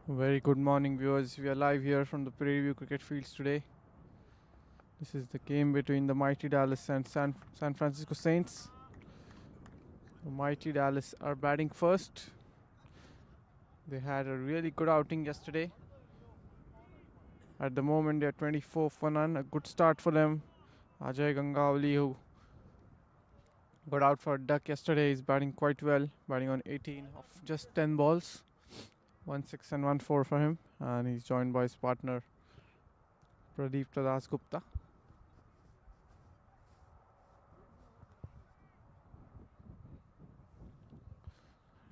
Very good morning, viewers. We are live here from the preview cricket fields today. This is the game between the mighty Dallas and San Francisco Saints. The mighty Dallas are batting first. They had a really good outing yesterday. At the moment, they are 24 for none. A good start for them. Ajay Gangavali, who got out for a duck yesterday, is batting quite well, batting on 18 of just 10 balls. 1 6 and 1 4 for him, and he's joined by his partner Pradeep Tadas Gupta.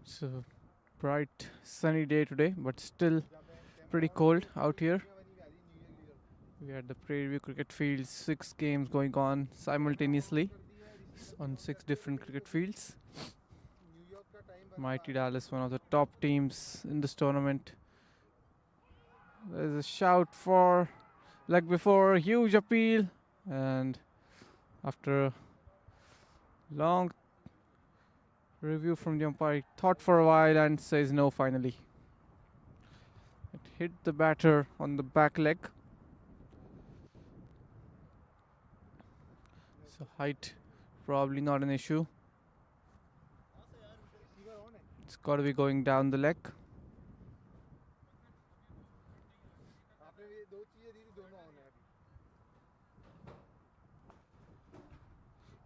It's a bright sunny day today, but still pretty cold out here. We are at the Prairie Cricket Fields, 6 games going on simultaneously on 6 different cricket fields. Mighty Dallas, one of the top teams in this tournament. There's a shout for leg before, a huge appeal, and after a long review from the umpire, he thought for a while and says no finally. It hit the batter on the back leg. So height probably not an issue. It's got to be going down the leg.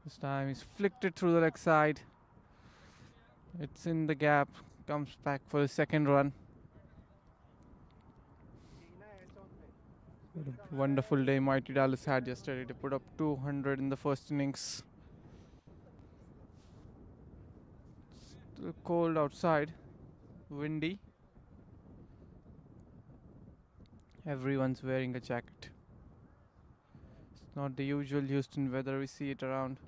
This time he's flicked it through the leg side. It's in the gap. Comes back for the second run. What a wonderful day Mighty Dallas had yesterday. They put up 200 in the first innings. Still cold outside. Windy. Everyone's wearing a jacket. It's not the usual Houston weather we see it around.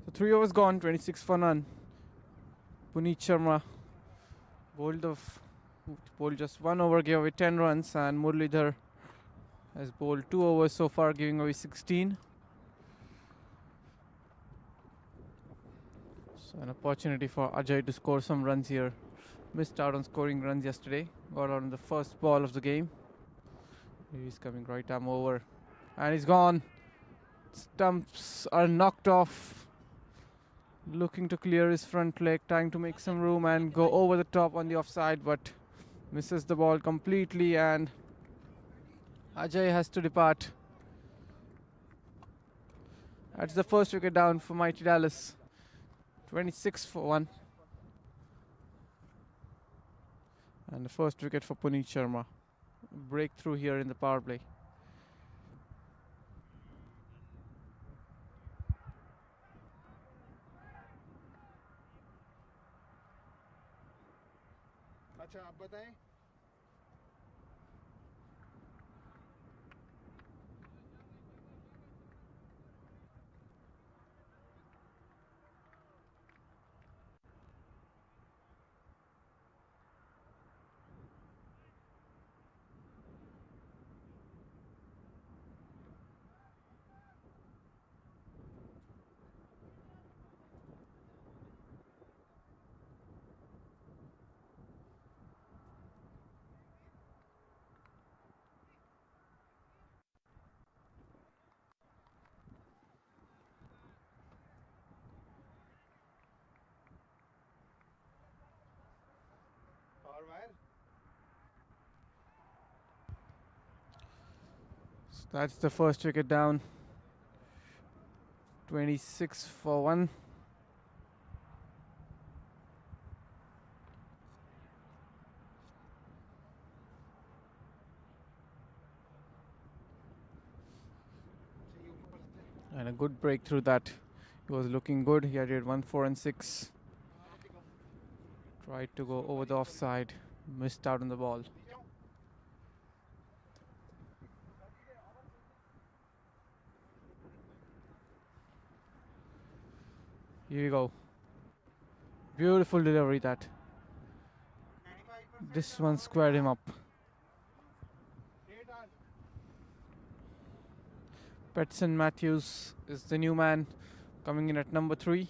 So 3 overs gone, 26 for none. Puneet Sharma bowled just 1 over, gave away 10 runs, and Muralidhar has bowled 2 overs so far, giving away 16. So an opportunity for Ajay to score some runs here. Missed out on scoring runs yesterday. Got out on the first ball of the game. He's coming right arm over, and he's gone. Stumps are knocked off. Looking to clear his front leg, trying to make some room and go over the top on the offside, but misses the ball completely, and Ajay has to depart. That's the first wicket down for Mighty Dallas. 26 for 1. And the first wicket for Puneet Sharma. Breakthrough here in the power play. अच्छा आप बताएं That's the first wicket down. 26 for 1. And a good breakthrough that. He was looking good. He had 1, 4 and 6. Tried to go over the offside. Missed out on the ball. Here we go. Beautiful delivery that. This one squared him up. Petson Matthews is the new man coming in at number 3.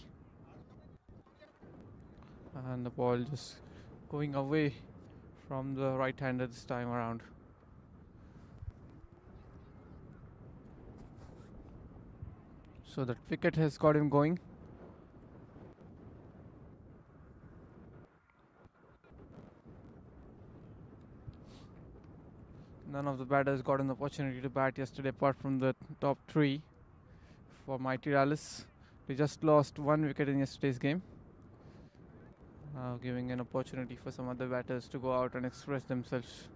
And the ball just going away from the right-hander this time around. So that wicket has got him going. None of the batters got an opportunity to bat yesterday apart from the top 3 for Mighty Dallas. They just lost 1 wicket in yesterday's game. Now giving an opportunity for some other batters to go out and express themselves.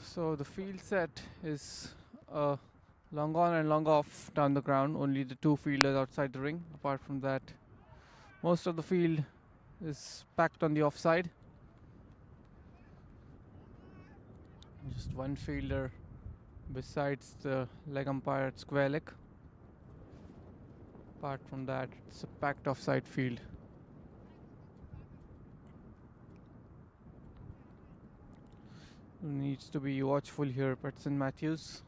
So the field set is long on and long off down the ground. Only the 2 fielders outside the ring. Apart from that, most of the field is packed on the offside. Just 1 fielder besides the leg umpire at square leg. Apart from that, it's a packed offside field. Needs to be watchful here. Petson Matthews,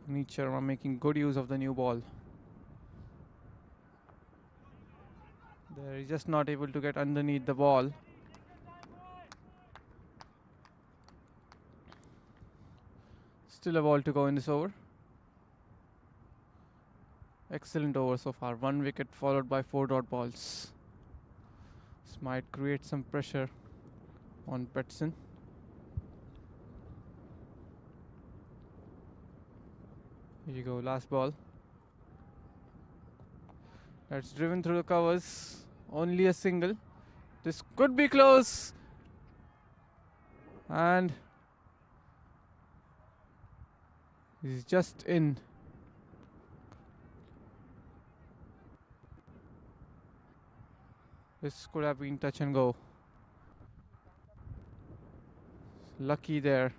Puneet Sharma making good use of the new ball. They're just not able to get underneath the ball. Still a ball to go in this over. Excellent over so far. 1 wicket followed by 4 dot balls. This might create some pressure on Petson. Here you go, last ball. That's driven through the covers. Only a single. This could be close. And he's just in. This could have been touch and go. Lucky there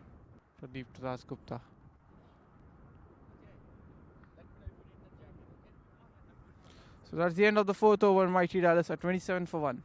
for Deep Gupta. So that's the end of the 4th over. Mighty Dallas at 27 for 1.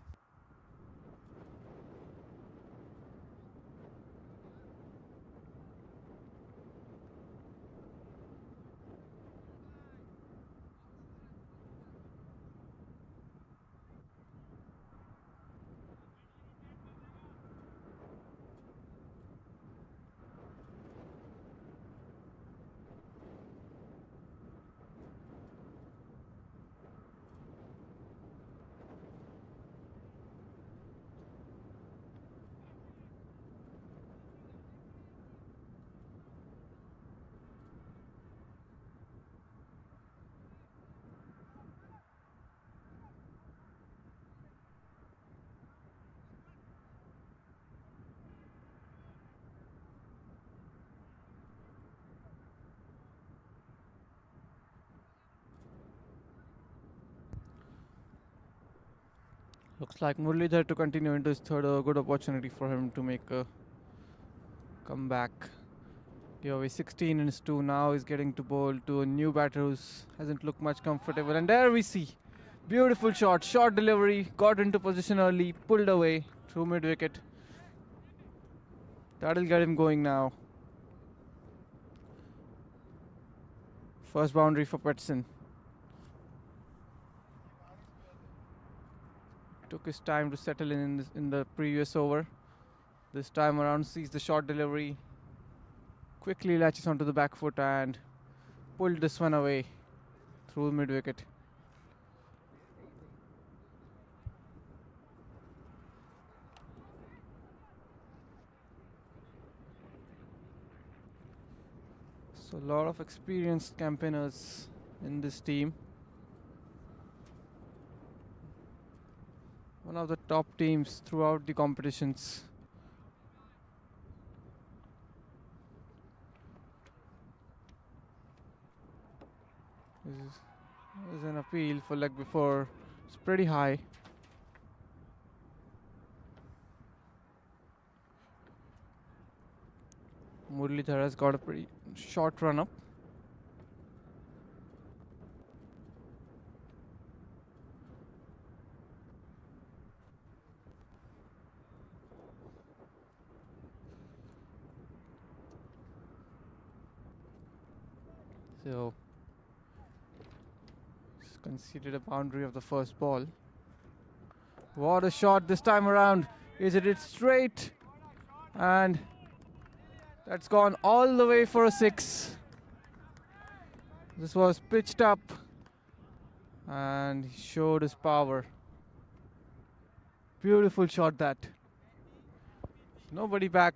Looks like Muralidhar to continue into his 3rd. A good opportunity for him to make a comeback. Give away 16 in his 2. Now he's getting to bowl to a new batter who hasn't looked much comfortable. And there we see. Beautiful shot. Short delivery. Got into position early. Pulled away through mid wicket. That'll get him going now. First boundary for Petson. Took his time to settle in the previous over. This time around sees the short delivery. Quickly latches onto the back foot and pulled this one away. through mid wicket. So a lot of experienced campaigners in this team. One of the top teams throughout the competitions. This is an appeal for leg before. It's pretty high. Muralidhar has got a pretty short run up. So he's conceded a boundary of the first ball. What a shot this time around. Is it straight? And that's gone all the way for a 6. This was pitched up and he showed his power. Beautiful shot that. Nobody back.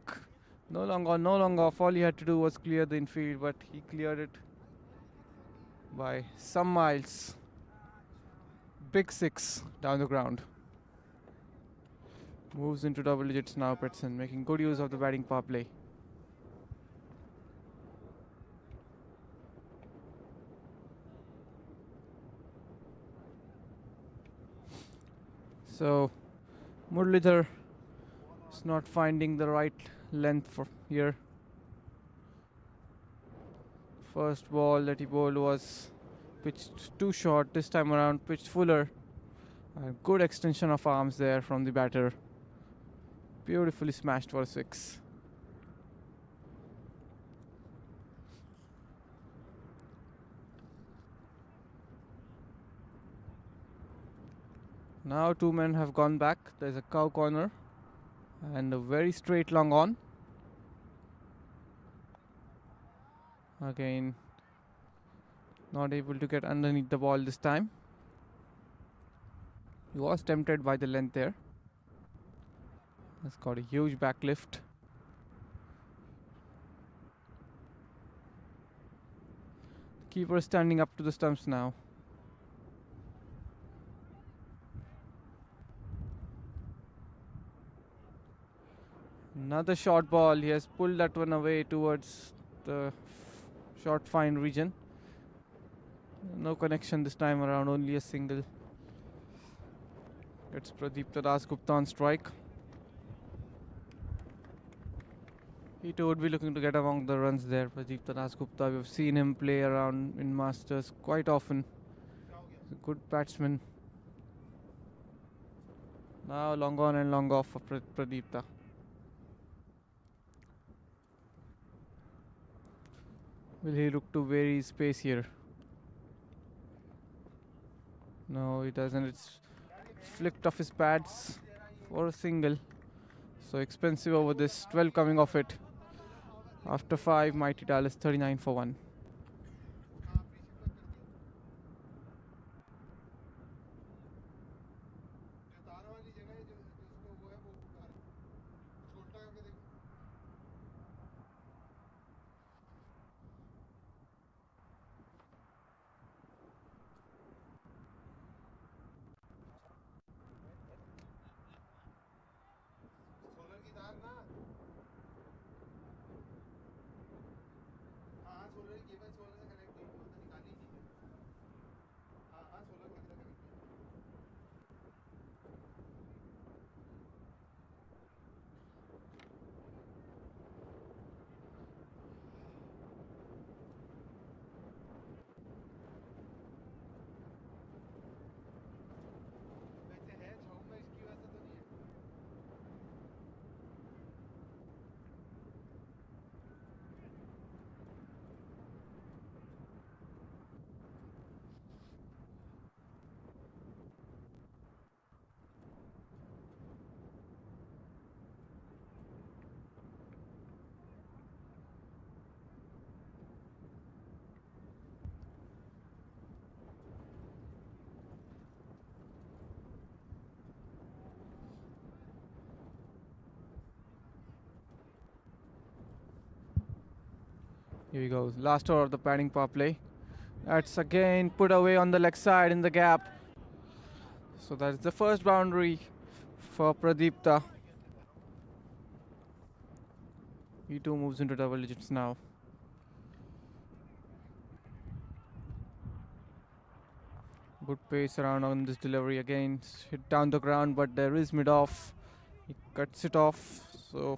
No long off. All he had to do was clear the infield, but he cleared it by some miles. Big 6 down the ground. Moves into double digits now, Petson, making good use of the batting power play. So Muralidhar is not finding the right length for here. First ball that he bowled was pitched too short. This time around pitched fuller. A good extension of arms there from the batter. Beautifully smashed for a 6. Now 2 men have gone back. There's a cow corner and a very straight long on. Again, not able to get underneath the ball this time. He was tempted by the length there. Has got a huge back lift. Keeper standing up to the stumps now. Another short ball. He has pulled that one away towards the short fine region. No connection this time around, only a single. It's Pradeep Dasgupta on strike. He too would be looking to get among the runs there. Pradeep Dasgupta, we've seen him play around in Masters quite often. He's a good batsman. Now long on and long off for Pradeepta. Will he look to vary his pace here? No, he doesn't. It's flicked off his pads for a single. So expensive over this. 12 coming off it. After 5, Mighty Dallas 39 for 1. Here we go. Last over of the batting power play. That's again put away on the leg side in the gap. So that's the first boundary for Pradeepta. He too moves into double digits now. Good pace around on this delivery again. Hit down the ground, but there is mid off. He cuts it off. So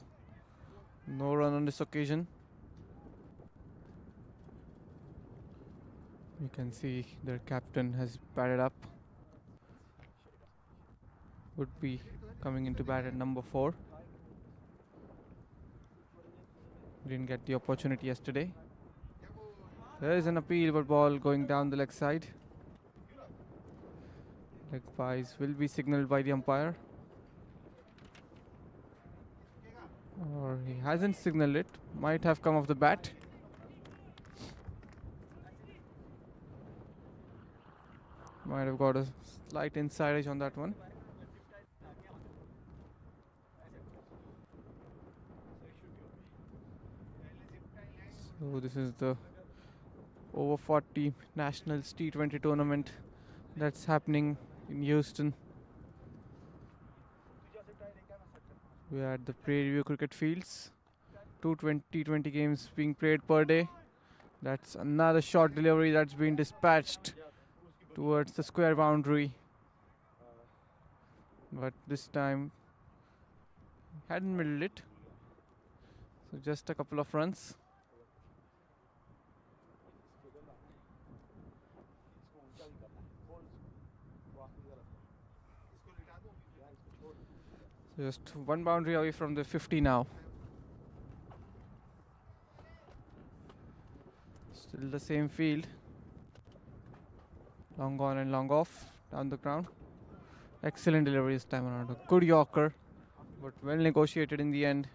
no run on this occasion. You can see their captain has batted up. Would be coming into bat at number 4. Didn't get the opportunity yesterday. There is an appeal, but ball going down the leg side. Leg byes will be signalled by the umpire. Or he hasn't signalled it. Might have come off the bat. Might have got a slight inside edge on that one. So this is the over 40 Nationals T20 tournament that's happening in Houston. We are at the Prairie View Cricket Fields. 220 games being played per day. That's another short delivery that's been dispatched towards the square boundary. But this time hadn't middled it. So just a couple of runs. Just one boundary away from the 50 now. Still the same field. Long on and long off down the ground. Excellent delivery this time around. A good Yorker, but well negotiated in the end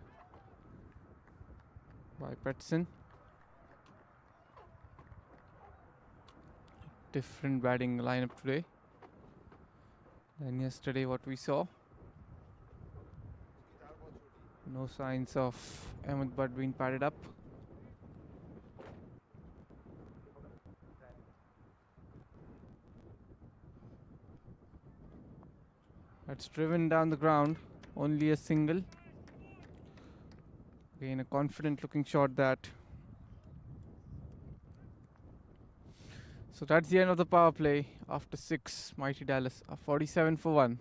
by Petson. Different batting lineup today than yesterday what we saw. No signs of Ahmed Butt being padded up. That's driven down the ground. Only a single. Again, a confident looking shot that. So that's the end of the power play after 6. Mighty Dallas are 47 for 1.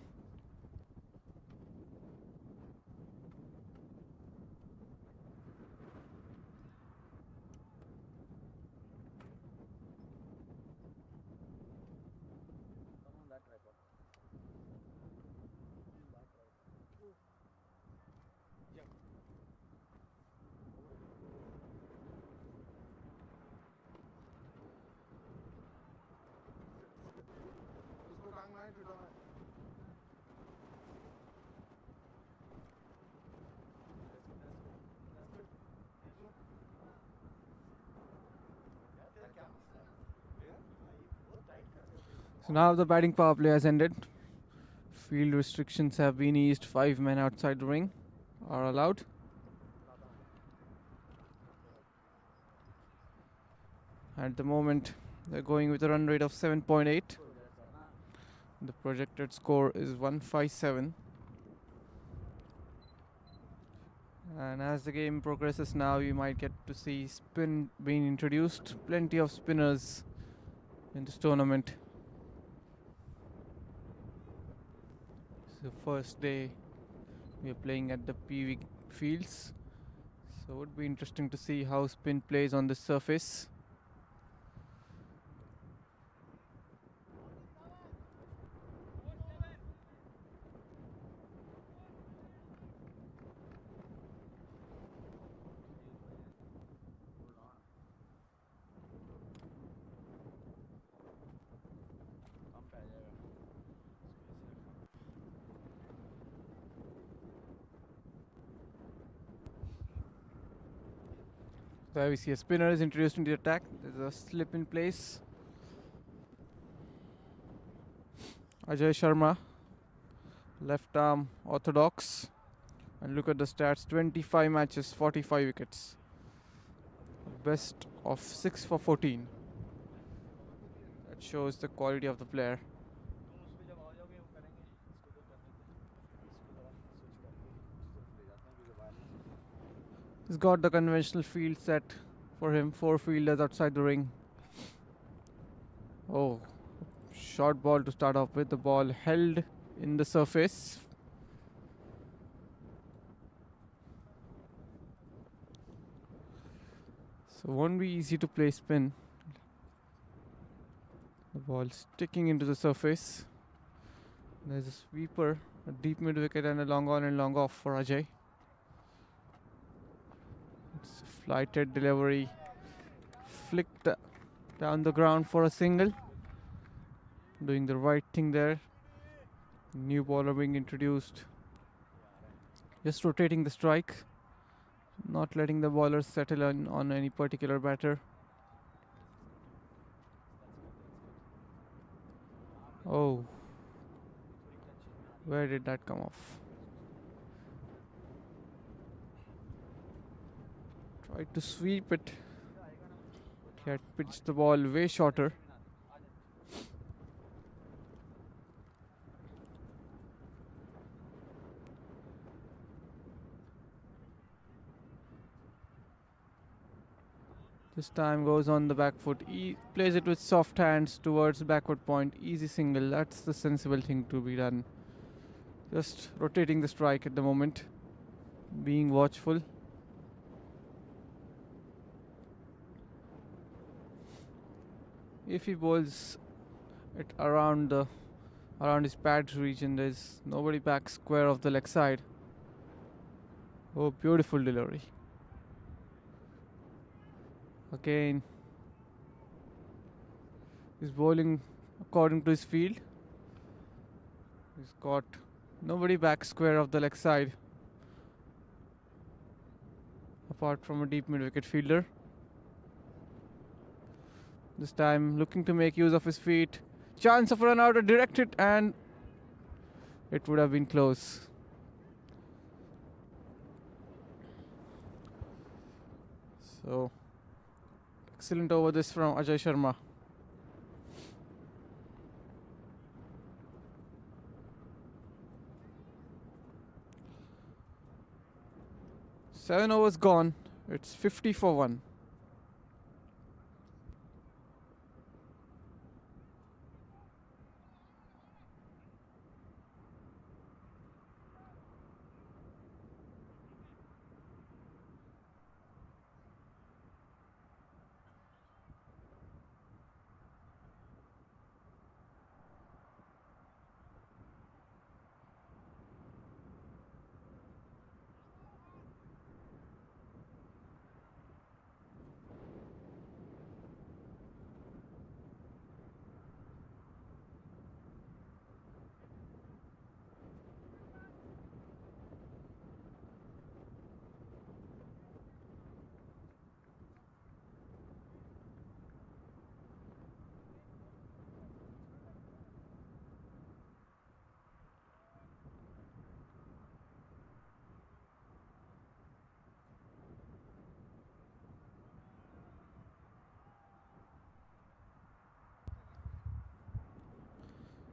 So now the batting power play has ended. Field restrictions have been eased. 5 men outside the ring are allowed. At the moment, they're going with a run rate of 7.8. The projected score is 157. And as the game progresses now, you might get to see spin being introduced. Plenty of spinners in this tournament. It's the first day we are playing at the PV fields. So it would be interesting to see how spin plays on this surface. There we see a spinner is introduced into the attack. There's a slip in place. Ajay Sharma, left arm orthodox. And look at the stats, 25 matches, 45 wickets. Best of 6 for 14. That shows the quality of the player. He's got the conventional field set for him, 4 fielders outside the ring. Oh, short ball to start off with. The ball held in the surface. So won't be easy to play spin. The ball sticking into the surface. There's a sweeper, a deep mid wicket and a long on and long off for Ajay. It's a flighted delivery. Flicked down the ground for a single. Doing the right thing there. New bowler being introduced. Just rotating the strike. Not letting the bowler settle on any particular batter. Oh. Where did that come off? Tried to sweep it. He had pitched the ball way shorter. This time goes on the back foot. Plays it with soft hands towards backward point. Easy single. That's the sensible thing to be done. Just rotating the strike at the moment. Being watchful. If he bowls it around his pads region, there's nobody back square of the leg side. Oh, beautiful delivery. Again, he's bowling according to his field. He's got nobody back square of the leg side apart from a deep mid wicket fielder. This time looking to make use of his feet. Chance of run out, a direct hit, and it would have been close. So excellent over this from Ajay Sharma. Seven overs gone. It's 50 for 1.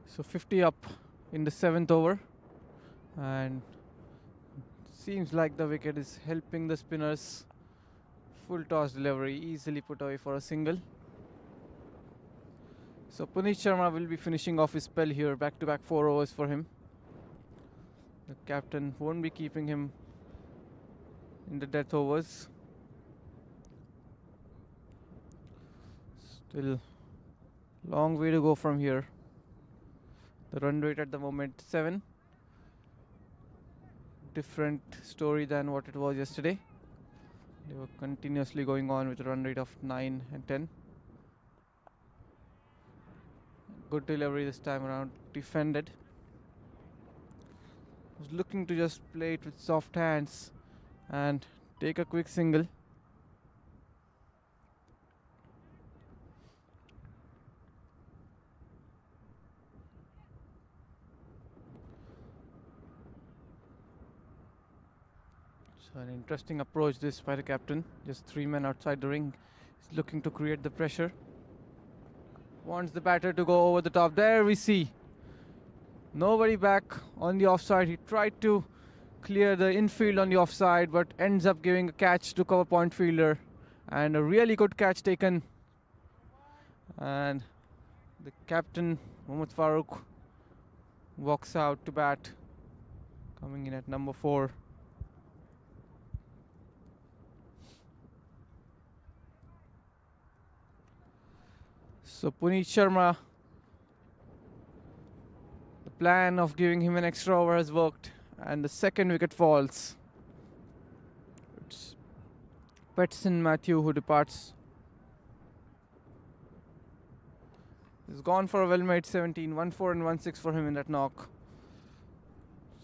So 50 up in the 7th over, and seems like the wicket is helping the spinners. Full toss delivery, easily put away for a single. So Puneet Sharma will be finishing off his spell here. Back to back 4 overs for him. The captain won't be keeping him in the death overs. Still long way to go from here. The run rate at the moment 7. Different story than what it was yesterday. They were continuously going on with a run rate of 9 and 10. Good delivery this time around, defended. Was looking to just play it with soft hands and take a quick single. So an interesting approach this by the captain. Just 3 men outside the ring. He's looking to create the pressure. Wants the batter to go over the top. There we see nobody back on the offside. He tried to clear the infield on the offside, but ends up giving a catch to cover point fielder, and a really good catch taken. And the captain Mohammad Farooq walks out to bat, coming in at number 4. So Puneet Sharma, the plan of giving him an extra over has worked, and the second wicket falls. It's Petson Matthew who departs. He's gone for a well-made 17, 1-4 and 1-6 for him in that knock.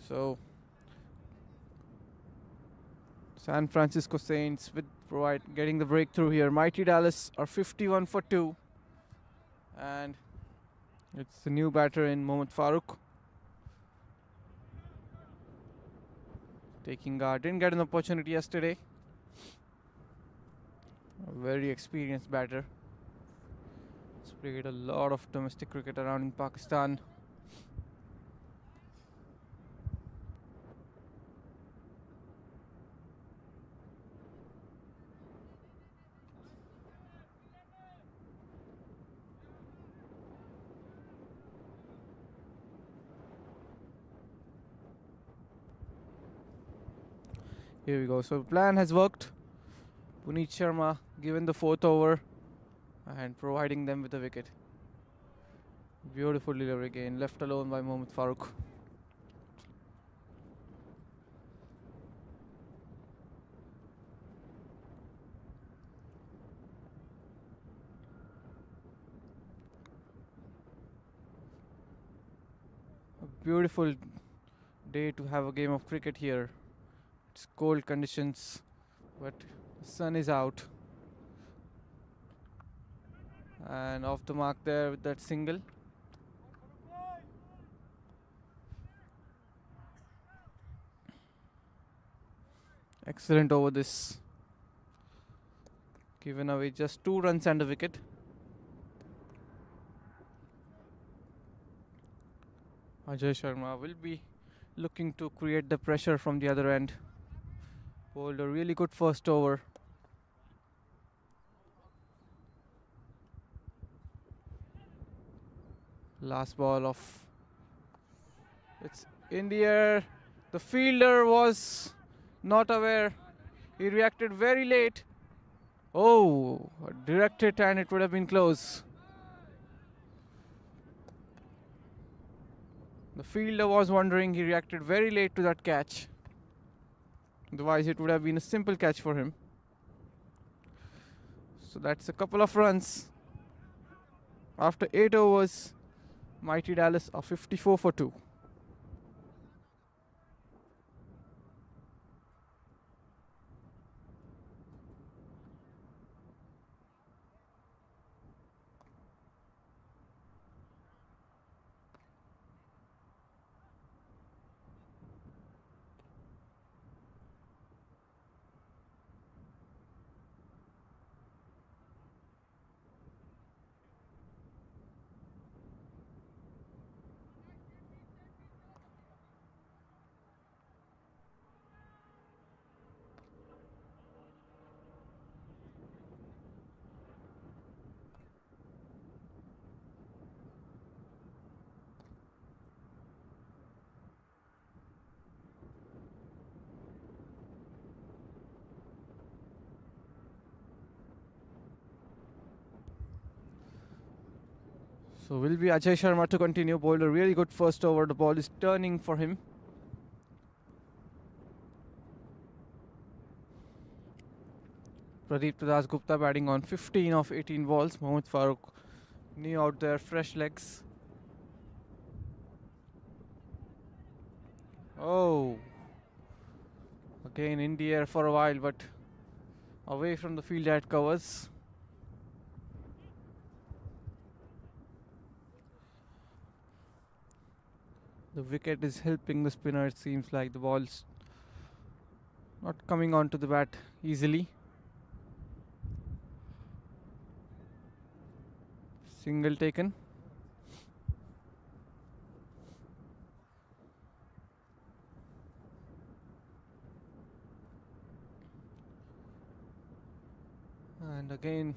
So San Francisco Saints with getting the breakthrough here. Mighty Dallas are 51 for 2, and it's the new batter in Mohammad Farooq. Taking guard. Didn't get an opportunity yesterday. A very experienced batter. He's played a lot of domestic cricket around in Pakistan. Here we go. So the plan has worked. Puneet Sharma given the 4th over and providing them with a wicket. Beautiful delivery again, left alone by Mohammad Farooq. A beautiful day to have a game of cricket here. It's cold conditions, but the sun is out. And off the mark there with that single. Excellent over this. Given away just 2 runs and a wicket. Ajay Sharma will be looking to create the pressure from the other end. Bowled a really good first over. Last ball of. It's in the air. The fielder was not aware. He reacted very late. Oh, a direct hit and it would have been close. The fielder was wondering. He reacted very late to that catch. Otherwise, it would have been a simple catch for him. So that's a couple of runs. After 8 overs, Mighty Dallas are 54 for 2. So will be Ajay Sharma to continue. Bowled a really good first over. The ball is turning for him. Pradeep Das Gupta batting on 15 of 18 balls. Mohammad Farooq new out there, fresh legs. Oh, again in the air for a while, but away from the field that covers. The wicket is helping the spinner. It seems like the ball's not coming onto the bat easily. Single taken. And again,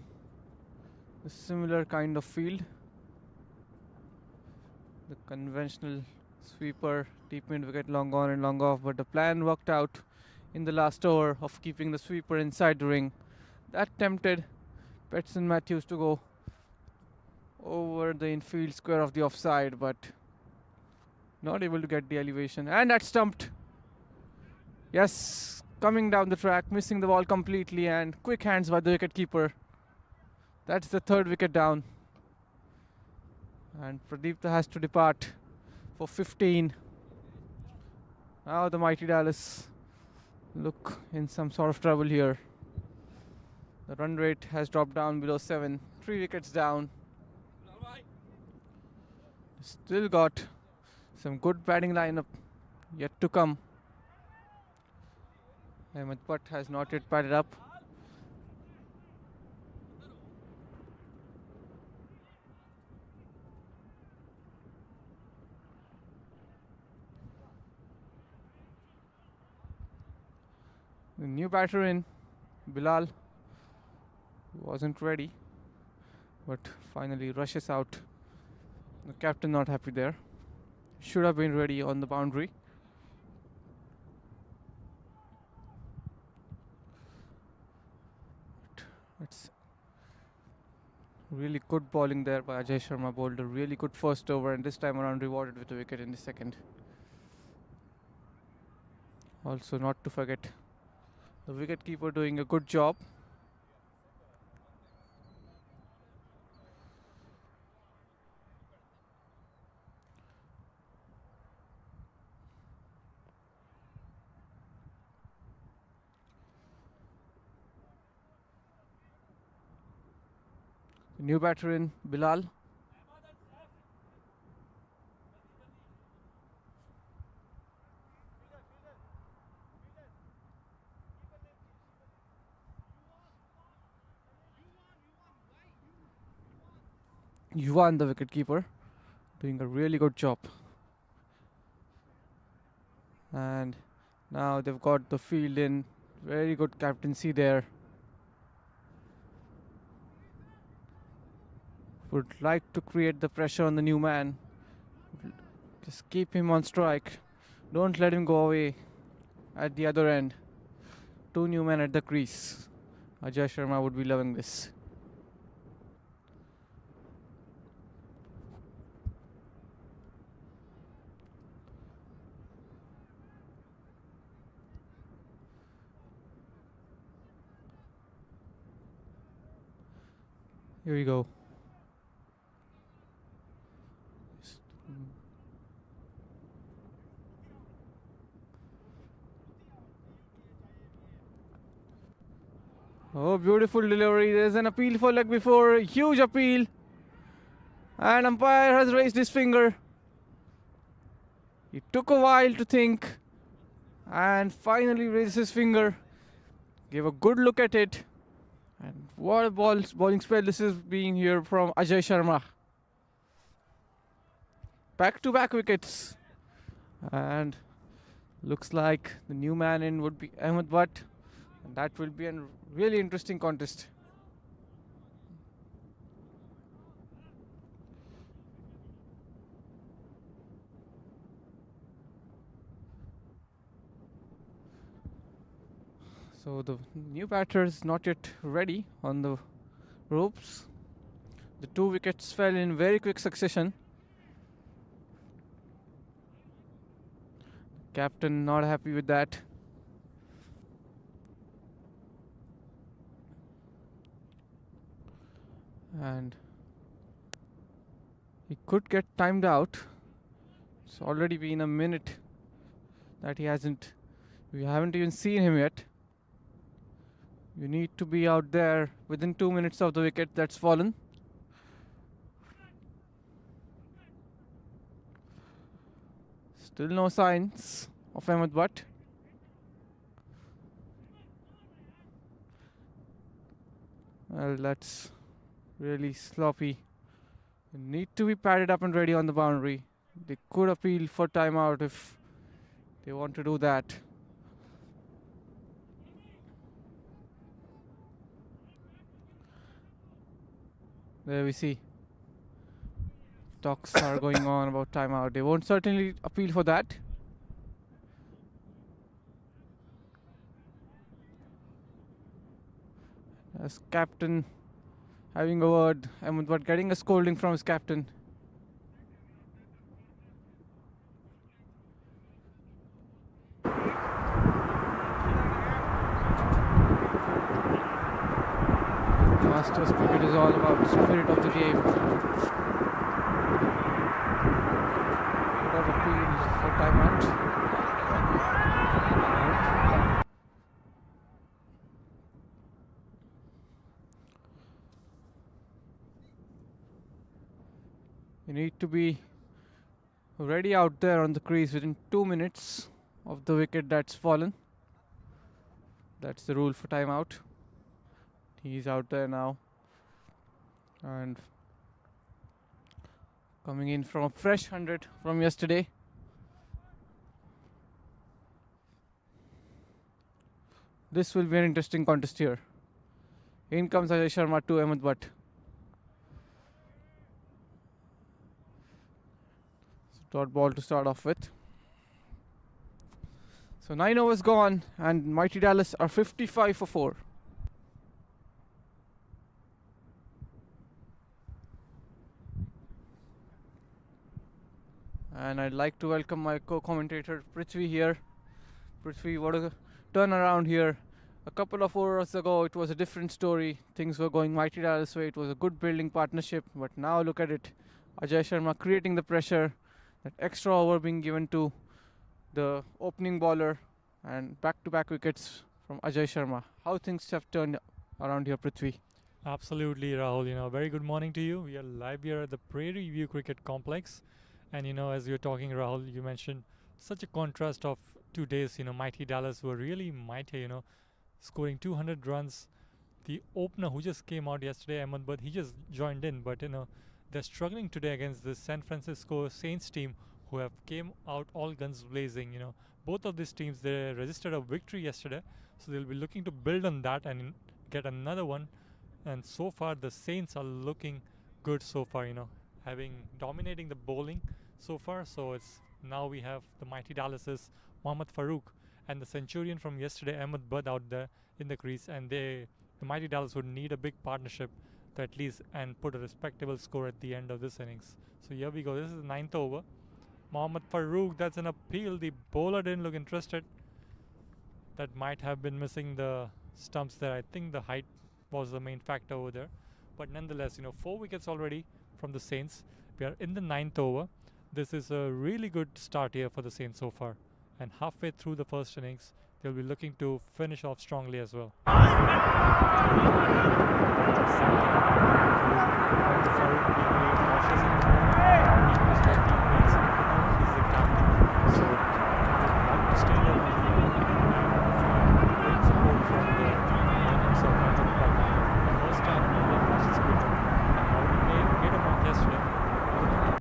a similar kind of field. The conventional sweeper, deep mid wicket, long on and long off, but the plan worked out in the last over of keeping the sweeper inside the ring. That tempted Petson Matthews to go over the infield square of the offside, but not able to get the elevation. And that stumped. Yes, coming down the track, missing the ball completely, and quick hands by the wicket keeper. That's the third wicket down. And Pradeepta has to depart for 15. Now the mighty Dallas look in some sort of trouble here. The run rate has dropped down below 7. 3 wickets down. Still got some good batting lineup yet to come. Ahmed Butt has not yet batted up. The new batter in, Bilal, wasn't ready, but finally rushes out. The captain not happy there. Should have been ready on the boundary. It's really good bowling there by Ajay Sharma. Bowled a really good first over, and this time around rewarded with a wicket in the second. Also, not to forget, the wicketkeeper doing a good job. The new batter in, Bilal. Yuvan, the wicketkeeper, doing a really good job. And now they've got the field in. Very good captaincy there. Would like to create the pressure on the new man. Just keep him on strike. Don't let him go away at the other end. 2 new men at the crease. Ajay Sharma would be loving this. Here we go. Oh, beautiful delivery. There's an appeal for leg before. Huge appeal. And umpire has raised his finger. He took a while to think and finally raised his finger. Gave a good look at it. And what a bowling spell this is being here from Ajay Sharma. Back-to-back wickets. And looks like the new man in would be Ahmed Butt. And that will be a really interesting contest. So the new batter is not yet ready on the ropes. The 2 wickets fell in very quick succession. Captain not happy with that. And he could get timed out. It's already been a minute that we haven't even seen him yet. You need to be out there within 2 minutes of the wicket that's fallen. Still no signs of Ahmed Butt. Well, that's really sloppy need to be padded up and ready on the boundary. They could appeal for timeout if they want to do that. There we see talks are going on about timeout. They won't certainly appeal for that. As captain having a word, but getting a scolding from his captain. Masters cricket is all about the spirit of the game. Could have appealed for timeout. You need to be ready out there on the crease within 2 minutes of the wicket that's fallen. That's the rule for timeout. He's out there now and coming in from a fresh 100 from yesterday. This will be an interesting contest here. In comes Ajay Sharma to Ahmed Butt. Dot ball to start off with. So 9 overs gone and Mighty Dallas are 55 for 4. And I'd like to welcome my co-commentator Prithvi here. Prithvi, what a turnaround here. A couple of overs ago it was a different story. Things were going Mighty Dallas way. It was a good building partnership. But now look at it. Ajay Sharma creating the pressure. That extra over being given to the opening bowler. And back-to-back wickets from Ajay Sharma. How things have turned around here, Prithvi? Absolutely, Rahul. Very good morning to you. We are live here at the Prairie View Cricket Complex. And, as you're talking, Rahul, you mentioned such a contrast of 2 days. Mighty Dallas were really mighty, scoring 200 runs. The opener who just came out yesterday, Ahmed Butt, he just joined in. But, they're struggling today against the San Francisco Saints team who have came out all guns blazing. Both of these teams, they registered a victory yesterday. So they'll be looking to build on that and get another one. And so far, the Saints are looking good so far, dominating the bowling so far. So it's now we have the Mighty Dallas's Mohammad Farooq and the Centurion from yesterday, Ahmed Butt, out there in the crease. And the Mighty Dallas would need a big partnership to at least and put a respectable score at the end of this innings. So here we go. This is the 9th over. Mohammad Farooq, that's an appeal. The bowler didn't look interested. That might have been missing the stumps there. I think the height was the main factor over there. But nonetheless, 4 wickets already from the Saints. We are in the 9th over. This is a really good start here for the Saints so far. And halfway through the first innings, they'll be looking to finish off strongly as well.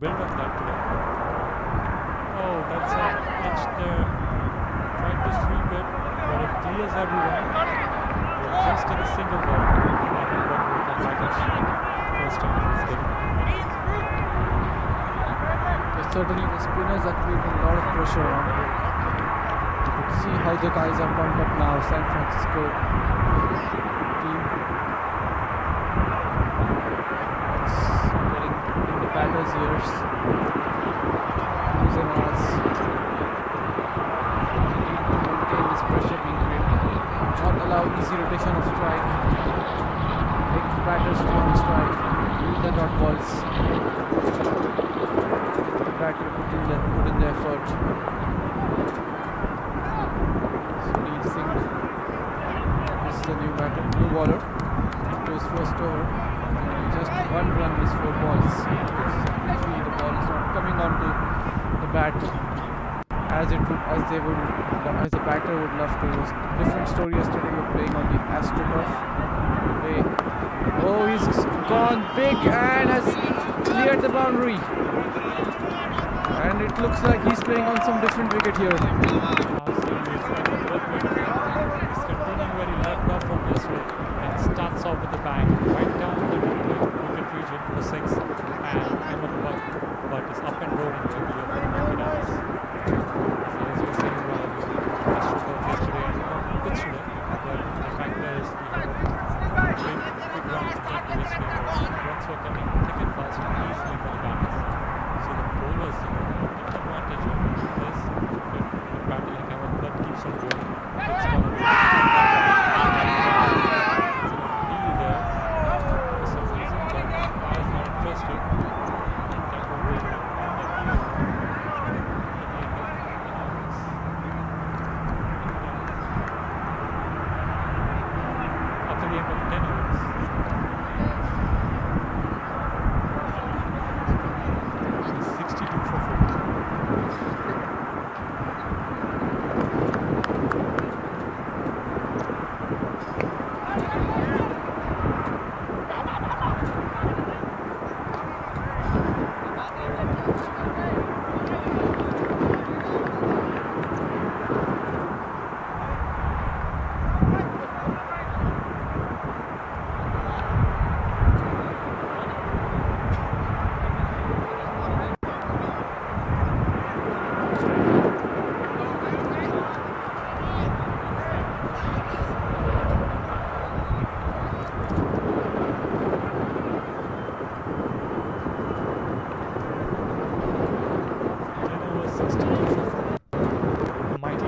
Build on that today. Oh, that's a pitch there. Tried to sweep it, but it clears everyone. They're just in a single ball. And then will come back and first time he's getting. Certainly the spinners are creating a lot of pressure on. You could see how the guys are pumped up now. San Francisco team. It's getting in the batter's ears. Using us. They need to maintain this pressure being created. Not allow easy rotation of strike. Make the batters stay on strike. Use the dot balls. Batter put in the effort. Sunil Singh is the new bowler. To his first over. Just 1 run is 4 balls. Usually the ball is not coming onto the bat as the batter would love to. It was a different story yesterday. We were playing on the AstroTurf. Oh, he's gone big and has cleared the boundary. And it looks like he's playing on some different wicket here. Absolutely. He's continuing where he left off from yesterday and starts off with the bang right down the wicket region for 6 and Ahmed but is up and rolling here for Mighty Dallas. So as you were saying, best record yesterday and not pitch today, but the fact is we have a big run to take to yesterday. Runs were coming thick and fast and easily for the batters. So the bowlers took advantage of this. The battling Ahmed but keeps on going. It's gonna be there for some reason, but he's not interested. That won't be after the end of 10 overs. So 62 for 4.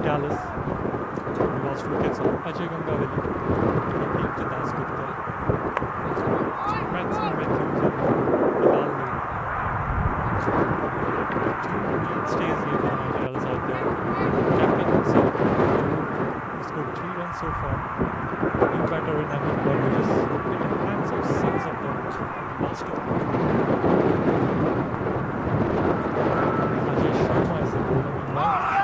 Dallas. We lost wickets on Ajay Gangavali. Beat the Das Gupta. Matson Matthews and Bilal Mir. Stays here for Mighty Dallas out there. Captain himself. He scored 3 runs so far. New batter in Ahmed Ball, who just hit a handsome 6 of them last over. Ajay Sharma is the bowler meanwhile.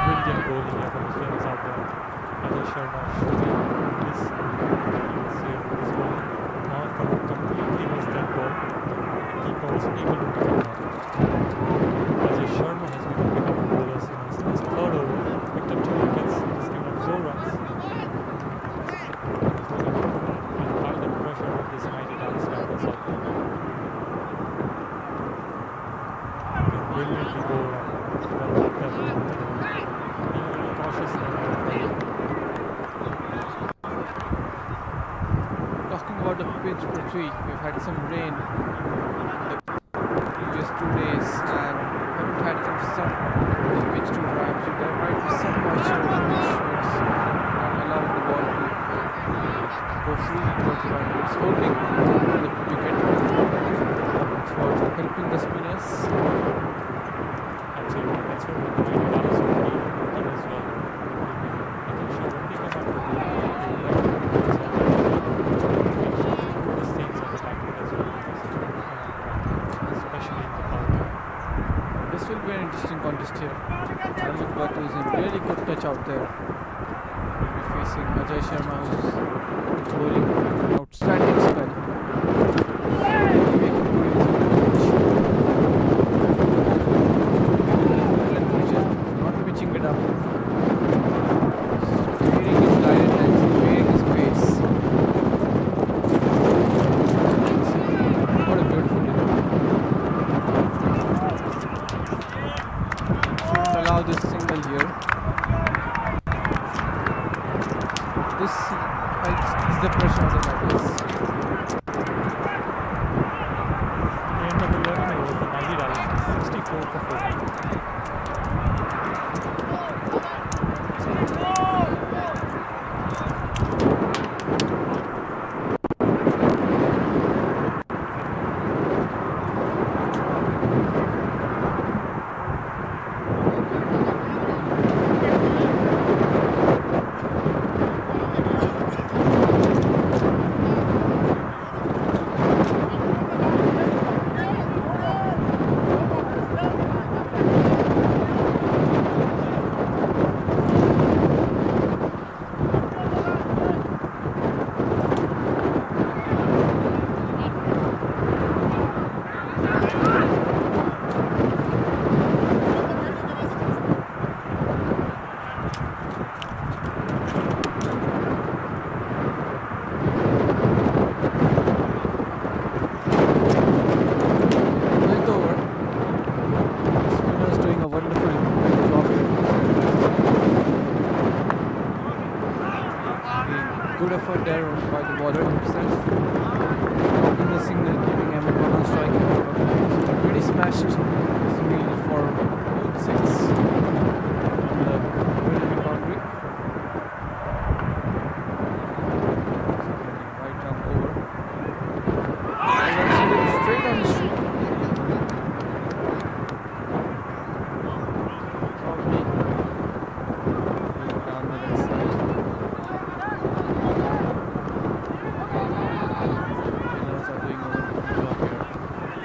Brilliant bowling here from the spinners out there. Ajay Sharma shooting this here with his ball. Now Farooq completely missed that ball. The keeper was able to pick him up. Ajay Sharma has become a bowler since his third over. Picked up 2 wickets. He's given up 4 runs. He's looking to apply the pressure of this Mighty Dallas batters out there. He can brilliantly bowl and well careful. Talking about the pitch, Prithvi, we've had some rain in the previous 2 days and haven't had enough sun for the pitch to dry up, so there might be some moisture on the pitch which not allowing the ball to go freely towards the boundary. It's holding the wicket for helping the spinners. Absolutely, that's what the Mighty Dallas will be looking as well. Making sure when they come up with the mistakes on the batting as well, especially in the power play. This will be an interesting contest here. Ahmed Bhatt is in really good touch out there. Will be facing Ajay Sharma, who's bowling an outstanding spell. Not pitching it up. Clearing his line and clearing his pace. What a beautiful delivery. Shouldn't allow this single here. This helps ease the pressure on the batters. The end of 11 overs, the Mighty Dallas 64 for 4.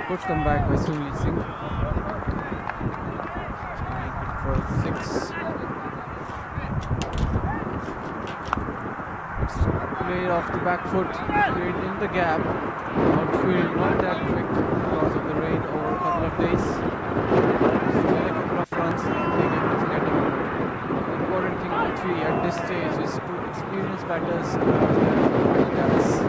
good comeback by Sunil Singh. Make it for 6. Play off the back foot, played in the gap. Outfield not that quick because of the rain over a couple of days. Still a couple of runs. They get to get them. The important thing for 3 at this stage is to experience batters. Dallas.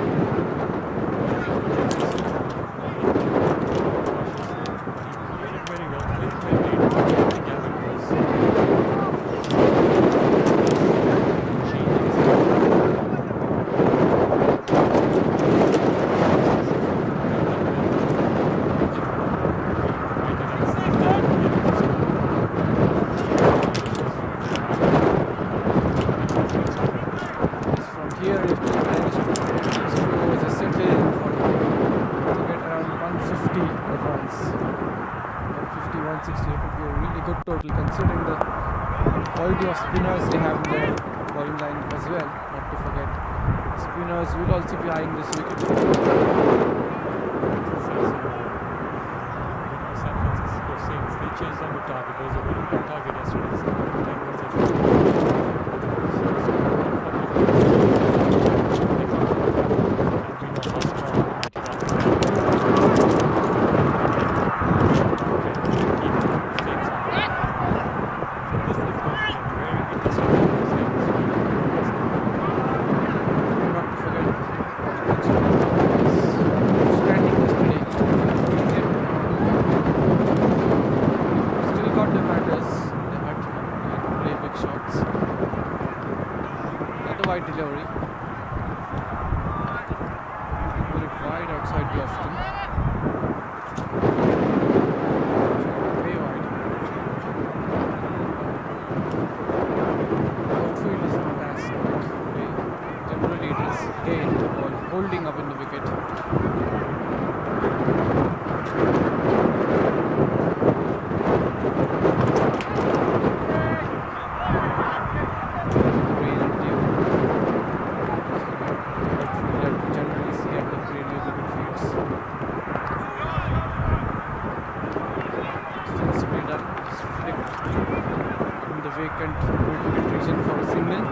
Considering the quality of spinners they have in their bowling line as well, not to forget. Spinners will also be eyeing this wicket. San Francisco Saints, they changed on the target. There was a very good target yesterday. Delivery. Put it wide outside the off stump. Way wide. Outfield is not as quick. Generally it is again the ball holding up in the wicket. Vacant wicket region for a single.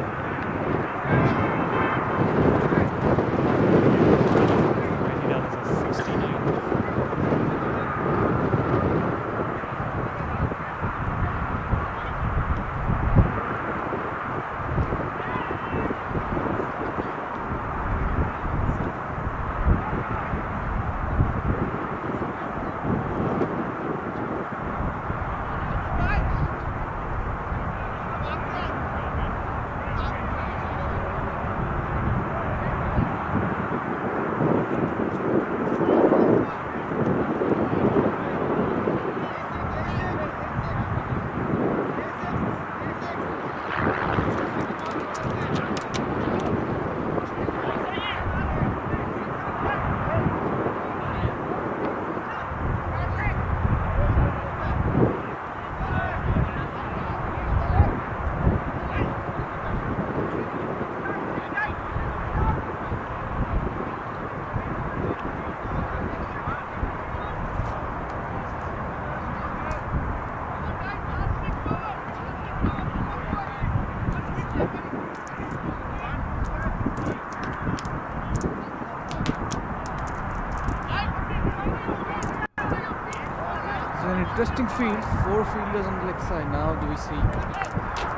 Interesting field, 4 fielders on the leg side. Now do we see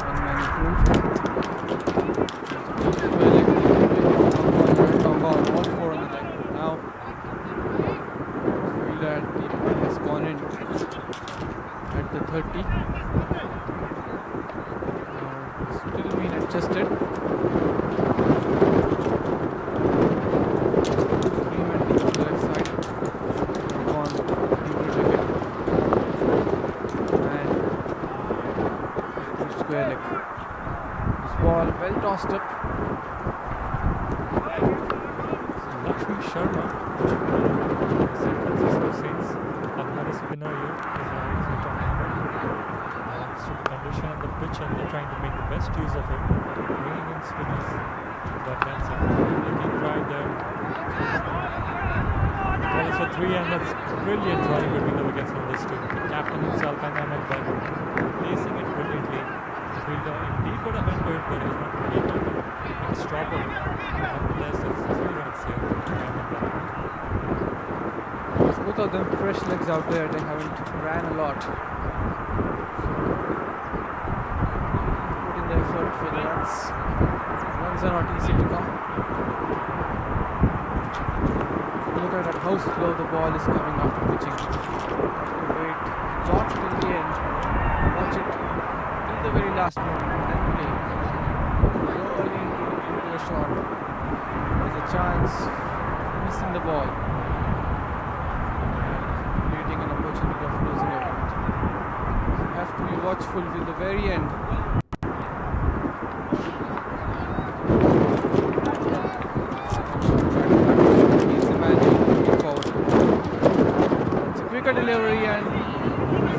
one man improved? All 4 on the leg. Now fielder at T20 has gone in at the 30. Still being adjusted. 3 men on the left side. Gone deep wicket. Square leg. This ball well tossed up. Lakshmi Sharma, San Francisco Saints, another spinner here, as we're talking about. So the condition on the pitch, and they're trying to make the best use of it, bringing in spinners. But that's a deep drive there. Call is for 3, and that's brilliant running between the wickets from this two. The captain himself and Ahmed Butt placing it brilliantly. The fielder indeed got a hand to it, but he was not able to make a stop of it. Nonetheless, it's 3 runs here for Ahmed Butt. Both of them fresh legs out there. They haven't ran a lot. So put in the effort for the runs. Runs are not easy to come. Look at how slow the ball is coming after pitching. Wait, not till the end. Watch it till the very last moment and then play. Slowly into the shot. There's a chance missing the ball. Creating an opportunity of losing a wicket. You have to be watchful till the very end. Delivery and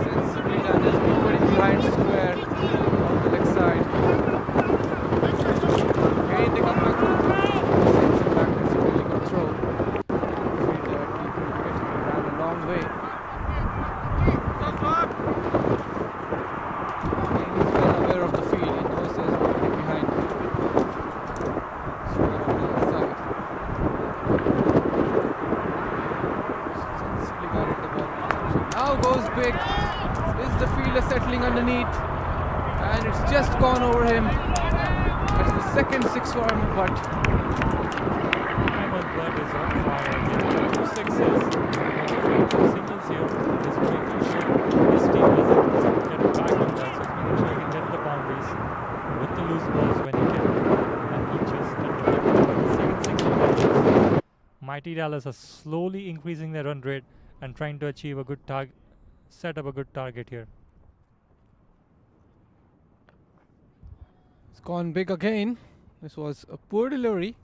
sensibly done. Just be put it behind square on the leg side. Again they come back to the throw. Sends him back. That's a really good throw. Fielder keeping the wicket. He ran a long way. And he's well aware of the field. He knows there's nobody behind him. Square on the other side. Sensibly guided the ball. Now goes big. Is the fielder settling underneath? And it's just gone over him. That's the second six for Ahmed Butt. Ahmed Butt is on fire. He has 2 sixes. Two singles here. He's making sure his team doesn't get back on that. So he's making sure he can get the boundaries with the loose balls when he can. And he just did the second six on that. Mighty Dallas are slowly increasing their run rate and trying to achieve a good target, set up a good target here. It's gone big again. This was a poor delivery.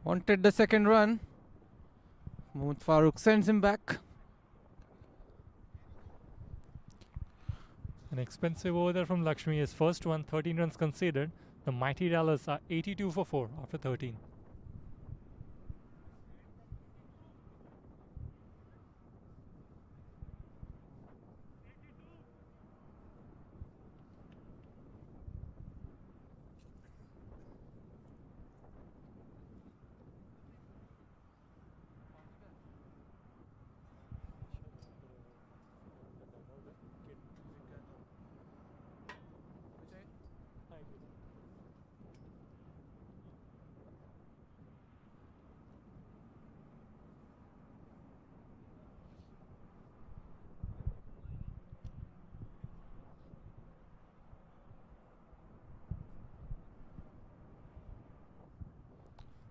Wanted the second run. Mohammad Farooq sends him back. An expensive over there from Lakshmi. His first one, 13 runs conceded. The Mighty Dallas are 82 for 4 after 13.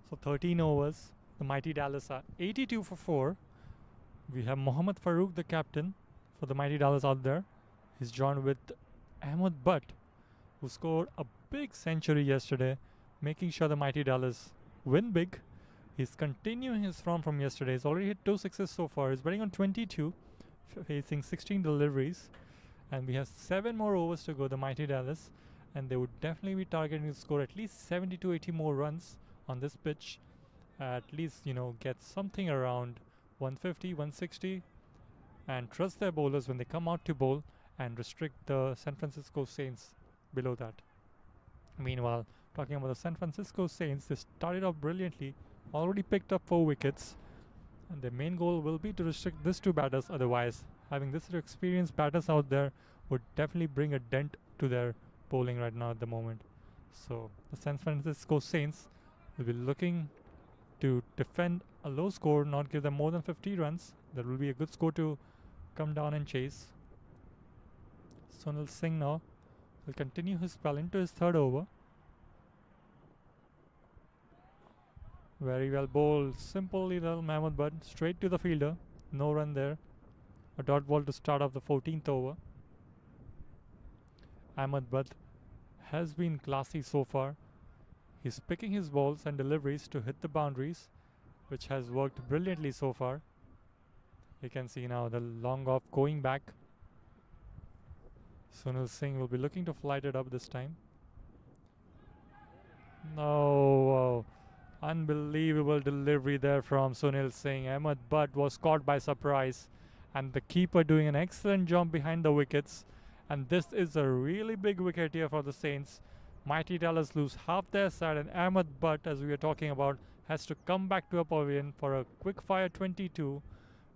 So 13 overs. The Mighty Dallas are 82 for 4. We have Mohammad Farooq, the captain for the Mighty Dallas out there. He's joined with Ahmed Butt, who scored a big century yesterday, making sure the Mighty Dallas win big. He's continuing his form from yesterday. He's already hit 2 sixes so far. He's batting on 22, facing 16 deliveries. And we have 7 more overs to go, the Mighty Dallas. And they would definitely be targeting to score at least 70 to 80 more runs on this pitch. At least, get something around 150, 160. And trust their bowlers when they come out to bowl and restrict the San Francisco Saints below that. Meanwhile, talking about the San Francisco Saints, they started off brilliantly, already picked up 4 wickets. And their main goal will be to restrict these 2 batters. Otherwise, having this experienced batters out there would definitely bring a dent to their bowling right now at the moment. So the San Francisco Saints will be looking to defend a low score, not give them more than 50 runs. That will be a good score to come down and chase. Sunil Singh now will continue his spell into his 3rd over. Very well bowled. Simple little Mahmood Butt straight to the fielder. No run there. A dot ball to start off the 14th over. Ahmed Butt has been classy so far. He's picking his balls and deliveries to hit the boundaries, which has worked brilliantly so far. You can see now the long off going back. Sunil Singh will be looking to flight it up this time. No, Unbelievable delivery there from Sunil Singh. Ahmed Butt was caught by surprise, and the keeper doing an excellent job behind the wickets. And this is a really big wicket here for the Saints. Mighty Dallas lose half their side, and Ahmed Butt, as we were talking about, has to come back to a pavilion for a quick fire 22.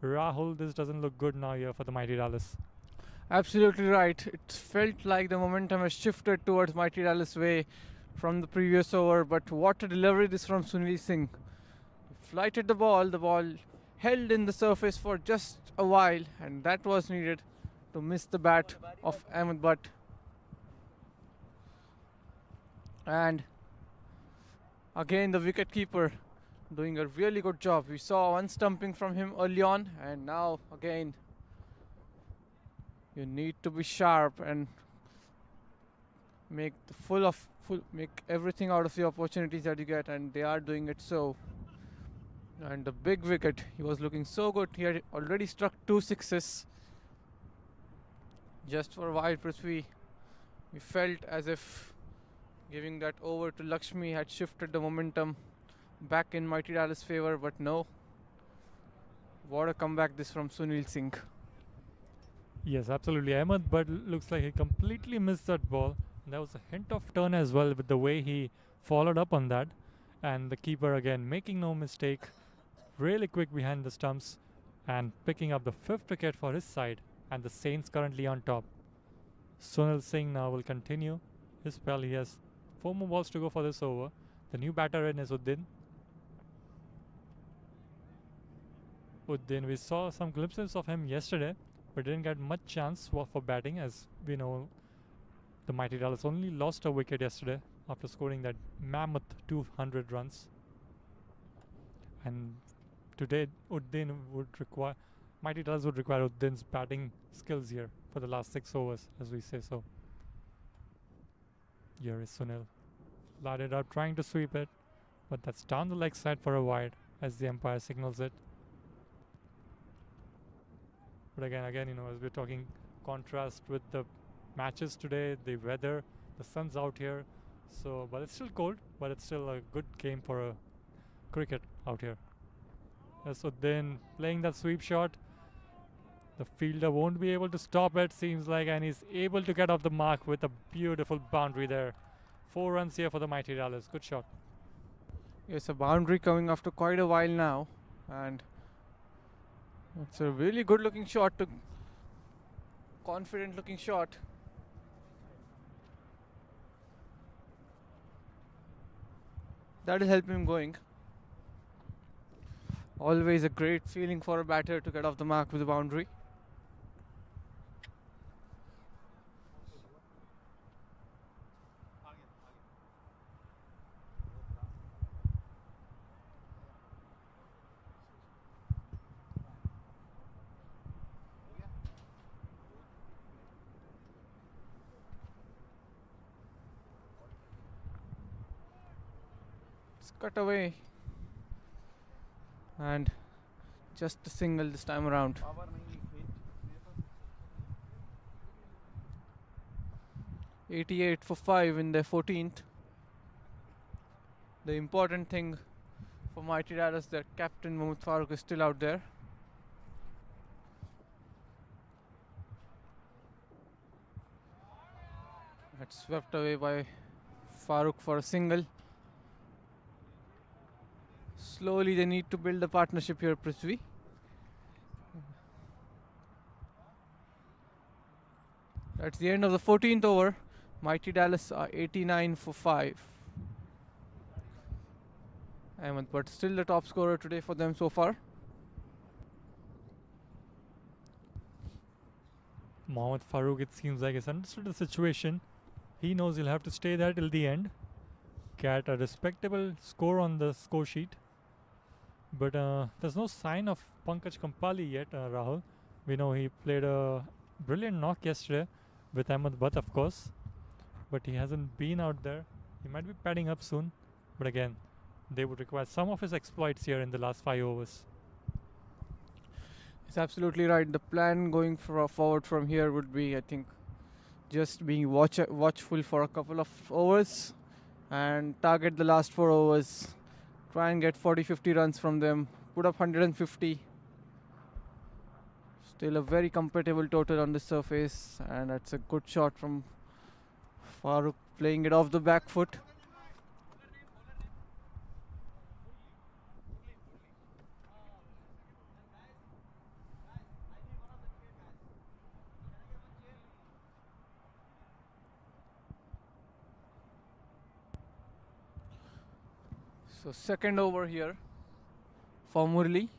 Rahul, this doesn't look good now here for the Mighty Dallas. Absolutely right. It felt like the momentum has shifted towards Mighty Dallas way from the previous over, but what a delivery this from Sunil Singh. Flighted the ball held in the surface for just a while, and that was needed to miss the bat of Ahmed Butt. And again the wicket keeper doing a really good job. We saw one stumping from him early on, and now again you need to be sharp and make everything out of the opportunities that you get, and they are doing it so. And the big wicket, he was looking so good. He had already struck 2 sixes. Just for a while, Prithvi, we felt as if giving that over to Lakshmi had shifted the momentum back in Mighty Dallas' favor, but no. What a comeback this from Sunil Singh. Yes, absolutely. Ahmed Butt looks like he completely missed that ball. There was a hint of turn as well with the way he followed up on that. And the keeper again making no mistake, really quick behind the stumps and picking up the 5th wicket for his side. And the Saints currently on top. Sunil Singh now will continue his spell. He has 4 more balls to go for this over. The new batter in is Uddin. Uddin, we saw some glimpses of him yesterday, but didn't get much chance for batting. As we know, the Mighty Dallas only lost a wicket yesterday after scoring that mammoth 200 runs. And today, Mighty Dallas would require Uddin's batting skills here for the last 6 overs, as we say so. Here is Sunil. Laded up, trying to sweep it, but that's down the leg side for a wide as the umpire signals it. But again, as we're talking contrast with the matches today, the weather, the sun's out here, so but it's still cold, but it's still a good game for a cricket out here. So then playing that sweep shot, the fielder won't be able to stop it, seems like, and he's able to get off the mark with a beautiful boundary there. 4 runs here for the Mighty Dallas. Good shot. Yes, a boundary coming after quite a while now, and it's a really good looking shot, confident looking shot. That will help him going. Always a great feeling for a batter to get off the mark with a boundary. It's cut away. And just a single this time around. 88 for 5 in their 14th. The important thing for Mighty Dallas that captain Mohammad Farooq is still out there. That's swept away by Farooq for a single. Slowly they need to build a partnership here, Prithvi. That's the end of the 14th over. Mighty Dallas are 89 for 5. Ahmed Butt still the top scorer today for them so far. Mohammad Farooq, it seems like, has understood the situation. He knows he'll have to stay there till the end, get a respectable score on the score sheet. But there's no sign of Pankaj Kampali yet, Rahul. We know he played a brilliant knock yesterday with Ahmed Butt, of course. But he hasn't been out there. He might be padding up soon. But again, they would require some of his exploits here in the last 5 overs. It's absolutely right. The plan going forward from here would be, I think, just being watchful for a couple of overs and target the last 4 overs Try and get 40-50 runs from them. Put up 150. Still a very comfortable total on the surface, and that's a good shot from Farooq, playing it off the back foot. So second over here for Murli.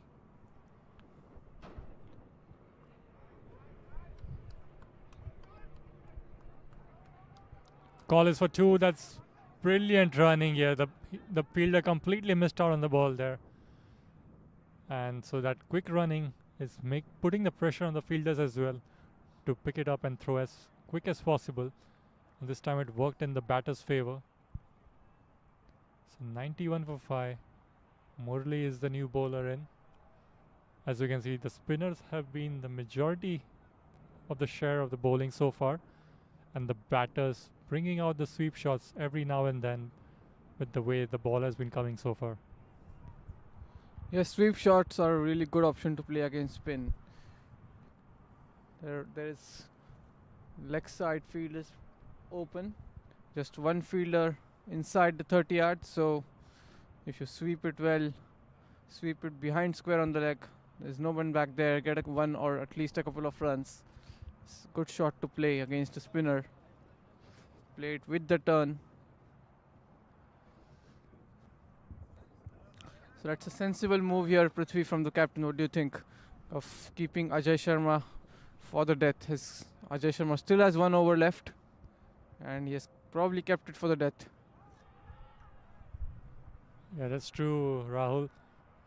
Call is for 2. That's brilliant running here. The fielder completely missed out on the ball there. And so that quick running is putting the pressure on the fielders as well to pick it up and throw as quick as possible. And this time it worked in the batter's favor. So 91 for 5. Murli is the new bowler in. As you can see, the spinners have been the majority of the share of the bowling so far, and the batters bringing out the sweep shots every now and then with the way the ball has been coming so far. Yes, sweep shots are a really good option to play against spin. There is leg side field is open. Just one fielder inside the 30 yards. So if you sweep it well, sweep it behind square on the leg, there's no one back there, get a one or at least a couple of runs. It's a good shot to play against a spinner. Play it with the turn. So that's a sensible move here, Prithvi, from the captain. What do you think of keeping Ajay Sharma for the death? Ajay Sharma still has 1 over left, and he has probably kept it for the death. Yeah, that's true, Rahul.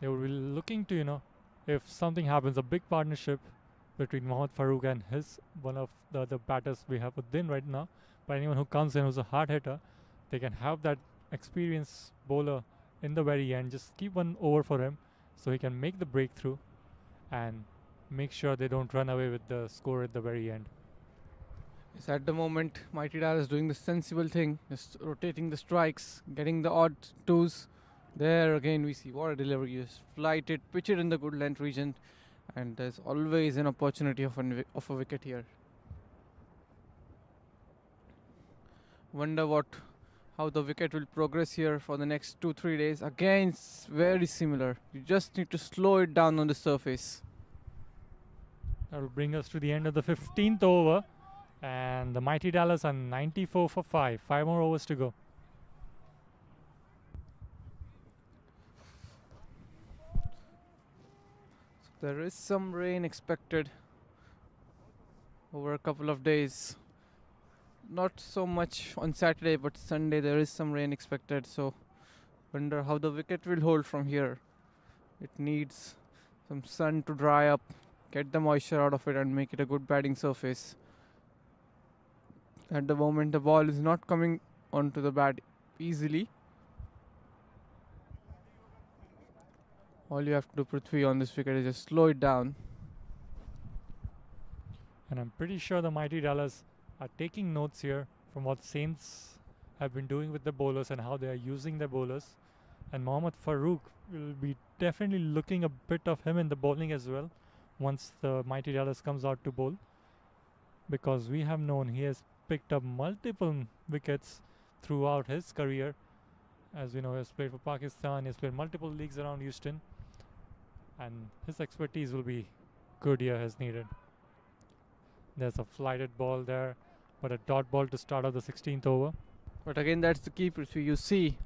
They will be looking to, if something happens, a big partnership between Mohammad Farooq and one of the other batters we have within right now. But anyone who comes in who's a hard hitter, they can have that experienced bowler in the very end. Just keep 1 over for him so he can make the breakthrough and make sure they don't run away with the score at the very end. Yes, at the moment, Mighty Dallas is doing the sensible thing, just rotating the strikes, getting the odd twos. There again we see what a delivery is. Flight it, pitch it in the good length region, and there's always an opportunity of a wicket here. Wonder how the wicket will progress here for the next 2-3 days. Again, it's very similar. You just need to slow it down on the surface. That will bring us to the end of the 15th over, and the Mighty Dallas are 94 for 5. 5 more overs to go. There is some rain expected over a couple of days. Not so much on Saturday, but Sunday there is some rain expected. So wonder how the wicket will hold from here. It needs some sun to dry up, get the moisture out of it, and make it a good batting surface. At the moment the ball is not coming onto the bat easily. All you have to do, Prithvi, on this wicket is just slow it down. And I'm pretty sure the Mighty Dallas are taking notes here from what Saints have been doing with the bowlers and how they are using their bowlers. And Mohammad Farooq will be definitely looking a bit of him in the bowling as well once the Mighty Dallas comes out to bowl, because we have known he has picked up multiple wickets throughout his career. As we know, he has played for Pakistan, he has played multiple leagues around Houston, and his expertise will be good here as needed. There's a flighted ball there, but a dot ball to start off the 16th over. But again, that's the key, Prithvi. You see,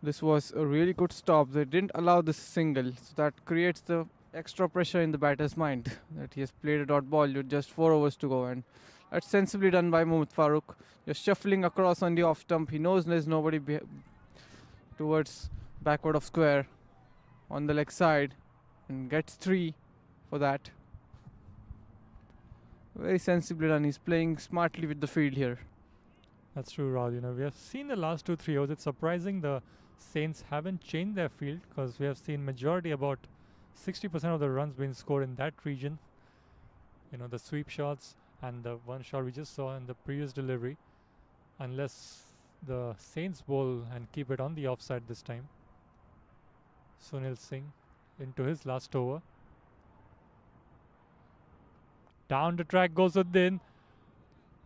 this was a really good stop. They didn't allow this single, so that creates the extra pressure in the batter's mind that he has played a dot ball with just 4 overs to go. And that's sensibly done by Mohammad Farooq. Just shuffling across on the off stump. He knows there's nobody towards backward of square on the leg side, and gets 3 for that. Very sensibly done. He's playing smartly with the field here. That's true, Rahul. We have seen the last 2-3 overs. It's surprising the Saints haven't changed their field, because we have seen majority, about 60% of the runs being scored in that region. The sweep shots and the one shot we just saw in the previous delivery, unless the Saints bowl and keep it on the offside this time. Sunil Singh into his last over. Down the track goes Uddin.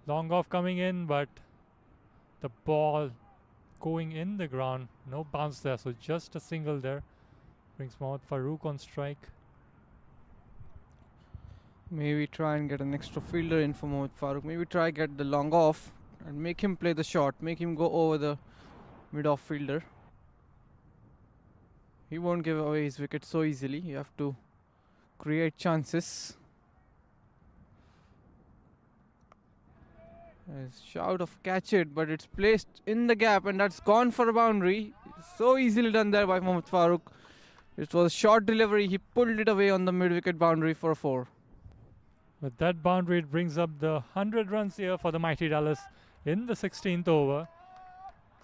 Long off coming in, but the ball going in the ground. No bounce there, so just a single there. Brings Mohammad Farooq on strike. Maybe try and get an extra fielder in for Mohammad Farooq. Maybe try get the long off and make him play the shot. Make him go over the mid-off fielder. He won't give away his wicket so easily. You have to create chances. A shout of catch it, but it's placed in the gap and that's gone for a boundary. So easily done there by Mohammad Farooq. It was a short delivery. He pulled it away on the mid-wicket boundary for a 4. With that boundary, it brings up the 100 runs here for the mighty Dallas in the 16th over.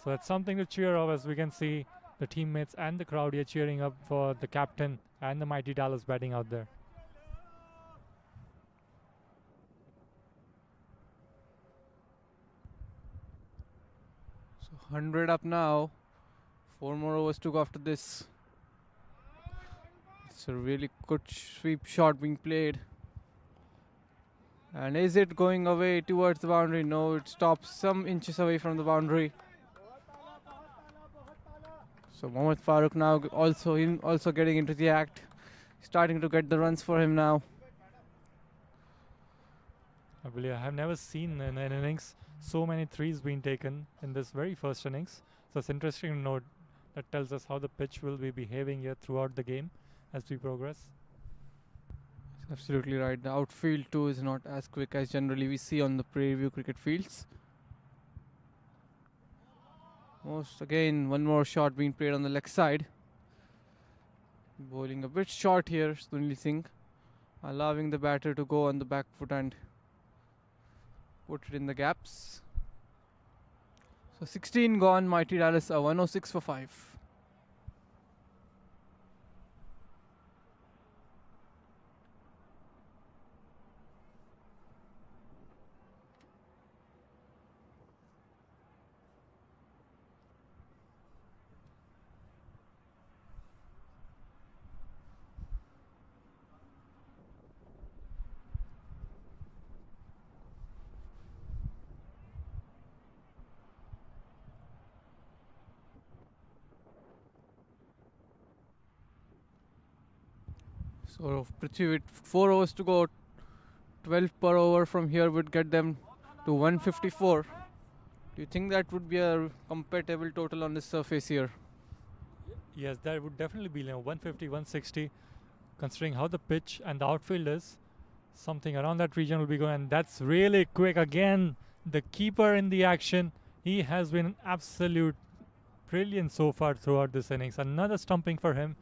So that's something to cheer of, as we can see the teammates and the crowd here cheering up for the captain and the mighty Dallas batting out there. So 100 up now. 4 more overs to go after this. It's a really good sweep shot being played. And is it going away towards the boundary? No, it stops some inches away from the boundary. So Mohammad Farooq now also getting into the act. Starting to get the runs for him now. I believe I have never seen in an innings so many threes being taken in this very first innings. So it's interesting to note. That tells us how the pitch will be behaving here throughout the game as we progress. Absolutely right. The outfield too is not as quick as generally we see on the Prairie View cricket fields. Again, one more shot being played on the leg side. Bowling a bit short here, Sunil Singh, allowing the batter to go on the back foot and put it in the gaps. So 16 gone, mighty Dallas are 106 for 5. So Prithvi with 4 overs to go, 12 per over from here would get them to 154. Do you think that would be a compatible total on this surface here? Yes, that would definitely be 150, 160, considering how the pitch and the outfield is. Something around that region will be going, and that's really quick. Again, the keeper in the action. He has been absolute brilliant so far throughout this innings. Another stumping for him.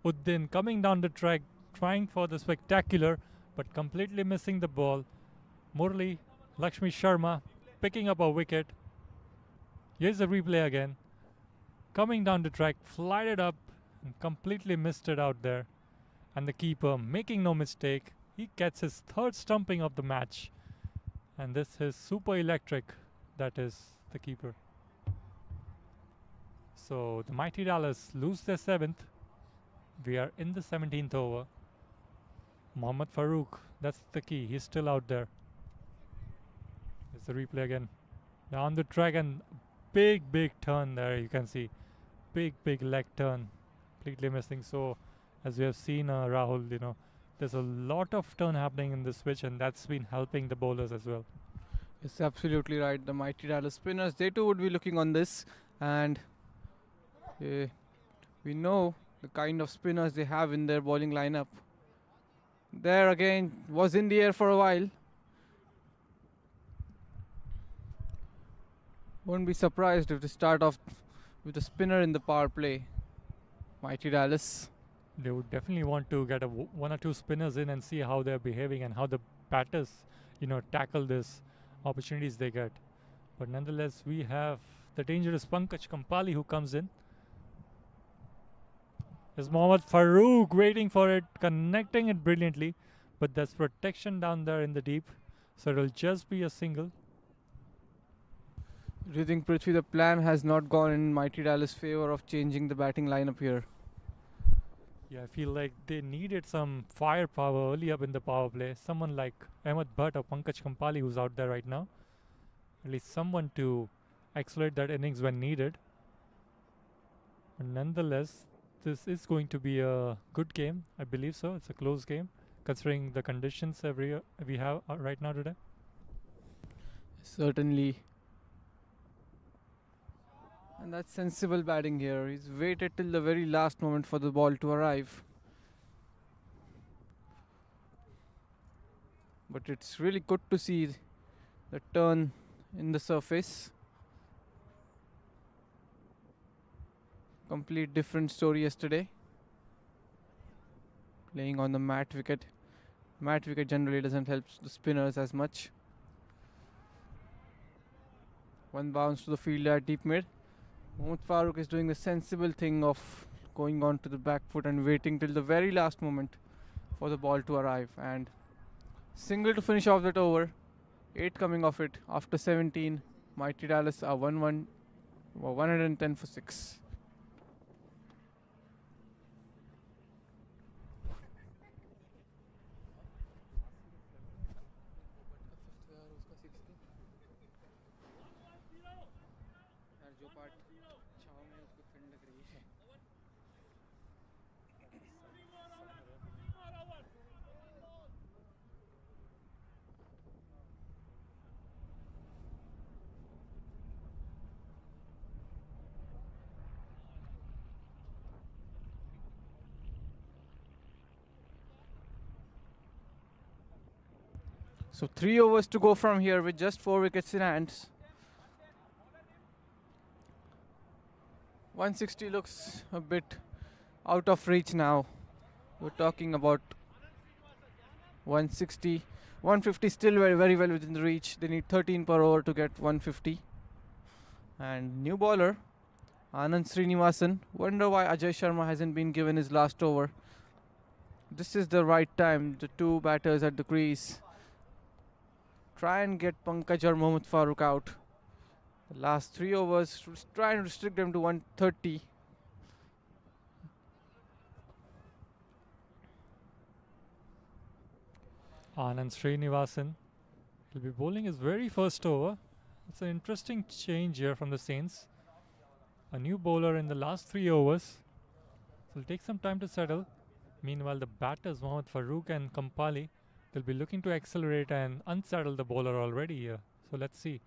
Uddin coming down the track, trying for the spectacular, but completely missing the ball. Murli Lakshmi Sharma picking up a wicket. Here's the replay again. Coming down the track, flied it up and completely missed it out there. And the keeper making no mistake. He gets his 3rd stumping of the match. And this is super electric. That is the keeper. So the mighty Dallas lose their 7th. We are in the 17th over. Mohammad Farooq, that's the key. He's still out there. It's the replay again. Down the track and big turn there. You can see big leg turn, completely missing. So as we have seen, Rahul, there's a lot of turn happening in this switch, and that's been helping the bowlers as well. It's absolutely right. The mighty Dallas spinners, they too would be looking on this, and we know the kind of spinners they have in their bowling lineup. There again, was in the air for a while. Won't be surprised if they start off with a spinner in the power play. Mighty Dallas. They would definitely want to get 1 or 2 spinners in and see how they're behaving and how the batters, tackle this opportunities they get. But nonetheless, we have the dangerous Pankaj Kampali who comes in. There's Mohammad Farooq waiting for it, connecting it brilliantly, but there's protection down there in the deep, so it'll just be a single. Do you think, Prithvi, the plan has not gone in mighty Dallas' favor of changing the batting lineup here? Yeah, I feel like they needed some firepower early up in the power play. Someone like Ahmed Bhatt or Pankaj Kampali who's out there right now. At least someone to accelerate that innings when needed. But nonetheless, this is going to be a good game. I believe so. It's a close game considering the conditions we have right now today. Certainly. And that's sensible batting here. He's waited till the very last moment for the ball to arrive. But it's really good to see the turn in the surface. Complete different story yesterday. Playing on the mat wicket. Mat wicket generally doesn't help the spinners as much. One bounce to the fielder at deep mid. Mohammad Farooq is doing the sensible thing of going on to the back foot and waiting till the very last moment for the ball to arrive. And single to finish off that over. 8 coming off it after 17. Mighty Dallas are 110 for 6. So 3 overs to go from here with just 4 wickets in hands. 160 looks a bit out of reach now. We're talking about 160. 150 still very well within the reach. They need 13 per over to get 150. And new bowler, Anand Srinivasan. Wonder why Ajay Sharma hasn't been given his last over. This is the right time. The two batters at the crease. Try and get Pankaj or Mohammad Farooq out. The last 3 overs, try and restrict them to 130. Anand Srinivasan will be bowling his very first over. It's an interesting change here from the Saints. A new bowler in the last 3 overs. So it'll take some time to settle. Meanwhile, the batters Mohammad Farooq and Kampali, they'll be looking to accelerate and unsaddle the bowler already here. So let's see.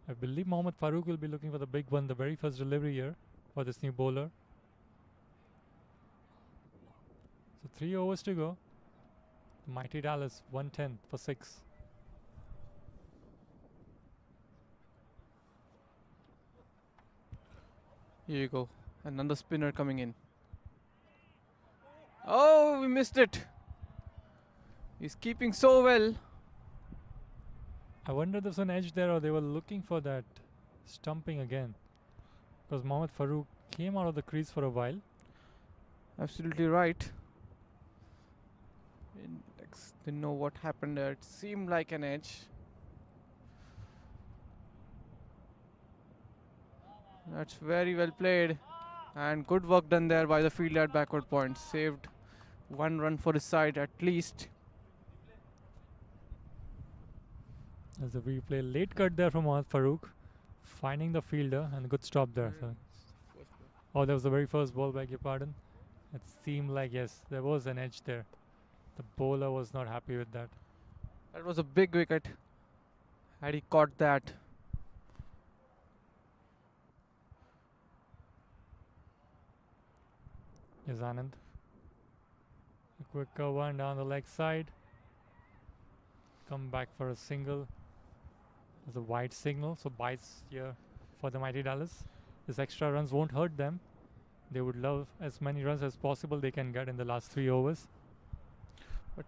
I believe Mohammad Farooq will be looking for the big one, the very first delivery here for this new bowler. So 3 overs to go. Mighty Dallas 110 for 6. Here you go. Another spinner coming in. Oh, we missed it. He's keeping so well. I wonder if there's an edge there or they were looking for that stumping again. Because Mohammad Farooq came out of the crease for a while. Absolutely right. Didn't know what happened there. It seemed like an edge. That's very well played. And good work done there by the fielder at backward point. Saved 1 run for his side at least. As a replay, late cut there from Mohammad Farooq, finding the fielder and a good stop there. So. Oh, that was the very first ball, beg your pardon. It seemed like, yes, there was an edge there. The bowler was not happy with that. That was a big wicket. Had he caught that. Yes, Anand. A quick one down the leg side. Come back for a single. There's a wide signal, so bites here for the Mighty Dallas. These extra runs won't hurt them. They would love as many runs as possible they can get in the last 3 overs. But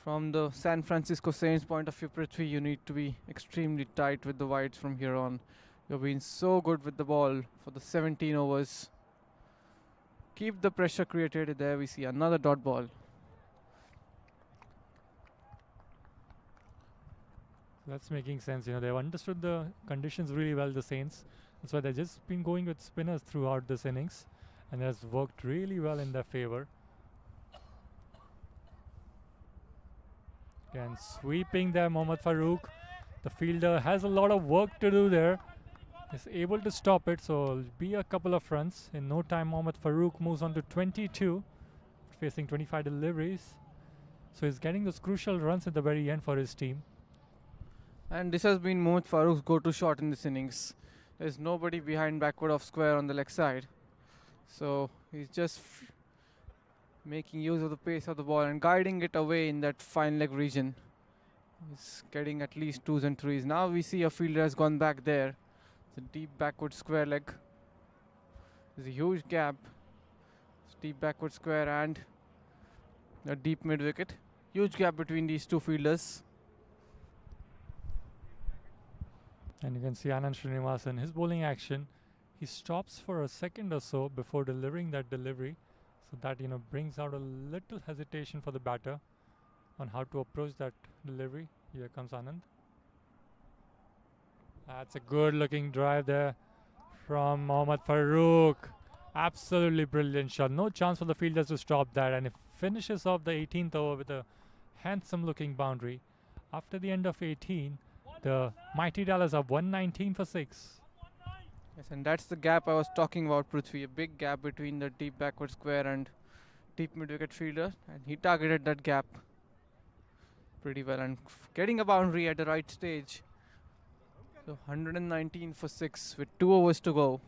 from the San Francisco Saints point of view, Prithvi, you need to be extremely tight with the wides from here on. You've been so good with the ball for the 17 overs. Keep the pressure created. There we see another dot ball. That's making sense. You know, they've understood the conditions really well, the Saints. That's why they've just been going with spinners throughout this innings. And it has worked really well in their favor. Again, sweeping there, Mohammad Farouk. The fielder has a lot of work to do there. Is able to stop it, so it'll be a couple of runs. In no time, Mohammad Farouk moves on to 22, facing 25 deliveries. So he's getting those crucial runs at the very end for his team. And this has been Mohammad Farouk's go-to shot in this innings. There's nobody behind backward of square on the leg side. So he's just making use of the pace of the ball and guiding it away in that fine leg region. He's getting at least 2s and 3s. Now we see a fielder has gone back there. It's a deep backward square leg. There's a huge gap. It's deep backward square and a deep mid wicket. Huge gap between these two fielders. And you can see Anand Srinivasan, his bowling action. He stops for a second or so before delivering that delivery. So that, brings out a little hesitation for the batter on how to approach that delivery. Here comes Anand. That's a good looking drive there from Mohammad Farouk. Absolutely brilliant shot. No chance for the fielders to stop that. And it finishes off the 18th over with a handsome looking boundary. After the end of 18, the Mighty Dallas are 119 for 6. Yes, and that's the gap I was talking about, Prithvi. A big gap between the deep backward square and deep mid-wicket fielder. And he targeted that gap pretty well and getting a boundary at the right stage. So 119 for 6 with 2 overs to go.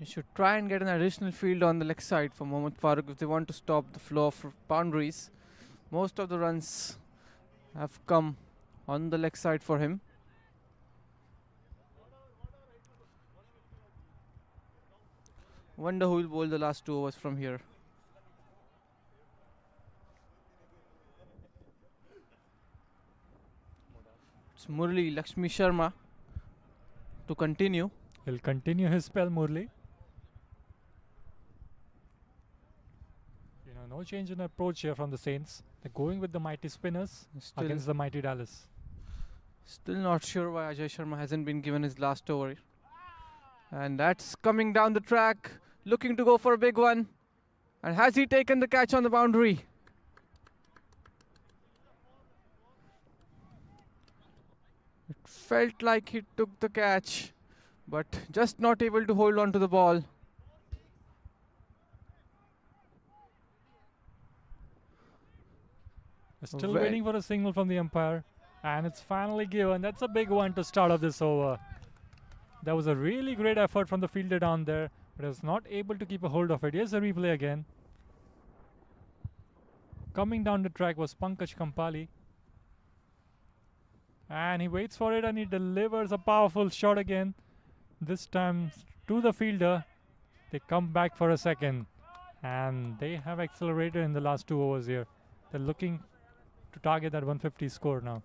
You should try and get an additional field on the leg side for Mohammad Farouk if they want to stop the flow of boundaries. Most of the runs have come on the leg side for him. Wonder who will bowl the last 2 overs from here. It's Murli Lakshmi Sharma to continue. He'll continue his spell, Murli. No change in approach here from the Saints. They're going with the mighty spinners against the mighty Dallas. Still not sure why Ajay Sharma hasn't been given his last over. And that's coming down the track, looking to go for a big one. And has he taken the catch on the boundary? It felt like he took the catch, but just not able to hold on to the ball. Still waiting for a signal from the umpire, and it's finally given. That's a big one to start off this over. That was a really great effort from the fielder down there, but he was not able to keep a hold of it. Here's the replay again. Coming down the track was Pankaj Kampali, and he waits for it and he delivers a powerful shot again. This time to the fielder. They come back for a second, and they have accelerated in the last 2 overs here. They're looking to target that 150 score now.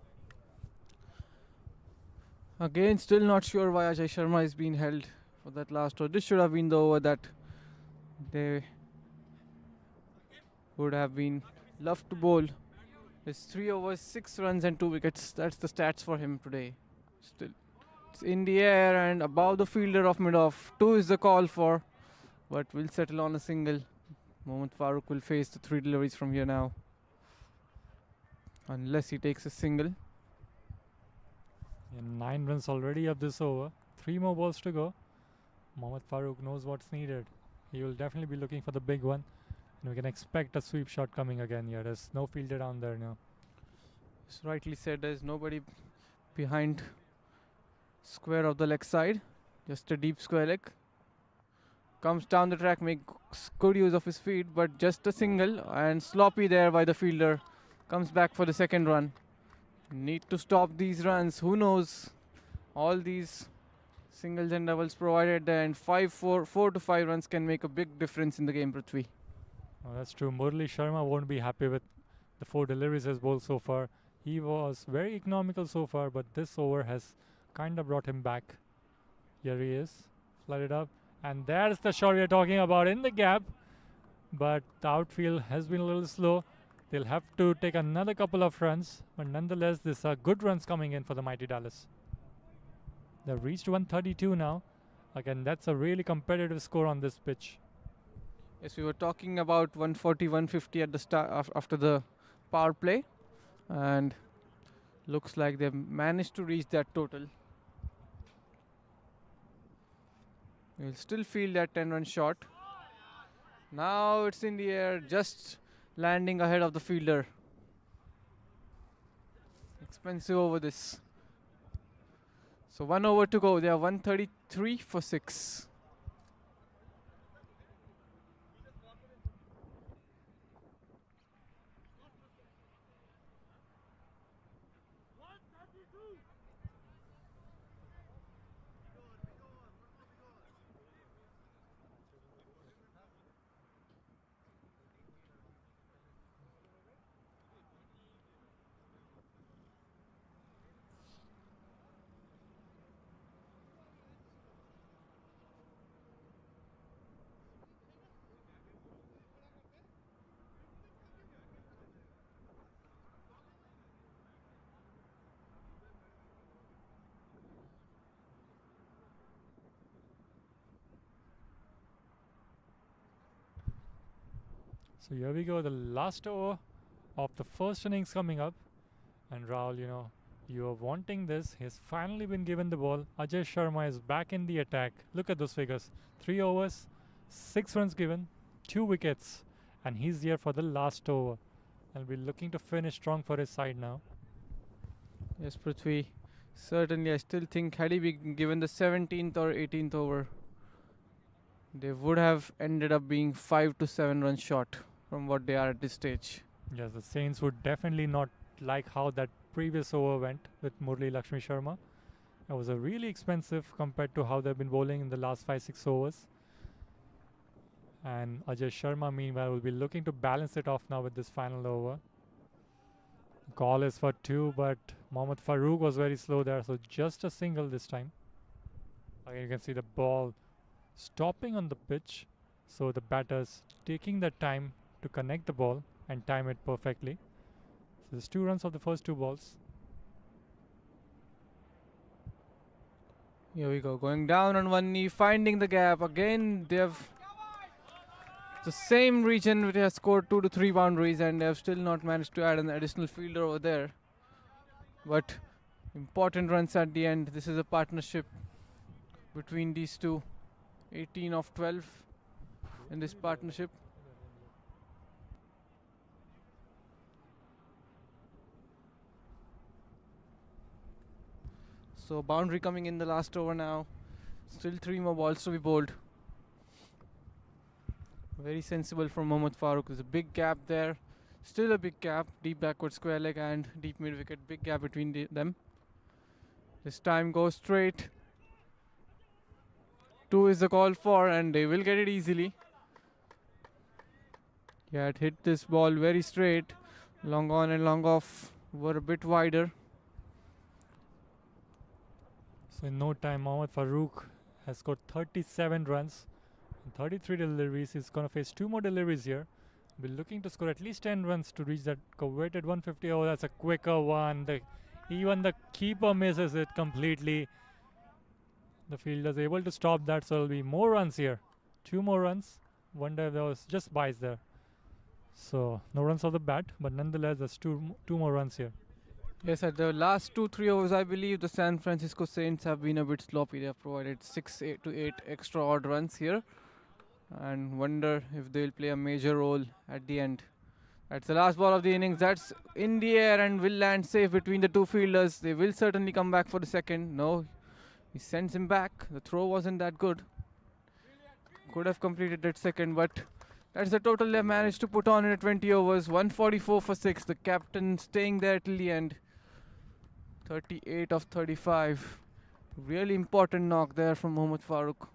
Again, still not sure why Ajay Sharma is being held for that last over. This should have been the over that they would have been loved to bowl. It's 3 overs, 6 runs and 2 wickets. That's the stats for him today. Still, it's in the air and above the fielder of mid-off. 2 is the call for, but will settle on a single. Mohammad Farouk will face the 3 deliveries from here now, unless he takes a single. And 9 runs already up this over. 3 more balls to go. Mohammad Farouk knows what's needed. He will definitely be looking for the big one. And we can expect a sweep shot coming again here. There's no fielder down there now. It's rightly said, there's nobody behind square of the leg side. Just a deep square leg. Comes down the track, makes good use of his feet, but just a single and sloppy there by the fielder. Comes back for the second run. Need to stop these runs. Who knows? All these singles and doubles provided there, and 4 to 5 runs can make a big difference in the game, Prithvi. Oh, that's true. Murli Sharma won't be happy with the 4 deliveries he's bowled so far. He was very economical so far, but this over has kind of brought him back. Here he is, flooded up, and there's the shot we are talking about in the gap. But the outfield has been a little slow. They'll have to take another couple of runs, but nonetheless, these are good runs coming in for the mighty Dallas. They've reached 132 now. Again, that's a really competitive score on this pitch. Yes, we were talking about 140, 150 at the start after the power play, and looks like they've managed to reach that total. You'll still feel that 10-run shot. Now it's in the air, just landing ahead of the fielder. Expensive over this. So 1 over to go. They are 133 for 6. So here we go, the last over of the first innings coming up. And Rahul, you are wanting this. He's finally been given the ball. Ajay Sharma is back in the attack. Look at those figures. 3 overs, 6 runs given, 2 wickets. And he's here for the last over. And we're looking to finish strong for his side now. Yes, Prithvi. Certainly, I still think had he been given the 17th or 18th over, they would have ended up being 5 to 7 runs short from what they are at this stage. Yes, the Saints would definitely not like how that previous over went with Murli Lakshmi Sharma. It was a really expensive compared to how they've been bowling in the last 5-6 overs. And Ajay Sharma, meanwhile, will be looking to balance it off now with this final over. Call is for 2, but Mohammad Farooq was very slow there, so just a single this time. Again, you can see the ball stopping on the pitch, so the batters taking the time to connect the ball and time it perfectly. So there's 2 runs of the first 2 balls. Here we go, going down on one knee, finding the gap. Again, they have the same region which has scored 2 to 3 boundaries, and they have still not managed to add an additional fielder over there. But important runs at the end. This is a partnership between these two. 18 of 12 in this partnership. So boundary coming in the last over now. Still 3 more balls to be bowled. Very sensible from Mohammad Farooq. There's a big gap there. Still a big gap. Deep backward square leg and deep mid wicket. Big gap between them. This time goes straight. 2 is the call for, and they will get it easily. Yeah, it hit this ball very straight. Long on and long off were a bit wider. So in no time, Mohammad Farooq has scored 37 runs and 33 deliveries. He's going to face 2 more deliveries here. Be looking to score at least 10 runs to reach that coveted 150. Oh, that's a quicker one. Even the keeper misses it completely. The fielder is able to stop that, so there'll be more runs here. 2 more runs. Wonder if there was just byes there. So no runs off the bat, but nonetheless, there's two more runs here. Yes, at the last 2-3 overs, I believe the San Francisco Saints have been a bit sloppy. They have provided 6 to 8 extra odd runs here, and wonder if they'll play a major role at the end. That's the last ball of the innings. That's in the air and will land safe between the 2 fielders. They will certainly come back for the second. No, he sends him back. The throw wasn't that good. Could have completed that second, but that's the total they managed to put on in 20 overs. 144 for 6. The captain staying there till the end. 38 of 35. Really important knock there from Mohammad Farooq.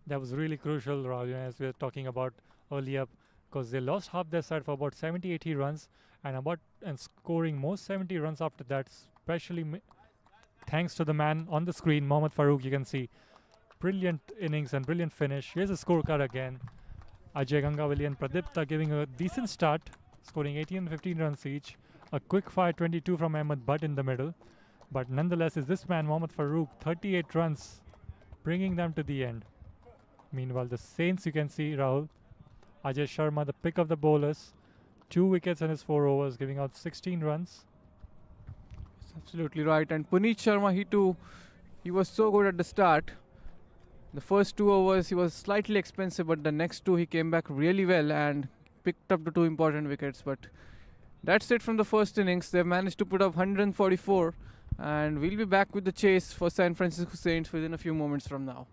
That was really crucial, Rahul, as we were talking about earlier, because they lost half their side for about 70-80 runs and scoring most 70 runs after that, especially thanks to the man on the screen, Mohammad Farooq. You can see brilliant innings and brilliant finish. Here's a scorecard again. Ajay Gangavali and Pradipta giving a decent start, scoring 18 and 15 runs each. A quick fire 22 from Ahmed Butt in the middle. But nonetheless, is this man, Mohammad Farooq, 38 runs, bringing them to the end. Meanwhile, the Saints, you can see, Rahul, Ajay Sharma, the pick of the bowlers, 2 wickets in his 4 overs, giving out 16 runs. Absolutely right. And Puneet Sharma, he was so good at the start. The first 2 overs he was slightly expensive, but the next two he came back really well and picked up the two important wickets. But that's it from the first innings. They've managed to put up 144, and we'll be back with the chase for San Francisco Saints within a few moments from now.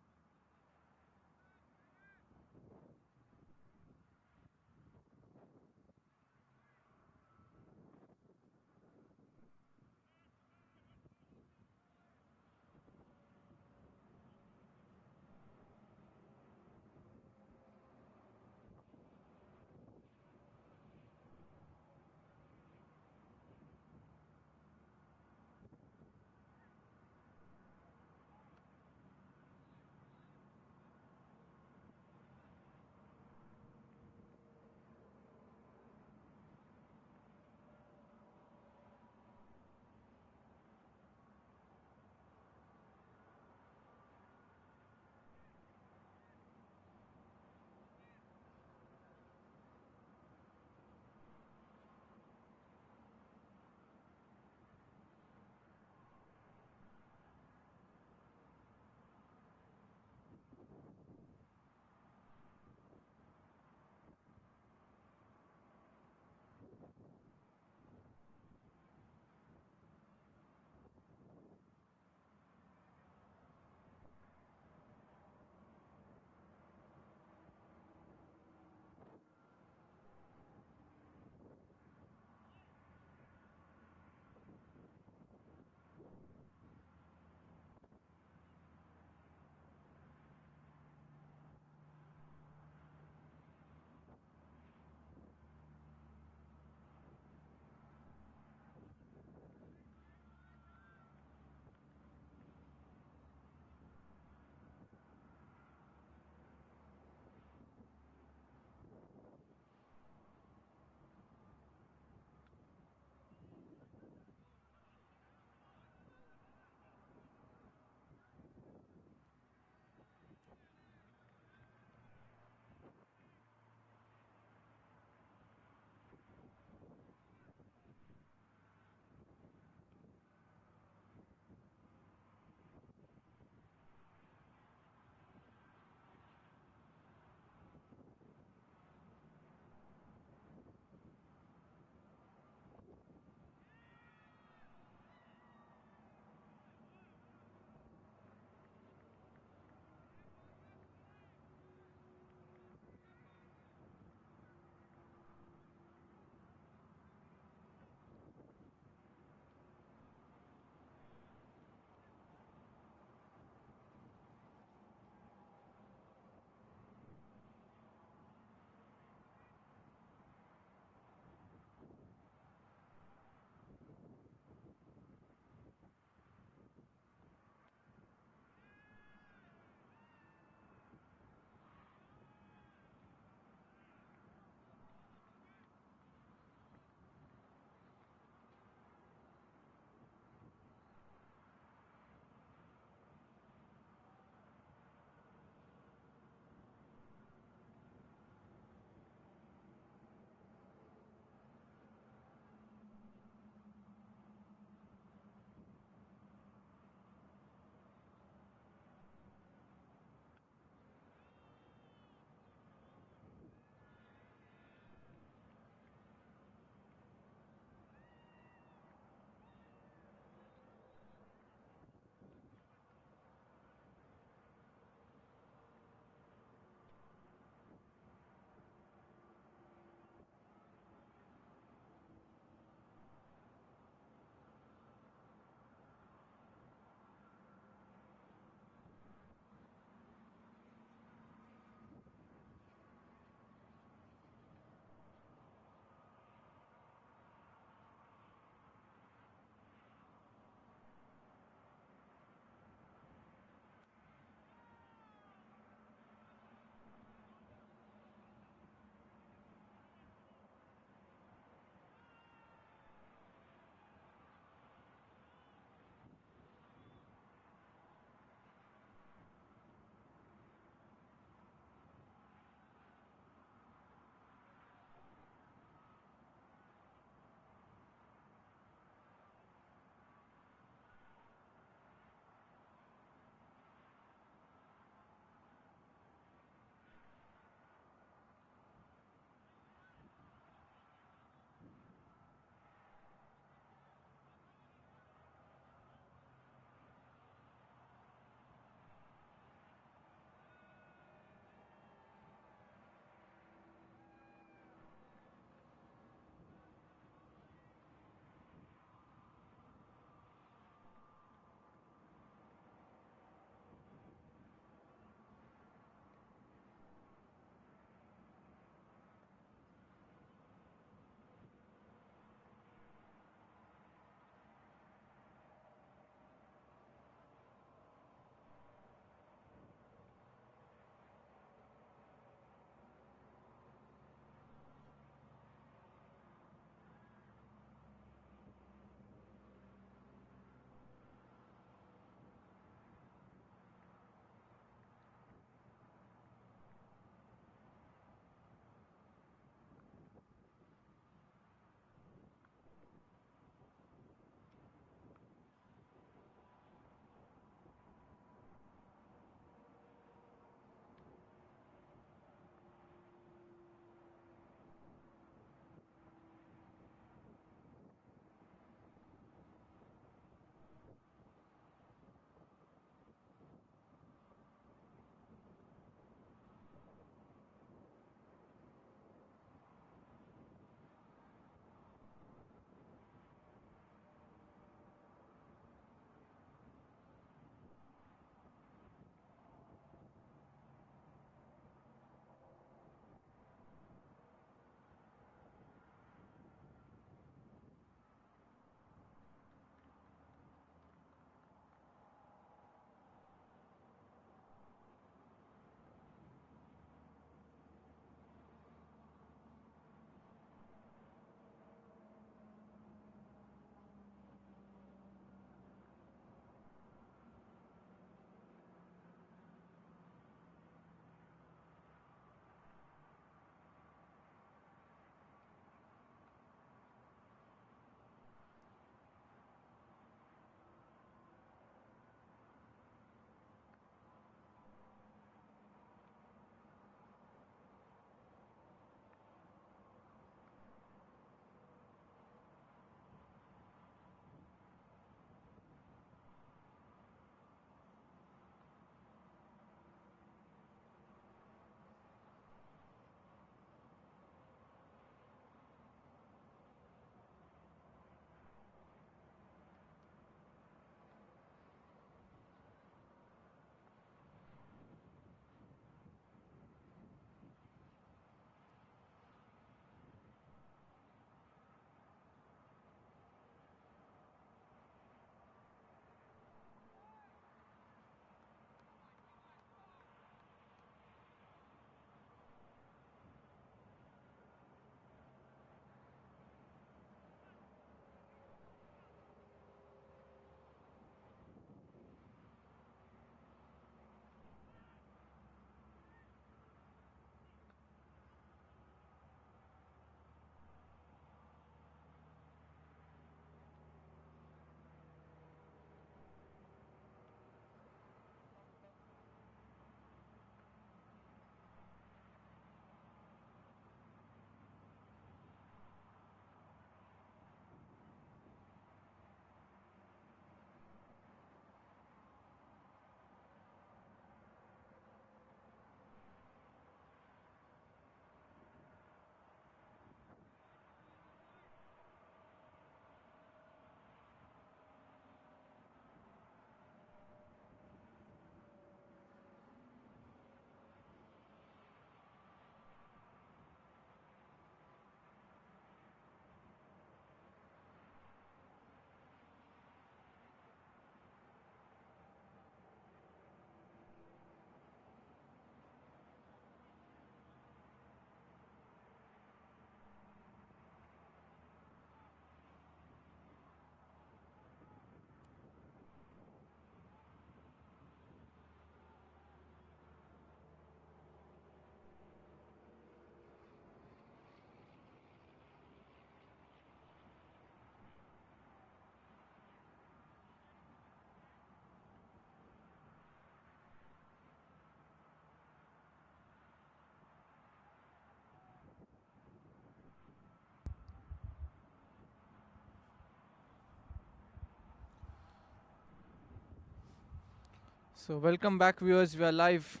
So welcome back, viewers. We are live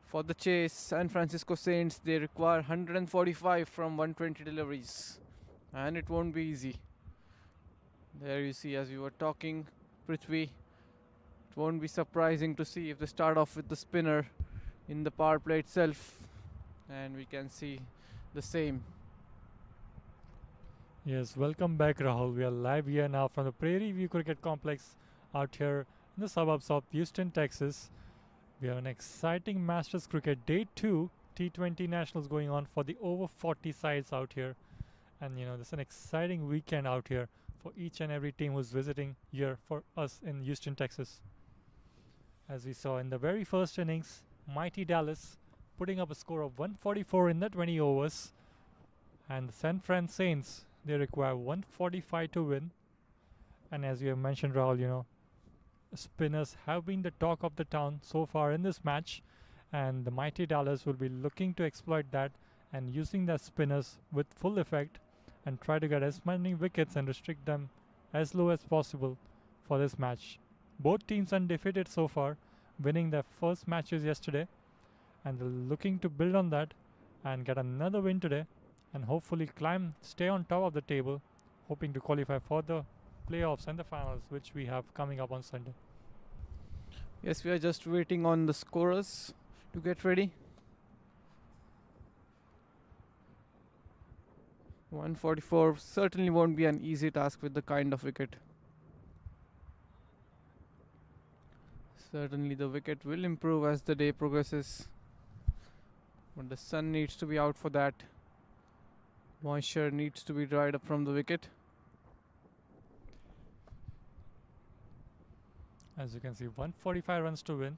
for the chase. San Francisco Saints, they require 145 from 120 deliveries, and it won't be easy. There you see, as we were talking, Prithvi, it won't be surprising to see if they start off with the spinner in the power play itself, and we can see the same. Yes, welcome back, Rahul. We are live here now from the Prairie View Cricket Complex out here in the suburbs of Houston, Texas. We have an exciting Masters Cricket Day 2 T20 Nationals going on for the over 40 sides out here. And this is an exciting weekend out here for each and every team who's visiting here for us in Houston, Texas. As we saw in the very first innings, mighty Dallas putting up a score of 144 in the 20 overs. And the San Fran Saints, they require 145 to win. And as you have mentioned, Rahul, spinners have been the talk of the town so far in this match. And the mighty Dallas will be looking to exploit that and using their spinners with full effect and try to get as many wickets and restrict them as low as possible for this match. Both teams undefeated so far, winning their first matches yesterday. And they're looking to build on that and get another win today and hopefully stay on top of the table, hoping to qualify for the playoffs and the finals, which we have coming up on Sunday. Yes, we are just waiting on the scorers to get ready. 144 certainly won't be an easy task with the kind of wicket. Certainly the wicket will improve as the day progresses, but the sun needs to be out for that. Moisture needs to be dried up from the wicket. As you can see, 145 runs to win.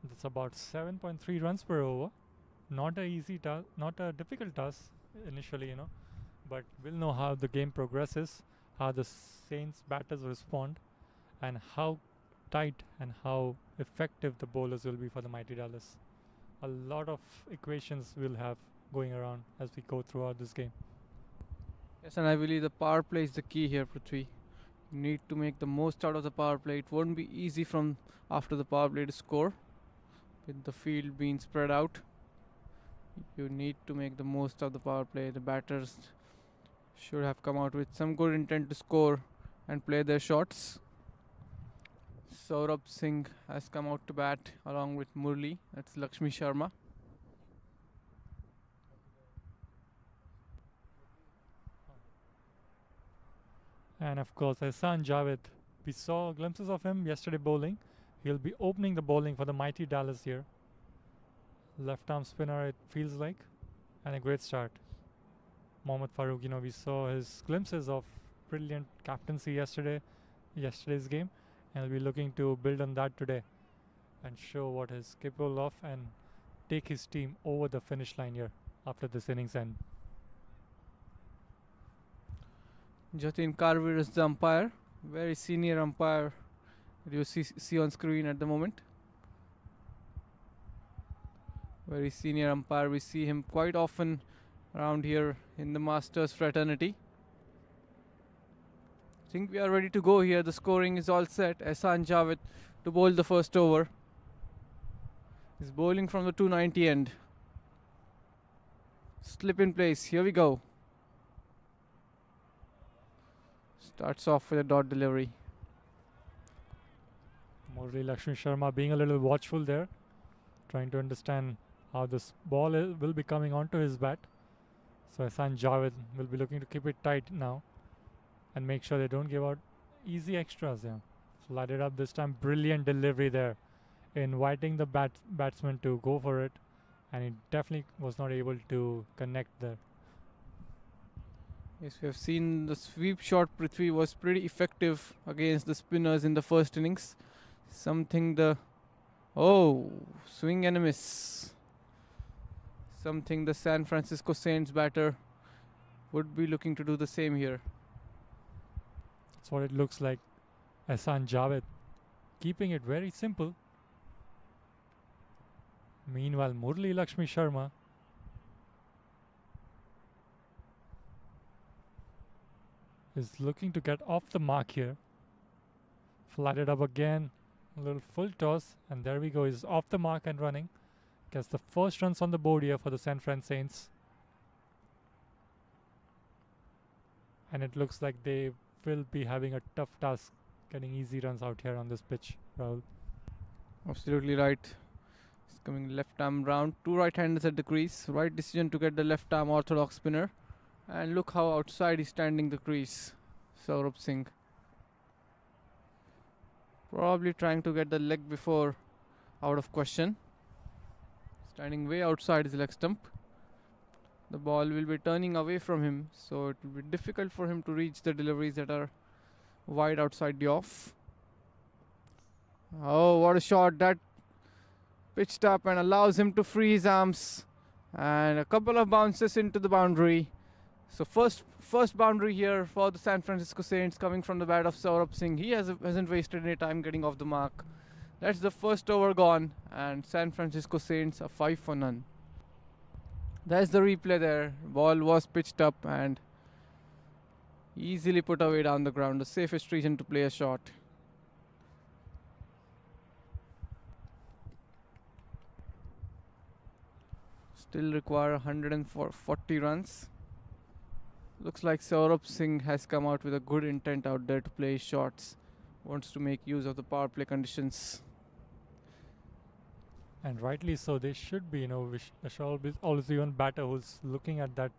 That's about 7.3 runs per over. Not a easy task, not a difficult task initially, but we'll know how the game progresses, how the Saints batters respond, and how tight and how effective the bowlers will be for the mighty Dallas. A lot of equations we'll have going around as we go throughout this game. Yes, and I believe the power play is the key here, Prithvi. You need to make the most out of the power play. It won't be easy from after the power play to score, with the field being spread out. You need to make the most of the power play. The batters should have come out with some good intent to score and play their shots. Saurabh Singh has come out to bat along with Murli. That's Lakshmi Sharma. And of course, Ehsan Javed, we saw glimpses of him yesterday bowling. He'll be opening the bowling for the mighty Dallas here. Left arm spinner, it feels like, and a great start. Mohammad Farooq, we saw his glimpses of brilliant captaincy yesterday's game, and he'll be looking to build on that today and show what he's capable of and take his team over the finish line here after this innings end. Jatin Karvir is the umpire, very senior umpire that you see on screen at the moment. Very senior umpire, we see him quite often around here in the Masters fraternity. I think we are ready to go here. The scoring is all set. Ehsan Javed to bowl the first over. He's bowling from the 290 end. Slip in place, here we go. Starts off with a dot delivery. Murli Lakshmi Sharma being a little watchful there, trying to understand how this ball will be coming onto his bat. So Ehsan Javed will be looking to keep it tight now and make sure they don't give out easy extras. Flooded up this time. Brilliant delivery there, inviting the batsman to go for it, and he definitely was not able to connect there. Yes, we have seen the sweep shot. Prithvi was pretty effective against the spinners in the first innings. Swing and a miss. Something the San Francisco Saints batter would be looking to do the same here. That's what it looks like. Ehsan Javed keeping it very simple. Meanwhile, Murli Lakshmi Sharma is looking to get off the mark here. Flooded up again. A little full toss, and there we go. He's off the mark and running. Gets the first runs on the board here for the San Fran Saints. And it looks like they will be having a tough task getting easy runs out here on this pitch, Rahul. Absolutely right. He's coming left arm round. Two right-handers at the crease. Right decision to get the left arm orthodox spinner. And look how outside he's standing the crease. Saurabh Singh. Probably trying to get the leg before out of question. Standing way outside his leg stump. The ball will be turning away from him, so it will be difficult for him to reach the deliveries that are wide outside the off. Oh, what a shot. That pitched up and allows him to free his arms. And a couple of bounces into the boundary. So first boundary here for the San Francisco Saints coming from the bat of Saurabh Singh. He hasn't wasted any time getting off the mark. That's the first over gone, and San Francisco Saints are 5 for none. There's the replay there. Ball was pitched up and easily put away down the ground. The safest region to play a shot. Still require 140 runs. Looks like Saurabh Singh has come out with a good intent out there to play his shots. Wants to make use of the power play conditions. And rightly so. They should be, there should always be one batter who's looking at that,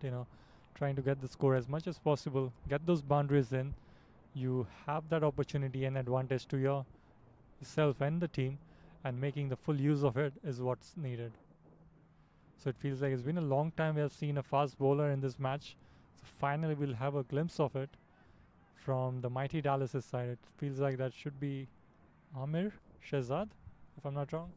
trying to get the score as much as possible, get those boundaries in. You have that opportunity and advantage to yourself and the team, and making the full use of it is what's needed. So it feels like it's been a long time we have seen a fast bowler in this match. So finally we'll have a glimpse of it from the mighty Dallas' side. It feels like that should be Amir Shehzad, if I'm not wrong.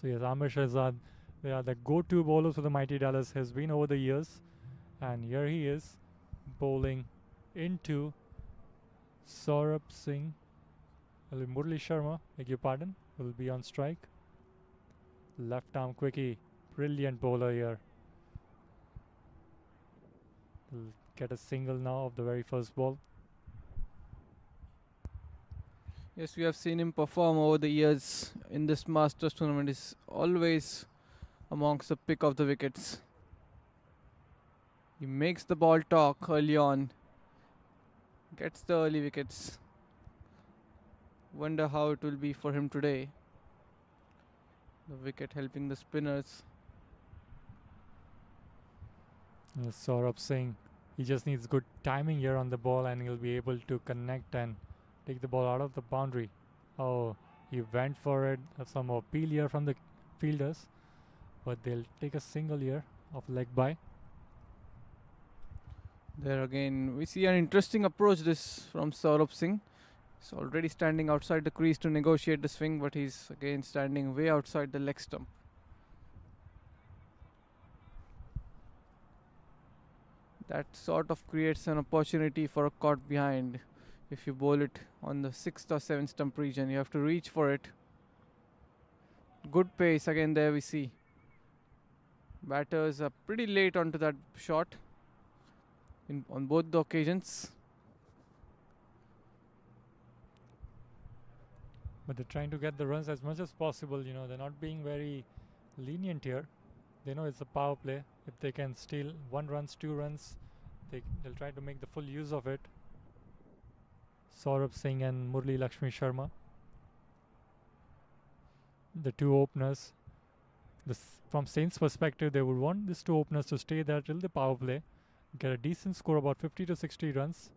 So yes, Amir Shehzad, they are the go-to bowlers for the mighty Dallas, has been over the years. And here he is, bowling into Saurabh Singh. Murli Sharma, beg your pardon, will be on strike. Left arm quickie, brilliant bowler here. Will get a single now of the very first ball. Yes, we have seen him perform over the years in this Masters tournament. He's always amongst the pick of the wickets. He makes the ball talk early on. Gets the early wickets. Wonder how it will be for him today. The wicket helping the spinners. Yes, Saurabh Singh, he just needs good timing here on the ball and he'll be able to connect and take the ball out of the boundary. Oh, he went for it. Some appeal here from the fielders, but they'll take a single here of leg by. There again, we see an interesting approach this from Saurabh Singh. He's already standing outside the crease to negotiate the swing, but he's again standing way outside the leg stump. That sort of creates an opportunity for a caught behind. If you bowl it on the 6th or 7th stump region, you have to reach for it. Good pace again there we see. Batters are pretty late onto that shot on both the occasions. But they're trying to get the runs as much as possible. They're not being very lenient here. They know it's a power play. If they can steal 1 run, 2 runs, they'll try to make the full use of it. Saurabh Singh and Murli Lakshmi Sharma, the two openers. From Saints' perspective, they would want these two openers to stay there till the power play, get a decent score, about 50 to 60 runs,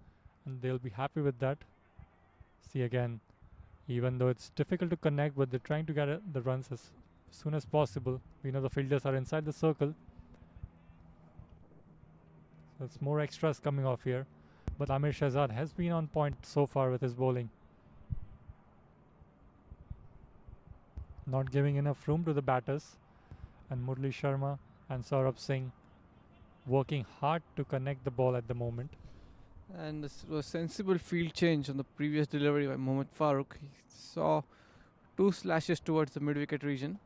and they'll be happy with that. See again, even though it's difficult to connect, but they're trying to get the runs as soon as possible. We know the fielders are inside the circle, so it's more extras coming off here. But Amir Shehzad has been on point so far with his bowling. Not giving enough room to the batters. And Murli Sharma and Saurabh Singh working hard to connect the ball at the moment. And this was sensible field change on the previous delivery by Mohammad Farooq. He saw 2 slashes towards the mid-wicket region.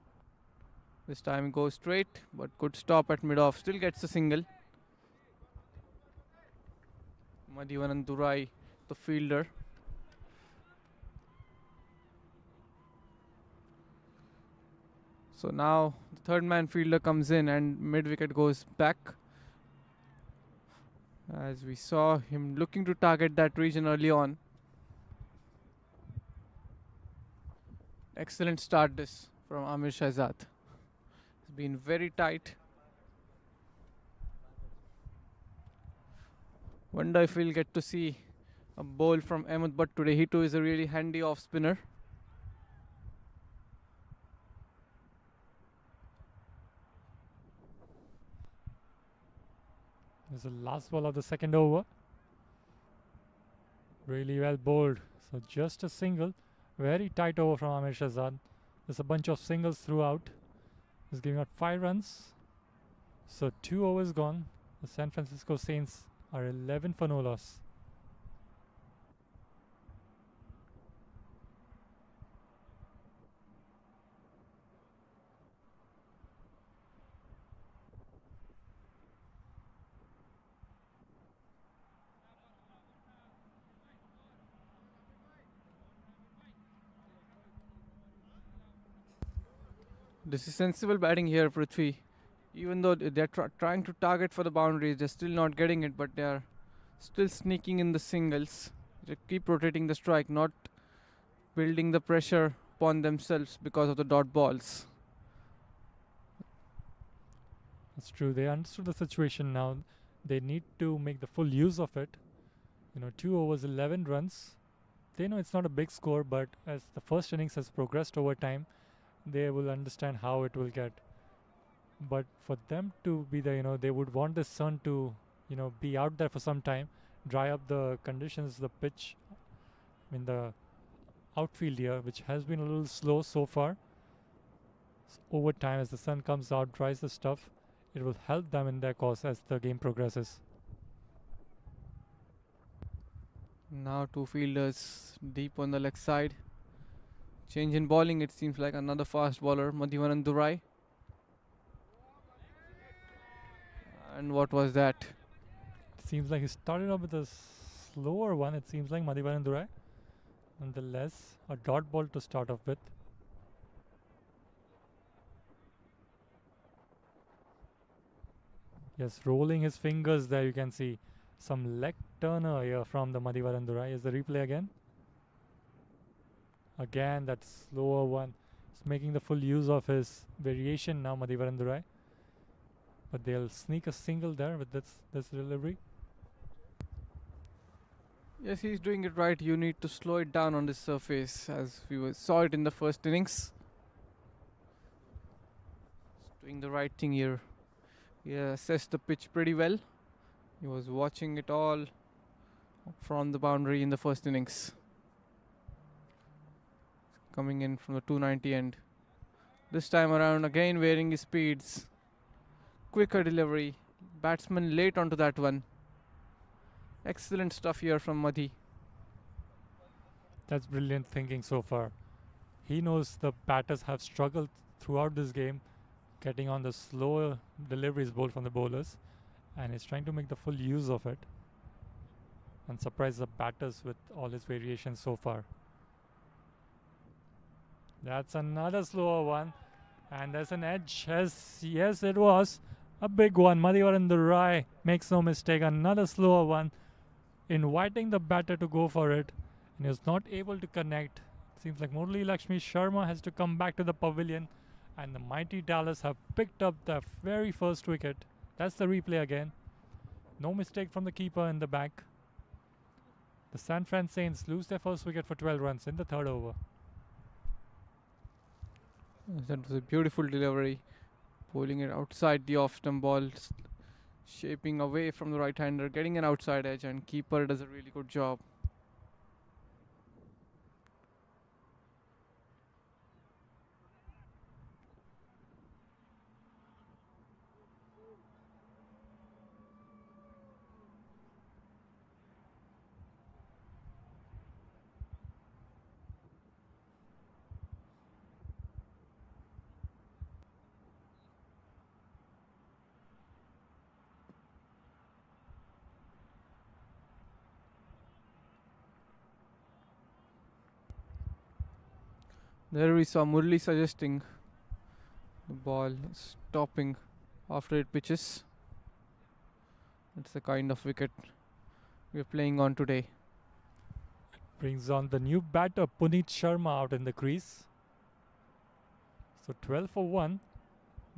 This time he goes straight, but good stop at mid-off. Still gets a single. Madhivanan, the fielder. So now the third man fielder comes in and mid wicket goes back. As we saw him looking to target that region early on. Excellent start this from Amir Shahzad. It's been very tight. Wonder if we'll get to see a bowl from Ahmed Butt today. He too is a really handy off spinner. This is the last ball of the second over. Really well bowled. So just a single. Very tight over from Amir Shahzad. There's a bunch of singles throughout. He's giving out 5 runs. So 2 overs gone. The San Francisco Saints are 11 for no loss. This is sensible batting here, Prithvi. Even though they're trying to target for the boundaries, they're still not getting it, but they're still sneaking in the singles. They keep rotating the strike, not building the pressure upon themselves because of the dot balls. That's true. They understood the situation now. They need to make the full use of it. 2 overs, 11 runs. They know it's not a big score, but as the first innings has progressed over time, they will understand how it will get. But for them to be there, they would want the sun to, be out there for some time, dry up the conditions, the pitch in the outfield here, which has been a little slow so far. So over time, as the sun comes out, dries the stuff, it will help them in their cause as the game progresses. Now 2 fielders deep on the leg side. Change in bowling, it seems like another fast bowler, Madhivanan. And what was that? It seems like he started off with a slower one. It seems like Madhivanan. Nonetheless, a dot ball to start off with. Yes, rolling his fingers there, you can see some leg turner here from the Madhivanan. Is the replay again? Again, that slower one. He's making the full use of his variation now, Madhivanan. But they'll sneak a single there with this delivery. Yes, he's doing it right. You need to slow it down on this surface, as we saw it in the first innings. He's doing the right thing here. He assessed the pitch pretty well. He was watching it all from the boundary in the first innings. Coming in from the 290 end. This time around, again varying his speeds. Quicker delivery. Batsman late onto that one. Excellent stuff here from Madhi. That's brilliant thinking so far. He knows the batters have struggled throughout this game, getting on the slower deliveries bowled from the bowlers, and he's trying to make the full use of it and surprise the batters with all his variations so far. That's another slower one, and there's an edge. Yes, it was a big one. Madhivanan makes no mistake. Another slower one, inviting the batter to go for it, and he was not able to connect. Seems like Murali Lakshmi Sharma has to come back to the pavilion, and the mighty Dallas have picked up the very first wicket. That's the replay again. No mistake from the keeper in the back. The San Fran Saints lose their first wicket for 12 runs in the third over. That was a beautiful delivery. Bowling it outside the off-stump ball, shaping away from the right-hander, getting an outside edge, and keeper does a really good job. There we saw Murli suggesting the ball stopping after it pitches. It's the kind of wicket we're playing on today. Brings on the new batter Puneet Sharma out in the crease. So 12 for 1.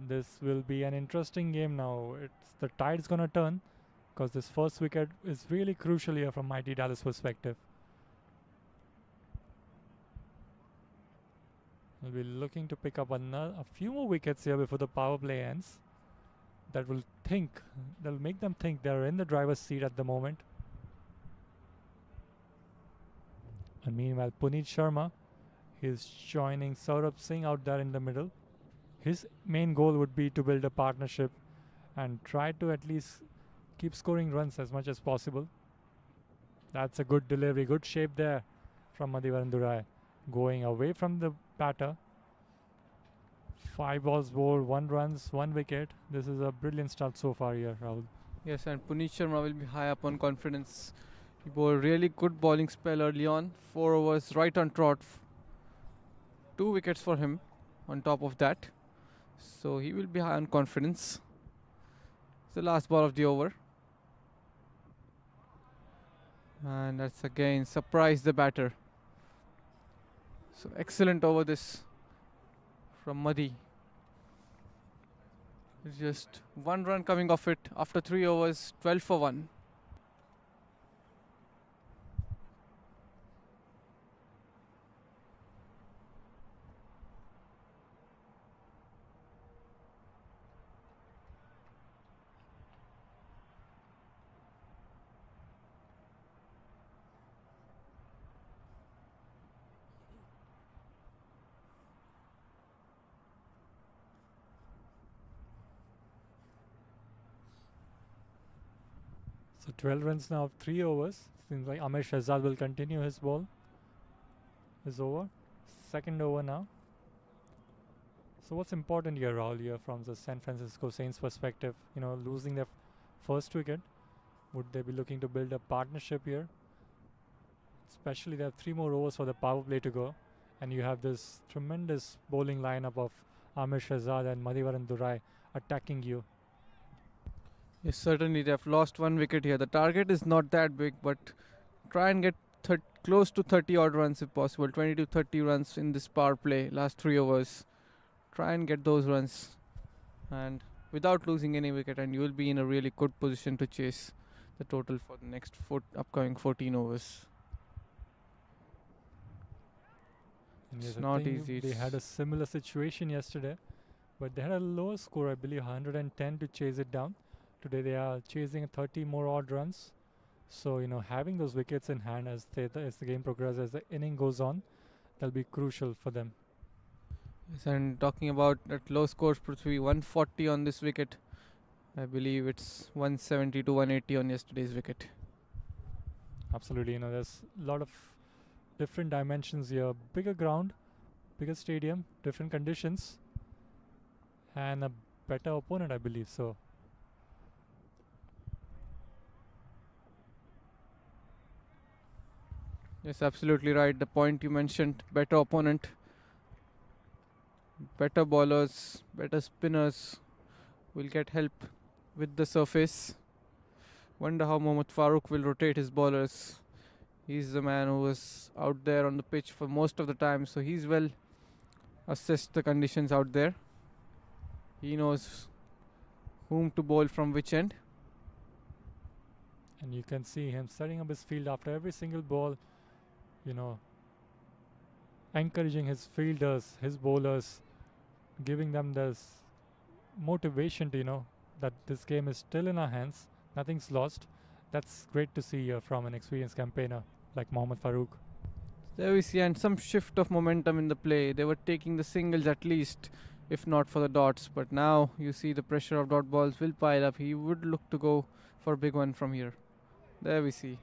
This will be an interesting game now. The tide's gonna turn because this first wicket is really crucial here from Mighty Dallas perspective. We'll be looking to pick up a few more wickets here before the power play ends. That'll make them think they're in the driver's seat at the moment. And meanwhile, Puneet Sharma is joining Saurabh Singh out there in the middle. His main goal would be to build a partnership and try to at least keep scoring runs as much as possible. That's a good delivery, good shape there from Madhivaran Durai. Going away from the batter. 5 balls bowled, 1 runs, 1 wicket. This is a brilliant start so far here, Rahul. Yes, and Puneet Sharma will be high up on confidence. He bowled a really good bowling spell early on. 4 overs right on trot. 2 wickets for him on top of that. So he will be high on confidence. It's the last ball of the over. And that's again surprised the batter. So excellent over this from Madhi. It's just 1 run coming off it after 3 overs, 12 for 1. So 12 runs now of 3 overs. Seems like Amir Shahzad will continue his ball. His over. Second over now. So what's important here, Rahul, here from the San Francisco Saints perspective? Losing their first wicket. Would they be looking to build a partnership here? Especially they have 3 more overs for the power play to go. And you have this tremendous bowling lineup of Amir Shahzad and Madhivaran Durai attacking you. Yes, certainly they have lost 1 wicket here. The target is not that big, but try and get close to 30 odd runs if possible. 20 to 30 runs in this power play, last 3 overs. Try and get those runs and without losing any wicket, and you will be in a really good position to chase the total for the next upcoming 14 overs. And It's yes, I not think easy. They had a similar situation yesterday, but they had a lower score, I believe 110 to chase it down. Today they are chasing 30 more odd runs. So, having those wickets in hand as the game progresses, as the inning goes on, that'll be crucial for them. Yes, and talking about that low score, Prithvi 140 on this wicket. I believe it's 170 to 180 on yesterday's wicket. Absolutely, there's a lot of different dimensions here. Bigger ground, bigger stadium, different conditions, and a better opponent, I believe. So, Yes, absolutely right. The point you mentioned, better opponent, better bowlers, better spinners will get help with the surface. Wonder how Mohammad Farooq will rotate his bowlers. He's the man who was out there on the pitch for most of the time, so he's well assessed the conditions out there. He knows whom to bowl from which end. and you can see him setting up his field after every single ball, encouraging his fielders, his bowlers, giving them this motivation to, that this game is still in our hands, nothing's lost. That's great to see from an experienced campaigner like Mohammad Farooq. There we see, and some shift of momentum in the play. They were taking the singles at least, if not for the dots. But now you see the pressure of dot balls will pile up. He would look to go for a big one from here. There we see,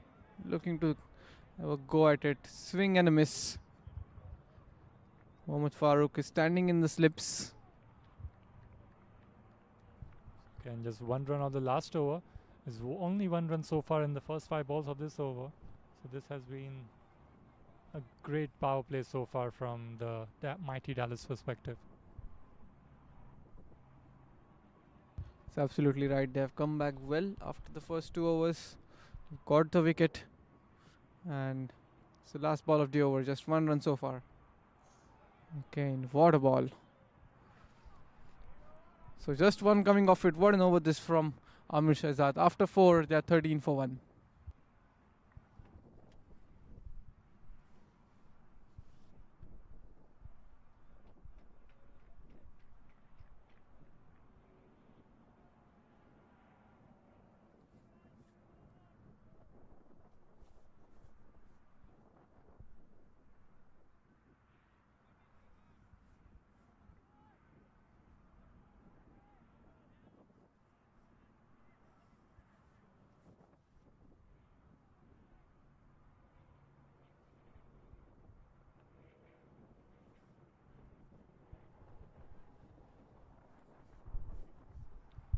looking to have a go at it. Swing and a miss. Mohammad Farooq is standing in the slips. Okay, and just 1 run of the last over. Is only 1 run so far in the first 5 balls of this over. So this has been a great power play so far from the mighty Dallas perspective. It's absolutely right. They have come back well after the first 2 overs. Got the wicket. And it's the last ball of the over. Just 1 run so far. Again, what a ball. So just one coming off it. What an over this from Amir Shahzad. After 4, they are 13 for 1.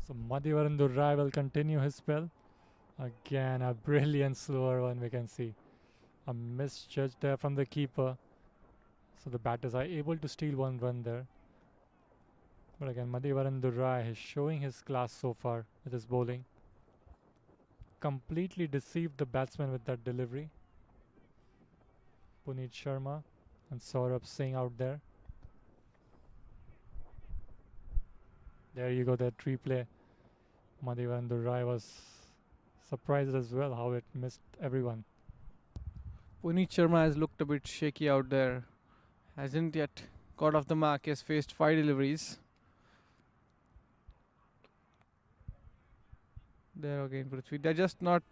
So Madhivaran Durrai will continue his spell. Again, a brilliant slower one we can see. A misjudge there from the keeper. So the batters are able to steal 1 run there. But again, Madhivaran Durrai is showing his class so far with his bowling. Completely deceived the batsman with that delivery. Puneet Sharma and Saurabh Singh out there. There you go, that replay. Madhivaran Durrai was surprised as well how it missed everyone. Puneet Sharma has looked a bit shaky out there. Hasn't yet got off the mark. He has faced 5 deliveries. There again, Prithvi. They're just not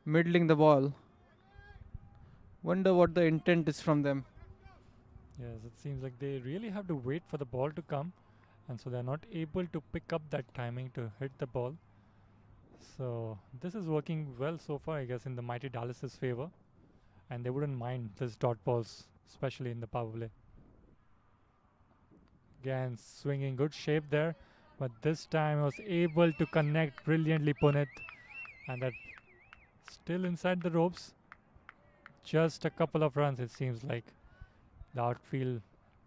middling the ball. Wonder what the intent is from them. Yes, it seems like they really have to wait for the ball to come, and so they're not able to pick up that timing to hit the ball. So this is working well so far, I guess, in the mighty Dallas's favor, and they wouldn't mind this dot balls, especially in the power play. Again, swinging good shape there, but this time was able to connect brilliantly Puneet, and that still inside the ropes. Just a couple of runs, it seems like. The outfield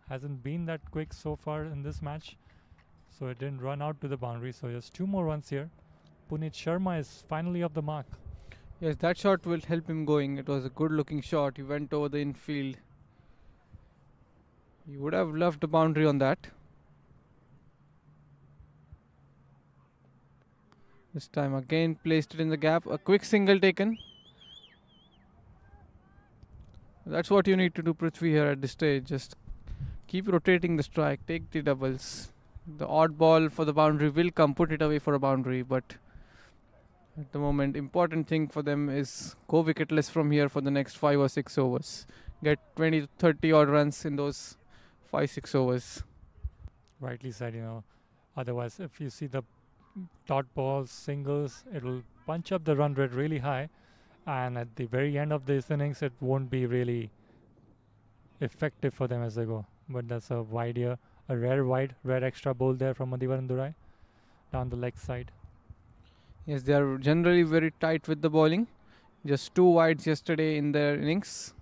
hasn't been that quick so far in this match, so it didn't run out to the boundary. So just 2 more runs here. Puneet Sharma is finally off the mark. Yes, that shot will help him going. It was a good looking shot. He went over the infield. He would have loved a boundary on that. This time again placed it in the gap. A quick single taken. That's what you need to do, Prithvi, here at this stage. Just keep rotating the strike. Take the doubles. The odd ball for the boundary will come. Put it away for a boundary. But at the moment, important thing for them is go wicketless from here for the next 5 or 6 overs. Get 20 to 30 odd runs in those 5-6 overs. Rightly said, Otherwise, if you see the dot balls, singles, it will punch up the run rate really high. And at the very end of this innings, it won't be really effective for them as they go. But that's a wide here, a rare extra bowl there from Madhivaran Durrai down the leg side. Yes, they are generally very tight with the bowling. Just 2 wides yesterday in their innings.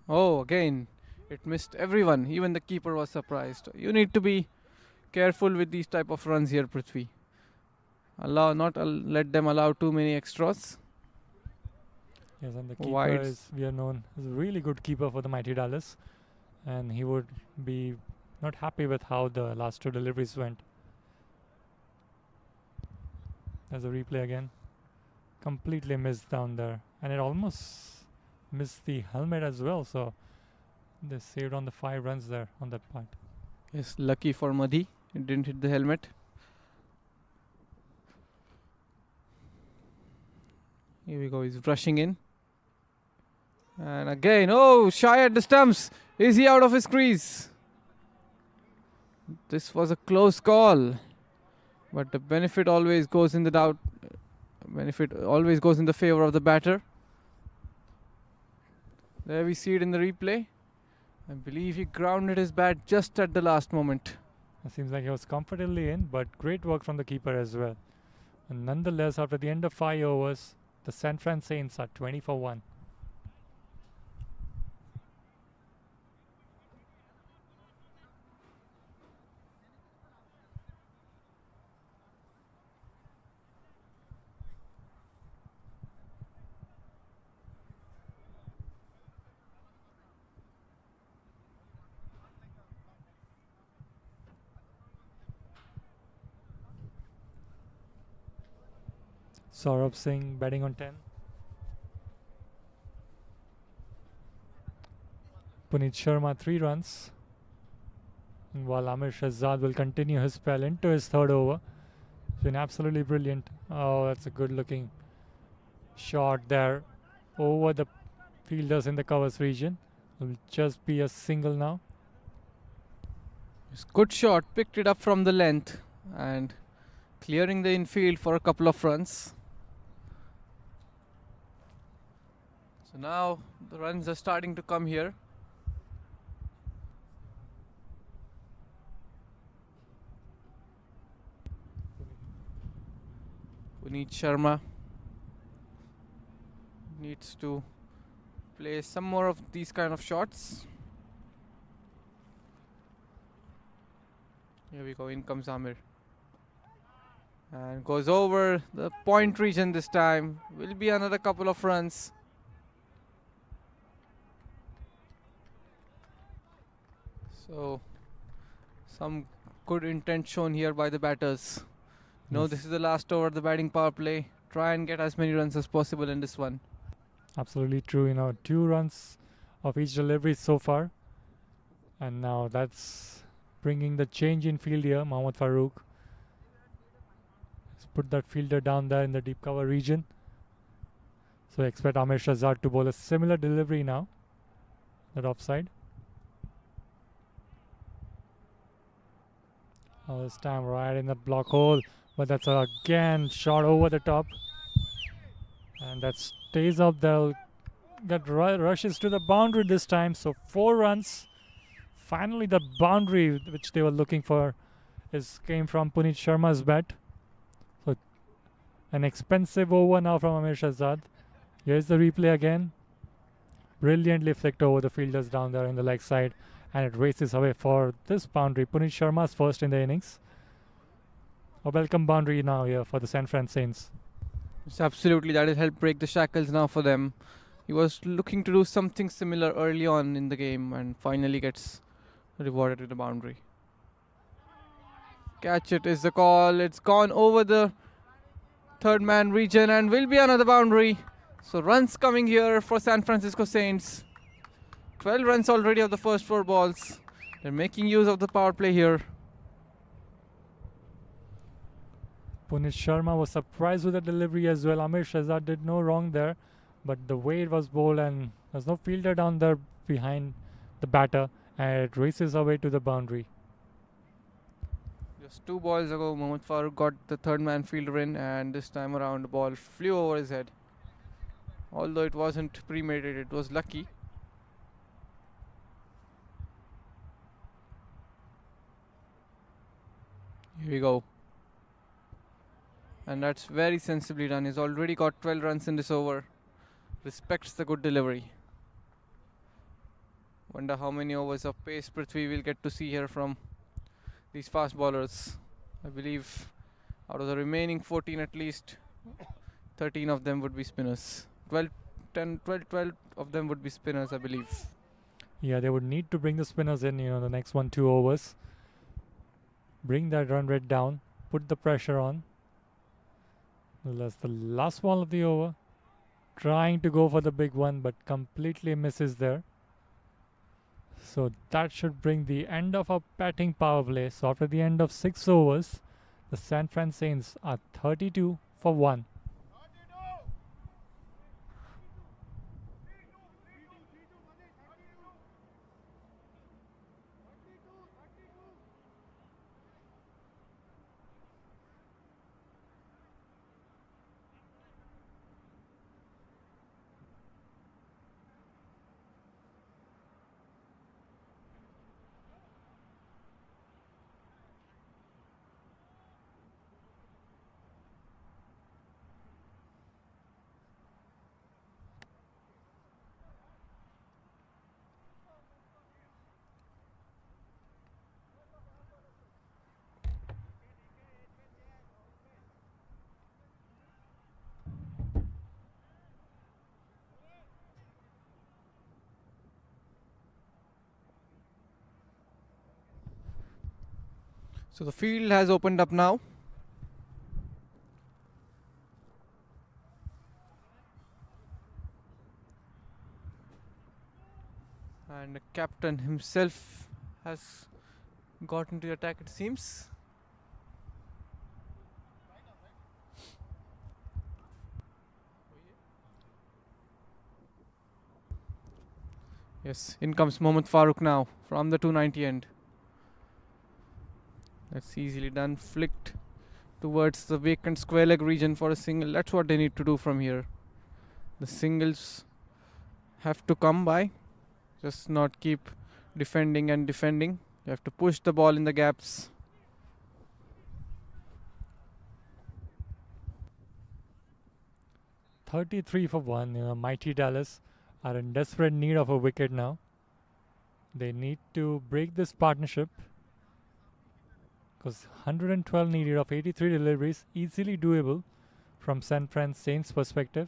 Oh, again, it missed everyone. Even the keeper was surprised. You need to be careful with these type of runs here, Prithvi. Let them allow too many extras. Yes, and the keeper Wides. we are known as a really good keeper for the mighty Dallas, and he would be not happy with how the last 2 deliveries went. There's a replay again. Completely missed down there, and it almost missed the helmet as well. So they saved on the 5 runs there on that part. Yes, lucky for Madhi. It didn't hit the helmet. Here we go. He's rushing in. And again, shy at the stumps. Is he out of his crease? This was a close call. But the benefit always goes in the favor of the batter. There we see it in the replay. I believe he grounded his bat just at the last moment. It seems like he was comfortably in, but great work from the keeper as well. And nonetheless, after the end of 5 overs, The San Fran Saints are 20 for 1. Saurabh Singh batting on 10. Puneet Sharma 3 runs. And while Amir Shahzad will continue his spell into his third over. It's been absolutely brilliant. Oh, that's a good looking shot there over the fielders in the covers region. Will just be a single now. It's good shot, picked it up from the length and clearing the infield for a couple of runs. So now the runs are starting to come here. Puneet Sharma needs to play some more of these kind of shots. Here we go, in comes Amir. And goes over the point region this time. Will be another couple of runs. So, some good intent shown here by the batters. No, Yes. this is the last over of the batting power play. Try and get as many runs as possible in this one. Absolutely true. 2 runs of each delivery so far. And now that's bringing the change in field here. Mohammad Farooq has put that fielder down there in the deep cover region. So expect Amir Shahzad to bowl a similar delivery now. That offside. Oh, this time right in that block hole. But that's again shot over the top. And that stays up there. That rushes to the boundary this time. So 4 runs. Finally, the boundary which they were looking for came from Puneet Sharma's bat. So an expensive over now from Amir Shahzad. Here's the replay again. Brilliantly flicked over the fielders down there in the leg side. And it races away for this boundary. Puneet Sharma's first in the innings. A welcome boundary now here for the San Fran Saints. Yes, absolutely, that will help break the shackles now for them. He was looking to do something similar early on in the game and finally gets rewarded with the boundary. Catch it is the call. It's gone over the third man region and will be another boundary. So runs coming here for San Francisco Saints. 12 runs already of the first 4 balls. They're making use of the power play here. Puneet Sharma was surprised with the delivery as well. Amir Shahzad did no wrong there, but the way it was bowled and there's no fielder down there behind the batter, and it races away to the boundary. Just 2 balls ago, Mohammad Farooq got the third man fielder in, and this time around the ball flew over his head. Although it wasn't premeditated, it was lucky. Here we go. And that's very sensibly done. He's already got 12 runs in this over. Respects the good delivery. Wonder how many overs of pace Prithvi will get to see here from these fast bowlers. I believe out of the remaining 14 at least 13 of them would be spinners. 12 of them would be spinners, I believe. Yeah, they would need to bring the spinners in, the next 1-2 overs. Bring that run rate down, put the pressure on. That's the last ball of the over. Trying to go for the big one, but completely misses there. So that should bring the end of our batting power play. So after the end of 6 overs, the San Fran Saints are 32 for 1. So the field has opened up now. And the captain himself has got into the attack, it seems. Yes, in comes Mohammad Farooq now from the 290 end. That's easily done. Flicked towards the vacant square leg region for a single. That's what they need to do from here. The singles have to come by. Just not keep defending and defending. You have to push the ball in the gaps. $33 for 1. Mighty Dallas are in desperate need of a wicket now. They need to break this partnership because 112 needed of 83 deliveries, easily doable from San Fran Saints' perspective.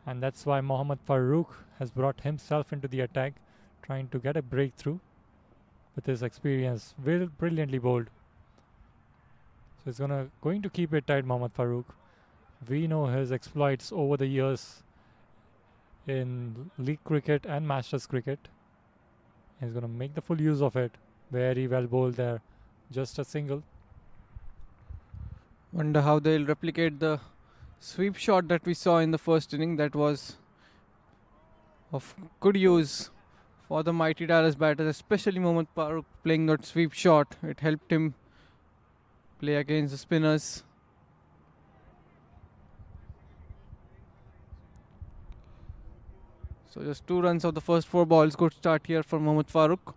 And that's why Mohammad Farooq has brought himself into the attack, trying to get a breakthrough with his experience. Brilliantly bowled. So he's going to keep it tight, Mohammad Farooq. We know his exploits over the years in league cricket and Masters cricket. He's going to make the full use of it. Very well bowled there. Just a single. Wonder how they'll replicate the sweep shot that we saw in the first inning. That was of good use for the mighty Dallas batters, especially Mohammad Farooq playing that sweep shot. It helped him play against the spinners. So just 2 runs of the first 4 balls. Good start here for Mohammad Farooq.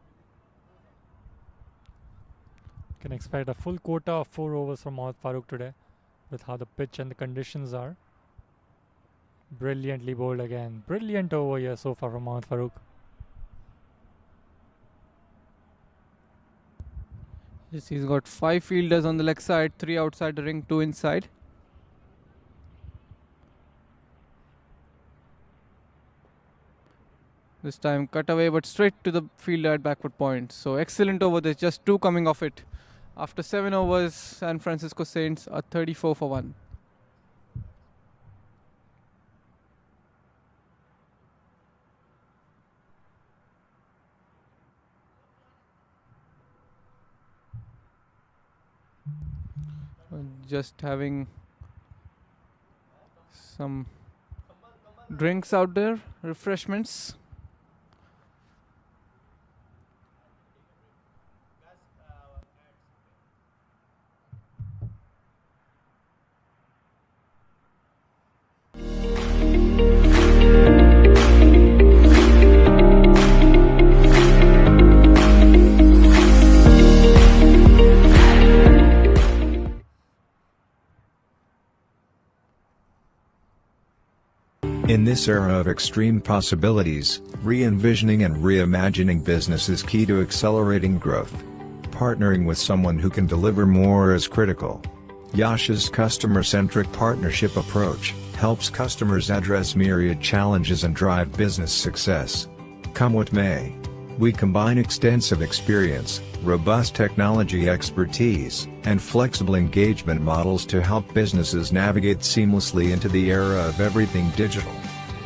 Can expect a full quota of 4 overs from Mohammad Farooq today with how the pitch and the conditions are. Brilliantly bowled again. Brilliant over here so far from Mohammad Farooq. Yes, he's got 5 fielders on the leg side, 3 outside the ring, 2 inside. This time cut away but straight to the fielder at backward point. So excellent over this, just 2 coming off it. After 7 overs, San Francisco Saints are 34 for 1. Just having some drinks out there, refreshments. In this era of extreme possibilities, re-envisioning and reimagining business is key to accelerating growth. Partnering with someone who can deliver more is critical. Yasha's customer-centric partnership approach helps customers address myriad challenges and drive business success. Come what may, we combine extensive experience, robust technology expertise, and flexible engagement models to help businesses navigate seamlessly into the era of everything digital.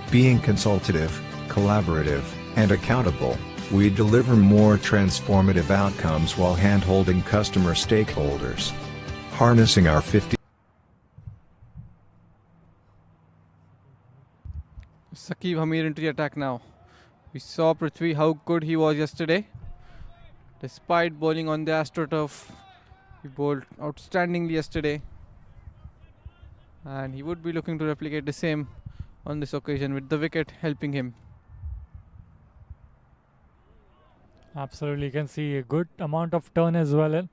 Being consultative, collaborative, and accountable, we deliver more transformative outcomes while hand-holding customer stakeholders. Harnessing our 50 Saqib Hamir into the attack now. We saw Prithvi how good he was yesterday. Despite bowling on the AstroTurf, he bowled outstandingly yesterday. And he would be looking to replicate the same on this occasion with the wicket helping him. Absolutely, you can see a good amount of turn as well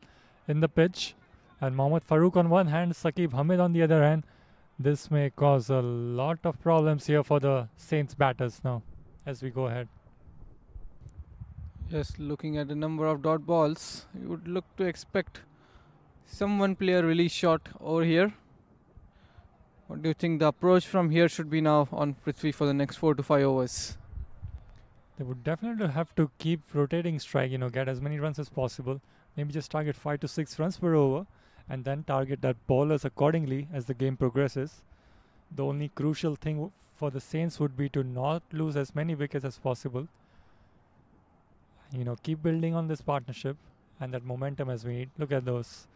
in the pitch. And Mohammad Farooq on one hand, Saqib Hamid on the other hand. This may cause a lot of problems here for the Saints batters now as we go ahead. Just looking at the number of dot balls, you would look to expect some one player release shot over here. What do you think the approach from here should be now on Prithvi for the next 4 to 5 overs? They would definitely have to keep rotating strike, get as many runs as possible. maybe just target 5 to 6 runs per over and then target that bowlers accordingly as the game progresses. The only crucial thing for the Saints would be to not lose as many wickets as possible. Keep building on this partnership and that momentum as we need. Look at those.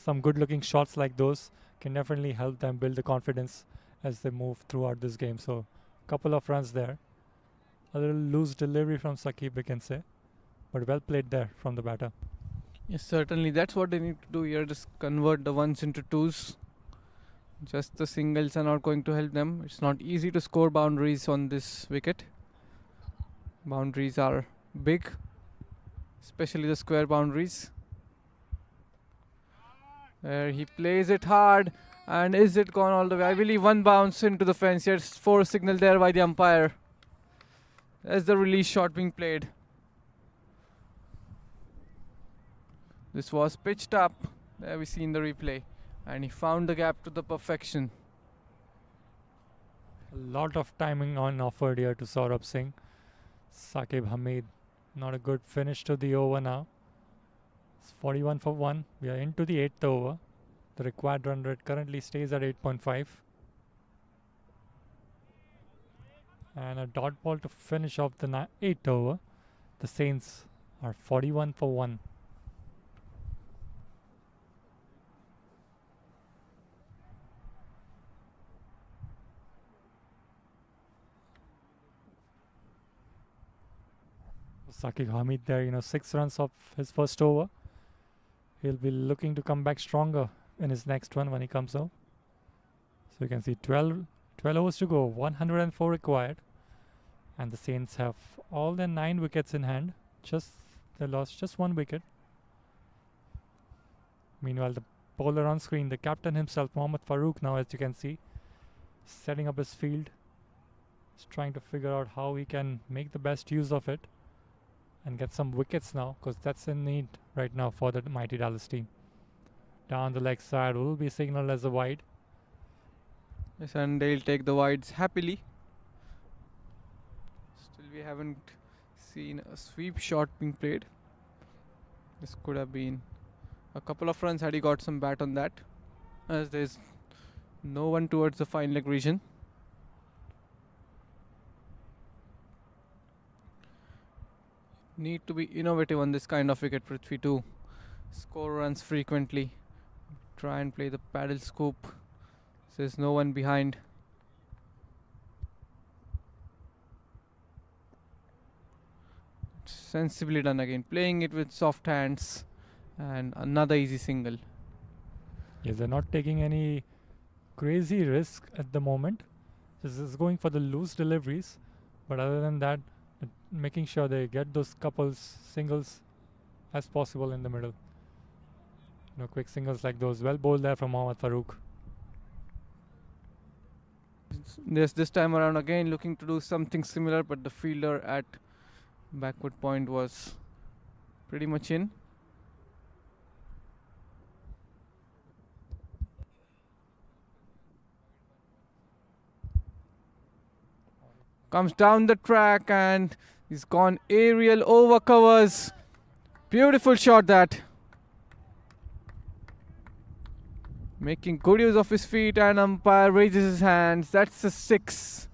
Some good looking shots like those can definitely help them build the confidence as they move throughout this game. So couple of runs there. A little loose delivery from Saqib, we can say, but well played there from the batter. Yes, certainly. That's what they need to do here. Just convert the ones into twos. Just the singles are not going to help them. It's not easy to score boundaries on this wicket. Boundaries are big, especially the square boundaries. There he plays it hard. And is it gone all the way? I believe one bounce into the fence. Yes, 4 signal there by the umpire. There's the release shot being played. This was pitched up. There we see in the replay. And he found the gap to the perfection. A lot of timing on offered here to Saurabh Singh. Saqib Hamid, not a good finish to the over now. It's 41 for 1. We are into the 8th over. The required run rate currently stays at 8.5. And a dot ball to finish off the 8th over. The Saints are 41 for 1. Saqib Hamid there, 6 runs off his first over. He'll be looking to come back stronger in his next one when he comes out. So you can see 12 overs to go, 104 required. And the Saints have all their 9 wickets in hand. They lost just 1 wicket. Meanwhile, the bowler on screen, the captain himself, Mohammad Farooq, now as you can see, setting up his field. He's trying to figure out how he can make the best use of it and get some wickets now, because that's in need right now for the mighty Dallas team. Down the leg side will be signaled as a wide. Yes, and they'll take the wides happily. Still we haven't seen a sweep shot being played. This could have been a couple of runs had he got some bat on that, as there's no one towards the fine leg region. Need to be innovative on this kind of wicket, Prithvi, to score runs frequently. Try and play the paddle scoop. There's no one behind. Sensibly done again, playing it with soft hands, and another easy single. Yes, they're not taking any crazy risk at the moment. This is going for the loose deliveries, but other than that, making sure they get those singles as possible in the middle. Quick singles like those. Well bowled there from Mohammad Farooq. Yes, this time around again looking to do something similar, but the fielder at backward point was pretty much in. Comes down the track and he's gone aerial over covers. Beautiful shot that. Making good use of his feet, and umpire raises his hands. That's a 6.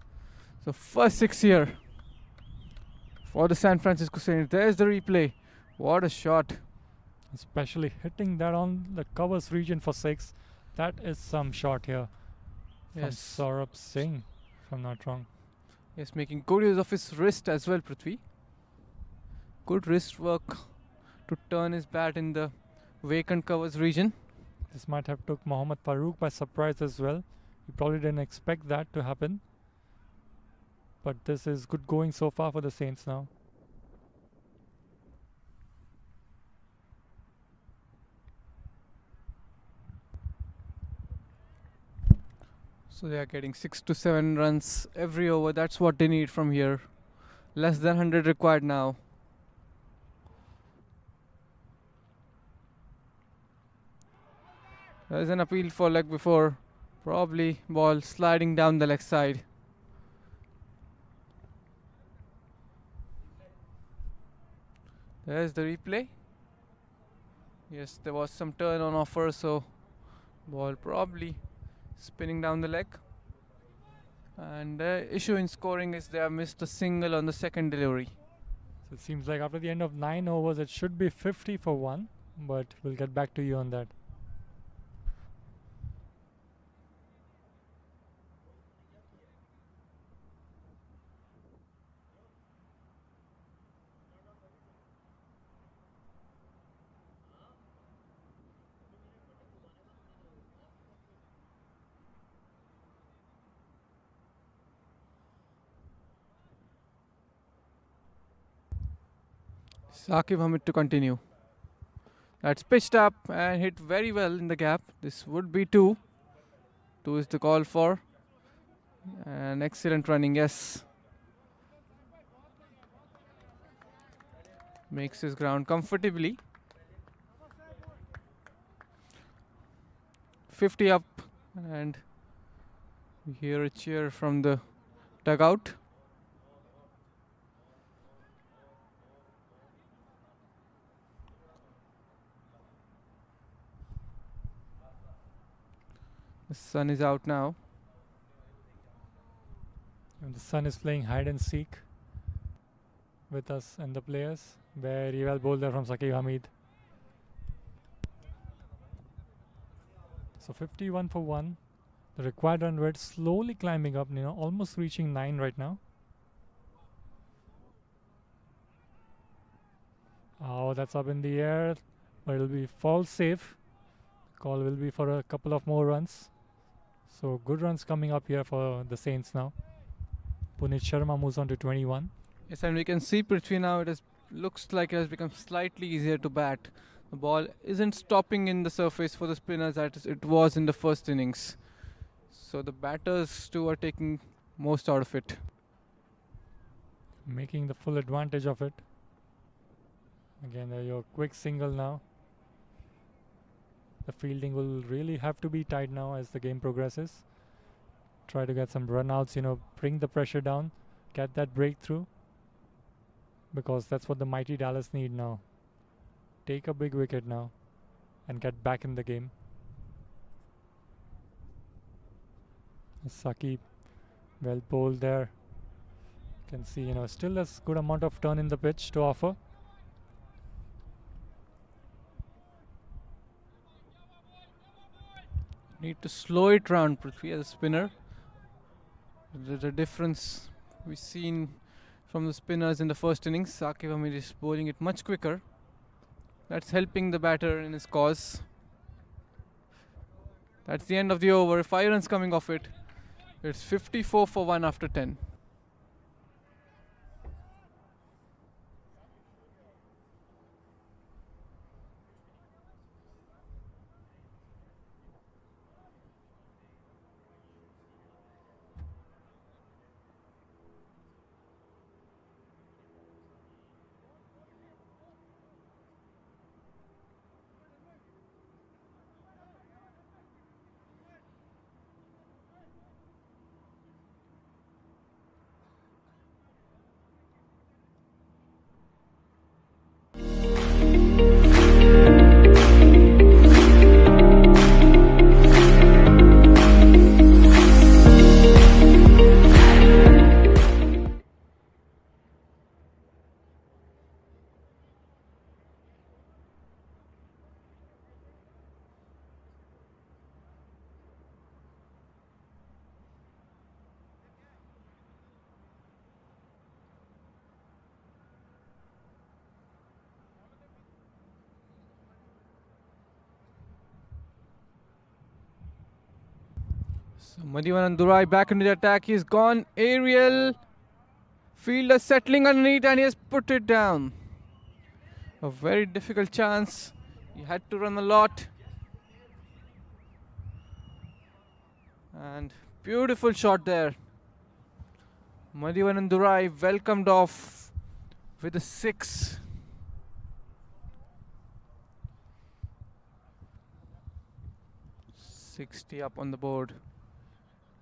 So first 6 here for the San Francisco Saints. There's the replay. What a shot. Especially hitting that on the covers region for 6. That is some shot here. Yes. From Saurabh Singh, if I'm not wrong. Yes, making good use of his wrist as well, Prithvi. Good wrist work to turn his bat in the vacant covers region. This might have took Mohammad Farooq by surprise as well. He probably didn't expect that to happen. But this is good going so far for the Saints now. So they are getting 6 to 7 runs every over. That's what they need from here. Less than 100 required now. There's an appeal for leg before. Probably ball sliding down the leg side. There's the replay. Yes, there was some turn on offer, so ball probably spinning down the leg. And the issue in scoring is they have missed a single on the second delivery. So it seems like after the end of 9 overs, it should be 50 for 1, but we'll get back to you on that. Saqib Hamid to continue. That's pitched up and hit very well in the gap. This would be 2. 2 is the call for. And excellent running, yes. Makes his ground comfortably. 50 up, and we hear a cheer from the dugout. The sun is out now. And the sun is playing hide and seek with us and the players. Very well bowled there from Saqib Hamid. So 51 for 1. The required run rate slowly climbing up, almost reaching 9 right now. Oh, that's up in the air, but it'll be fall safe. Call will be for a couple of more runs. So good runs coming up here for the Saints now. Punit Sharma moves on to 21. Yes, and we can see Prithvi now. Looks like it has become slightly easier to bat. The ball isn't stopping in the surface for the spinners as it was in the first innings. So the batters too are taking most out of it. Making the full advantage of it. Again, your quick single now. The fielding will really have to be tight now as the game progresses. Try to get some run outs, bring the pressure down, get that breakthrough. Because that's what the mighty Dallas need now. Take a big wicket now and get back in the game. Saqib, well bowled there. You can see, still there's good amount of turn in the pitch to offer. Need to slow it round, Prithvi, as a spinner. The difference we've seen from the spinners in the first innings. Saqib Hamid is bowling it much quicker. That's helping the batter in his cause. That's the end of the over. 5 runs coming off it. It's 54 for 1 after 10. So Madhivanan Durai back into the attack. He's gone aerial. Fielder settling underneath and he has put it down. A very difficult chance. He had to run a lot. And beautiful shot there. Madhivanan Durai welcomed off with a 6. $60 up on the board.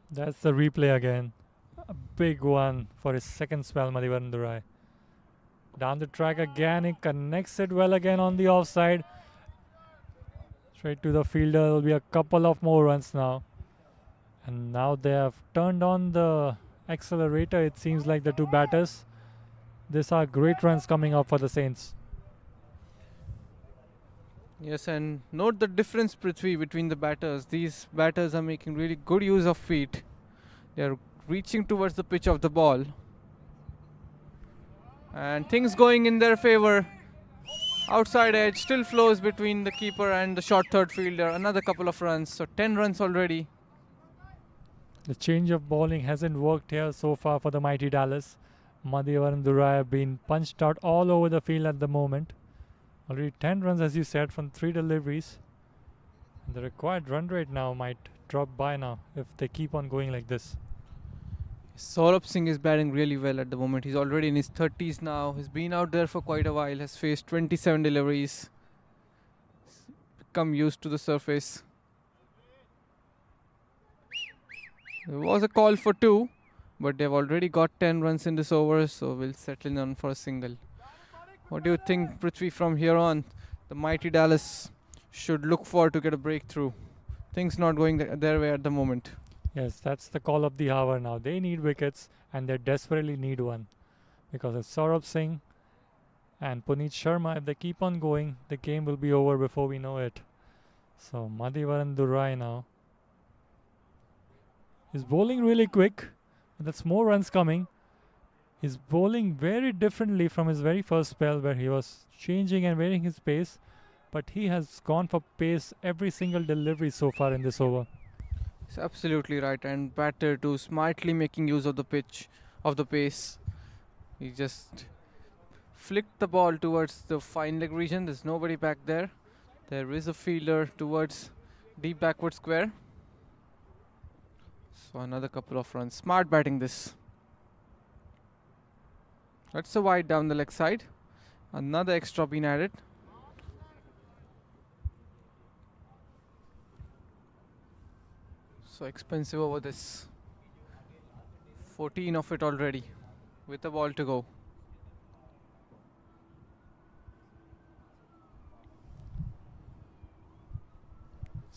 That's the replay again. A big one for his second spell, Madhivanan Durai. Down the track again, he connects it well again on the offside. Straight to the fielder. There will be a couple of more runs now. And now they have turned on the accelerator, it seems like, the two batters. These are great runs coming up for the Saints. Yes, and note the difference, Prithvi, between the batters. These batters are making really good use of feet. They are reaching towards the pitch of the ball. And things going in their favor. Outside edge still flows between the keeper and the short third fielder. Another couple of runs, so 10 runs already. The change of bowling hasn't worked here so far for the mighty Dallas. Madhivanan and Durai have been punched out all over the field at the moment. Already 10 runs, as you said, from 3 deliveries. And the required run rate now might drop by now if they keep on going like this. Saurabh Singh is batting really well at the moment. He's already in his 30s now. He's been out there for quite a while. Has faced 27 deliveries. Become used to the surface. There was a call for 2, but they've already got 10 runs in this over, so we'll settle in for a single. What do you think, Prithvi, from here on? The mighty Dallas should look for to get a breakthrough. Things not going their way at the moment. Yes, that's the call of the hour now. They need wickets and they desperately need one. Because if Saurabh Singh and Puneet Sharma, if they keep on going, the game will be over before we know it. So Madhivanan Durai now is bowling really quick. That's more runs coming. He's bowling very differently from his very first spell where he was changing and varying his pace. But he has gone for pace every single delivery so far in this over. It's absolutely right, and batter too, smartly making use of the pitch, of the pace. He just flicked the ball towards the fine leg region. There's nobody back there. There is a fielder towards deep backward square. So another couple of runs. Smart batting this. That's a wide down the leg side. Another extra been added. So expensive over this. 14 of it already with a ball to go.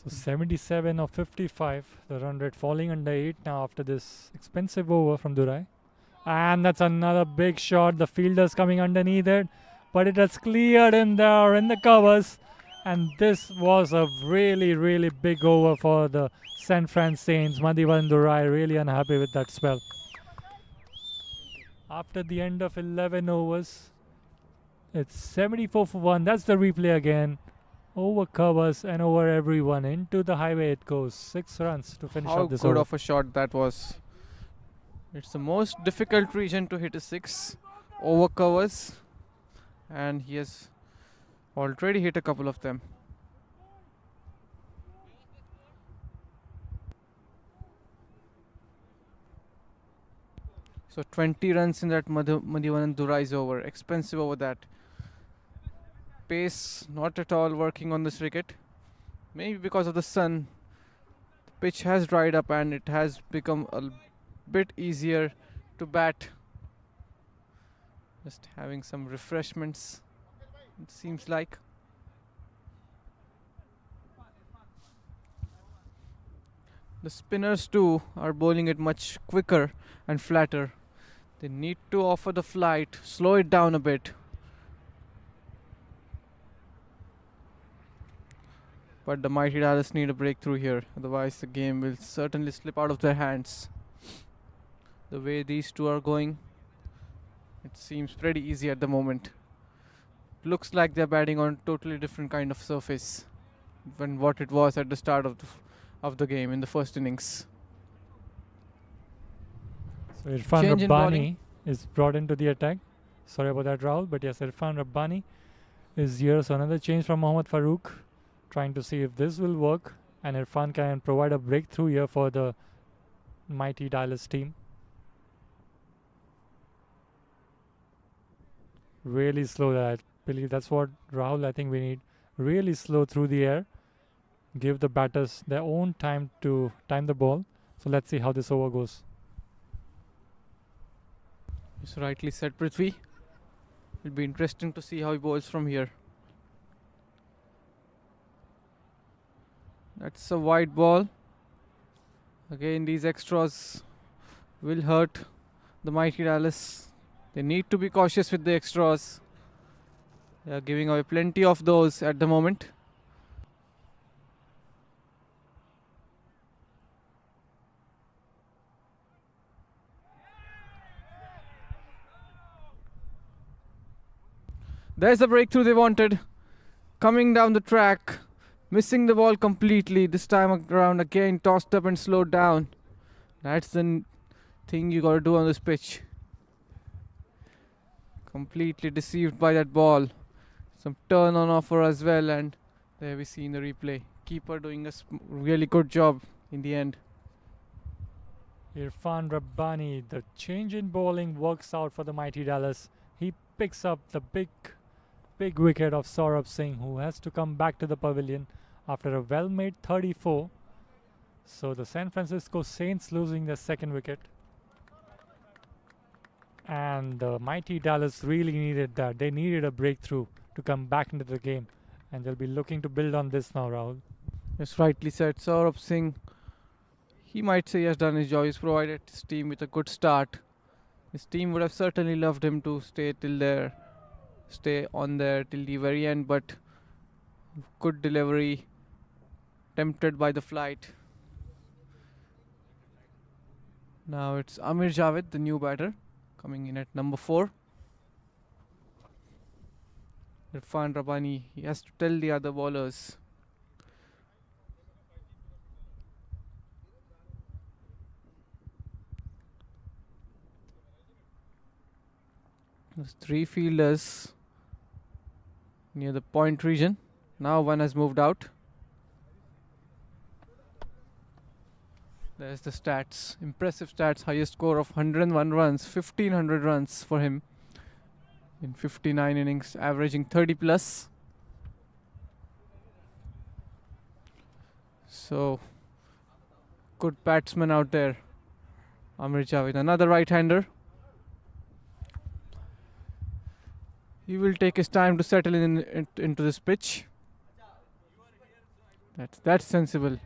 So 77 of 55, the run rate falling under 8 now after this expensive over from Durai. And that's another big shot. The fielder's coming underneath it, but it has cleared him there in the covers. And this was a really, really big over for the San Fran Saints. Madhivanan Durai really unhappy with that spell. After the end of 11 overs, it's 74 for 1. That's the replay again. Over covers and over everyone. Into the highway it goes. 6 runs to finish How off this good over. of a shot that was. It's the most difficult region to hit a 6. Over covers. And he has already hit a couple of them. So 20 runs in that Madhivanan Durai's over. Expensive over that. Pace not at all working on this wicket. Maybe because of the sun. The pitch has dried up and it has become a bit easier to bat. Just having some refreshments, it seems like. The spinners too are bowling it much quicker and flatter. They need to offer the flight, slow it down a bit. But the mighty Dallas need a breakthrough here, otherwise the game will certainly slip out of their hands. The way these two are going, it seems pretty easy at the moment. Looks like they're batting on totally different kind of surface than what it was at the start of the game in the first innings. So Irfan Change in Rabbani is brought into the attack. Sorry about that, Rahul, but yes, Irfan Rabbani is here. So another change from Mohammad Farooq, trying to see if this will work and Irfan can provide a breakthrough here for the mighty Dallas team. Really slow, I believe that's what Rahul, I think we need. Really slow through the air. Give the batters their own time to time the ball. So let's see how this over goes. It's rightly said, Prithvi. It'll be interesting to see how he bowls from here. That's a wide ball. Again, these extras will hurt the mighty Dallas. They need to be cautious with the extras. They are giving away plenty of those at the moment. There's the breakthrough they wanted. Coming down the track, missing the ball completely. This time around again tossed up and slowed down. That's the thing you gotta do on this pitch. Completely deceived by that ball. Some turn on offer as well, and there we see in the replay. Keeper doing a really good job in the end. Irfan Rabbani, the change in bowling works out for the mighty Dallas. He picks up the big wicket of Saurabh Singh, who has to come back to the pavilion after a well-made 34. So the San Francisco Saints losing their second wicket. And the mighty Dallas really needed that. They needed a breakthrough to come back into the game. And they'll be looking to build on this now, Rahul. Yes, rightly said. Saurabh Singh, he might say he has done his job. He's provided his team with a good start. His team would have certainly loved him to stay on there till the very end, but good delivery, tempted by the flight. Now it's Amir Javed, the new batter, coming in at number 4. Irfan Rabbani, he has to tell the other bowlers. There's 3 fielders near the point region. Now one has moved out. There's the stats. Impressive stats. Highest score of 101 runs. 1500 runs for him in 59 innings, averaging 30 plus. So, good batsman out there. Amir Javed, another right-hander. He will take his time to settle into this pitch. That's sensible.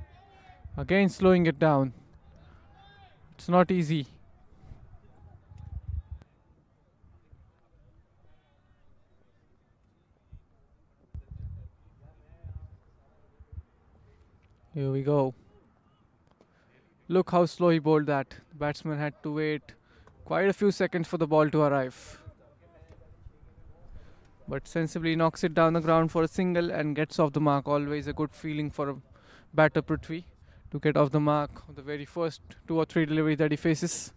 Again slowing it down. It's not easy. Here we go. Look how slow he bowled that. The batsman had to wait quite a few seconds for the ball to arrive. But sensibly knocks it down the ground for a single and gets off the mark. Always a good feeling for a batter, Prithvi, to get off the mark of the very first 2 or 3 deliveries that he faces.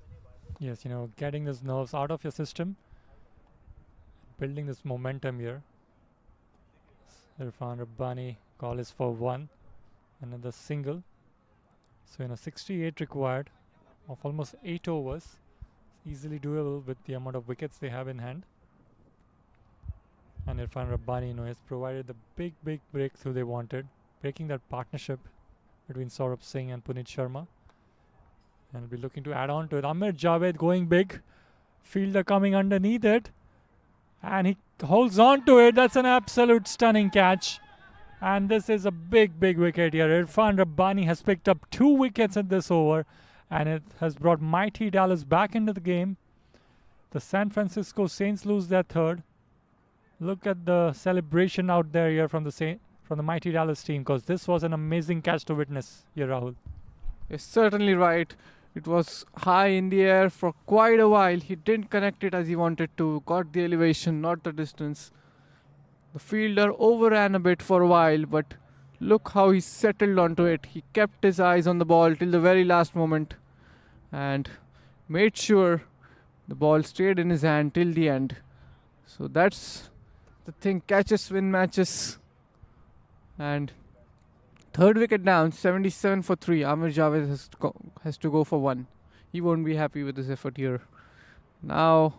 Yes, getting those nerves out of your system, building this momentum here. Irfan Rabbani, call is for 1. Another single. So 68 required of almost 8 overs. Easily doable with the amount of wickets they have in hand. And Irfan Rabbani, has provided the big breakthrough they wanted, breaking that partnership between Saurabh Singh and Punit Sharma. And will be looking to add on to it. Amir Javed going big. Fielder coming underneath it. And he holds on to it. That's an absolute stunning catch. And this is a big wicket here. Irfan Rabbani has picked up 2 wickets at this over. And it has brought mighty Dallas back into the game. The San Francisco Saints lose their third. Look at the celebration out there here from the mighty Dallas team, because this was an amazing catch to witness here, Rahul. You're certainly right. It was high in the air for quite a while. He didn't connect it as he wanted to. Got the elevation, not the distance. The fielder overran a bit for a while, but look how he settled onto it. He kept his eyes on the ball till the very last moment and made sure the ball stayed in his hand till the end. So that's the thing. Catches win matches. And third wicket down, 77 for 3. Amir Javed has to go for 1. He won't be happy with his effort here. Now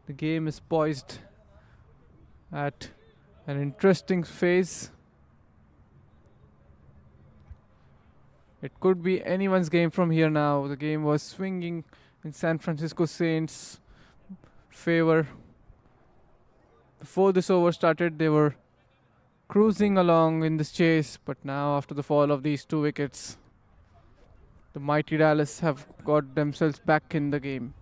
the game is poised at an interesting phase. It could be anyone's game from here now. The game was swinging in San Francisco Saints' favor. Before this over started, they were cruising along in this chase, but now after the fall of these 2 wickets, the mighty Dallas have got themselves back in the game.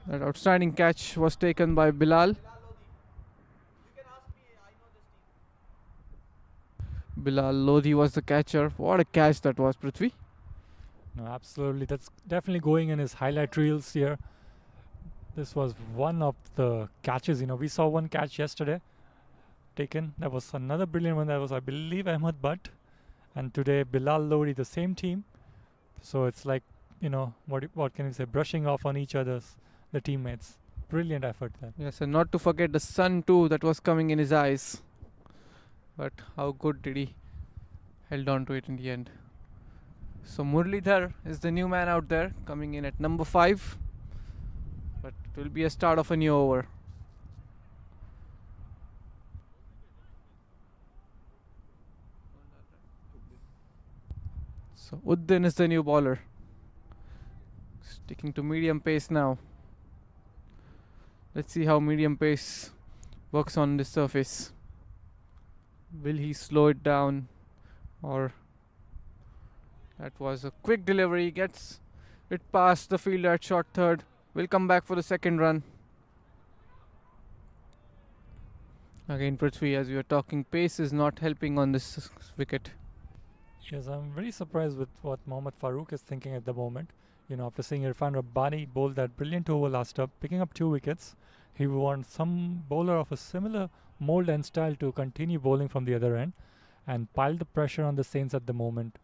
That outstanding catch was taken by Bilal. Bilal Lodi was the catcher. What a catch that was, Prithvi. No, absolutely. That's definitely going in his highlight reels here. This was one of the catches. We saw one catch yesterday taken. That was another brilliant one. That was, I believe, Ahmed Butt. And today, Bilal Lodi, the same team. So it's like, what can you say? Brushing off on each other's, the teammates. Brilliant effort there. Yes, and not to forget the sun too that was coming in his eyes. But how good did he held on to it in the end. So Muralidhar is the new man out there, coming in at number 5. But it will be a start of a new over. So Uddin is the new bowler. Sticking to medium pace now. Let's see how medium pace works on this surface. Will he slow it down, or that was a quick delivery, gets it past the fielder at short third. Will come back for the second run. Again, Prithvi, as we were talking, pace is not helping on this wicket. Yes, I'm very surprised with what Mohammad Farooq is thinking at the moment. After seeing Irfan Rabbani bowl that brilliant over last up, picking up 2 wickets, he wants some bowler of a similar mold and style to continue bowling from the other end and pile the pressure on the Saints at the moment.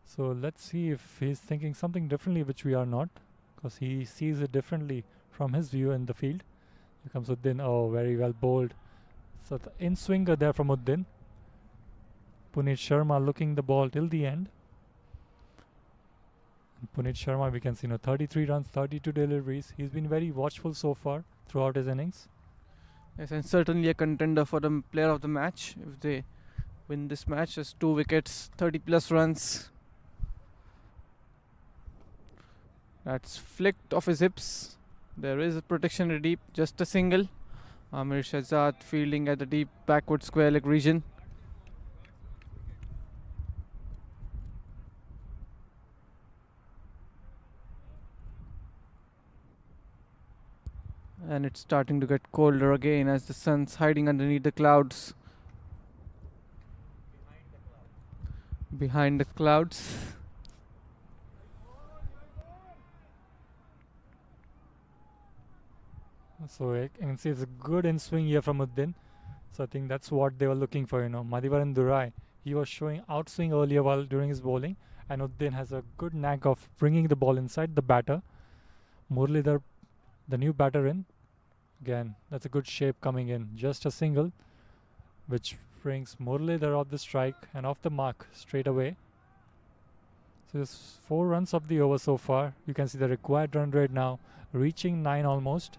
So let's see if he's thinking something differently, which we are not, because he sees it differently from his view in the field. Here comes Uddin. Oh, very well bowled. So the in-swinger there from Uddin. Puneet Sharma looking the ball till the end. And Puneet Sharma, we can see 33 runs, 32 deliveries. He's been very watchful so far throughout his innings. Yes, and certainly a contender for the player of the match if they win this match. Just 2 wickets, 30 plus runs. That's flicked off his hips. There is a protection at the deep, just a single. Amir Shahzad fielding at the deep backward square leg region. And it's starting to get colder again as the sun's hiding underneath the clouds. Behind the clouds. So you can see it's a good in-swing here from Uddin. So I think that's what they were looking for, Madhivaran Durai, he was showing outswing earlier while during his bowling. And Uddin has a good knack of bringing the ball inside the batter. Muralidhar, the new batter in. Again, that's a good shape coming in. Just a single, which brings Muralidhar off the strike and off the mark straight away. So there's 4 runs of the over so far. You can see the required run rate now reaching 9 almost.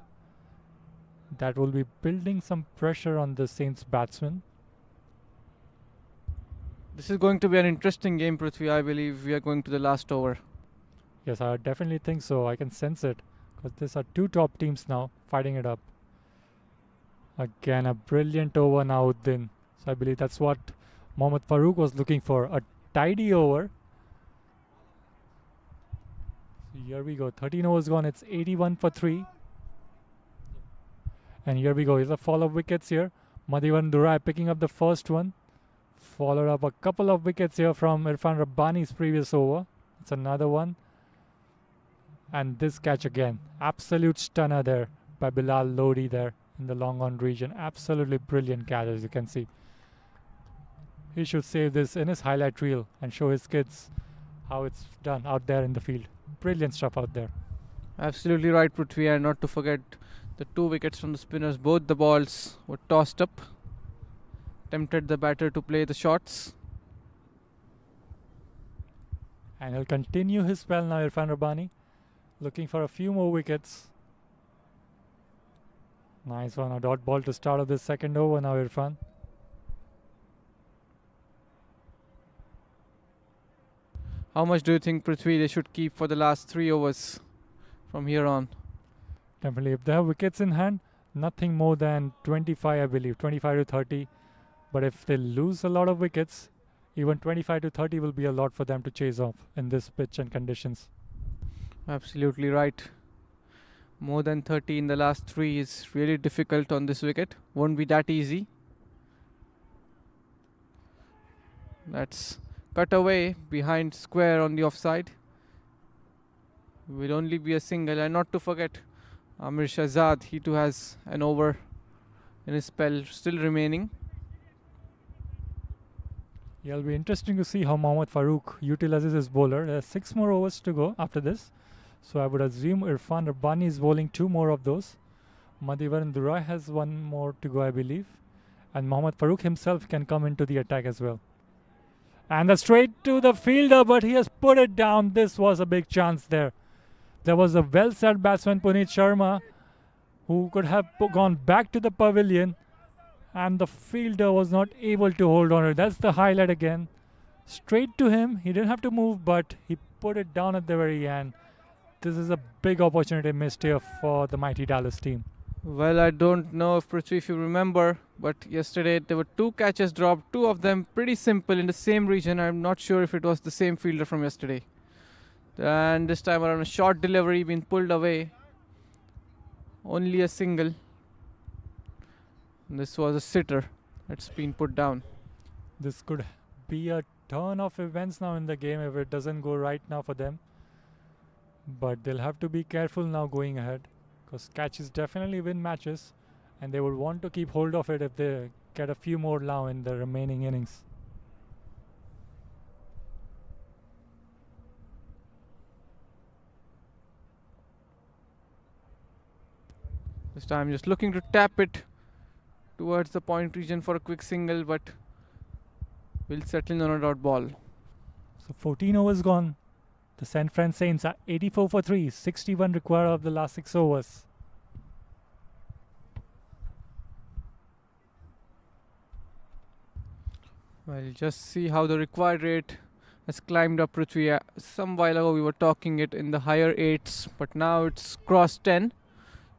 That will be building some pressure on the Saints batsmen. This is going to be an interesting game, Prithvi. I believe we are going to the last over. Yes, I definitely think so. I can sense it, because these are 2 top teams now fighting it up. Again, a brilliant over now, Uddin. So I believe that's what Mohammad Farooq was looking for. A tidy over. So here we go. 13 overs gone. It's 81 for 3. And here we go. Here's a fall of wickets here. Madhivaran Durai picking up the first one. Followed up a couple of wickets here from Irfan Rabbani's previous over. It's another one. And this catch again. Absolute stunner there by Bilal Lodi there in the long on region. Absolutely brilliant catch, as you can see. He should save this in his highlight reel and show his kids how it's done out there in the field. Brilliant stuff out there. Absolutely right, Prithvi. And not to forget the 2 wickets from the spinners. Both the balls were tossed up. Tempted the batter to play the shots. And he'll continue his spell now, Irfan Rabbani. Looking for a few more wickets. Nice one, a dot ball to start off this second over now, Irfan. How much do you think, Prithvi, they should keep for the last 3 overs from here on? Definitely, if they have wickets in hand, nothing more than 25, I believe, 25 to 30. But if they lose a lot of wickets, even 25 to 30 will be a lot for them to chase off in this pitch and conditions. Absolutely right. More than 30 in the last 3 is really difficult on this wicket. Won't be that easy. That's cut away behind square on the offside. Will only be a single, and not to forget Amir Shahzad, he too has an over in his spell still remaining. Yeah, it'll be interesting to see how Mohammad Farooq utilizes his bowler. There's 6 more overs to go after this. So I would assume Irfan Rabbani is bowling 2 more of those. Madhivaran Durai has 1 more to go, I believe. And Mohammad Farooq himself can come into the attack as well. And straight to the fielder, but he has put it down. This was a big chance there. There was a well-set batsman, Puneet Sharma, who could have gone back to the pavilion, and the fielder was not able to hold on to it. That's the highlight again. Straight to him. He didn't have to move, but he put it down at the very end. This is a big opportunity missed here for the mighty Dallas team. Well, I don't know if Prithvi, if you remember, but yesterday there were 2 catches dropped, 2 of them pretty simple in the same region. I'm not sure if it was the same fielder from yesterday. And this time around, a short delivery been pulled away. Only a single. This was a sitter that's been put down. This could be a turn of events now in the game if it doesn't go right now for them. But they'll have to be careful now going ahead, because catches definitely win matches, and they would want to keep hold of it if they get a few more now in the remaining innings. This time just looking to tap it towards the point region for a quick single, but will settle in on a dot ball. So 14 overs gone. The San Fran Saints are 84 for 3, 61 required of the last 6 overs. Well, just see how the required rate has climbed up, Prithvi. Some while ago we were talking it in the higher 8s, but now it's crossed 10.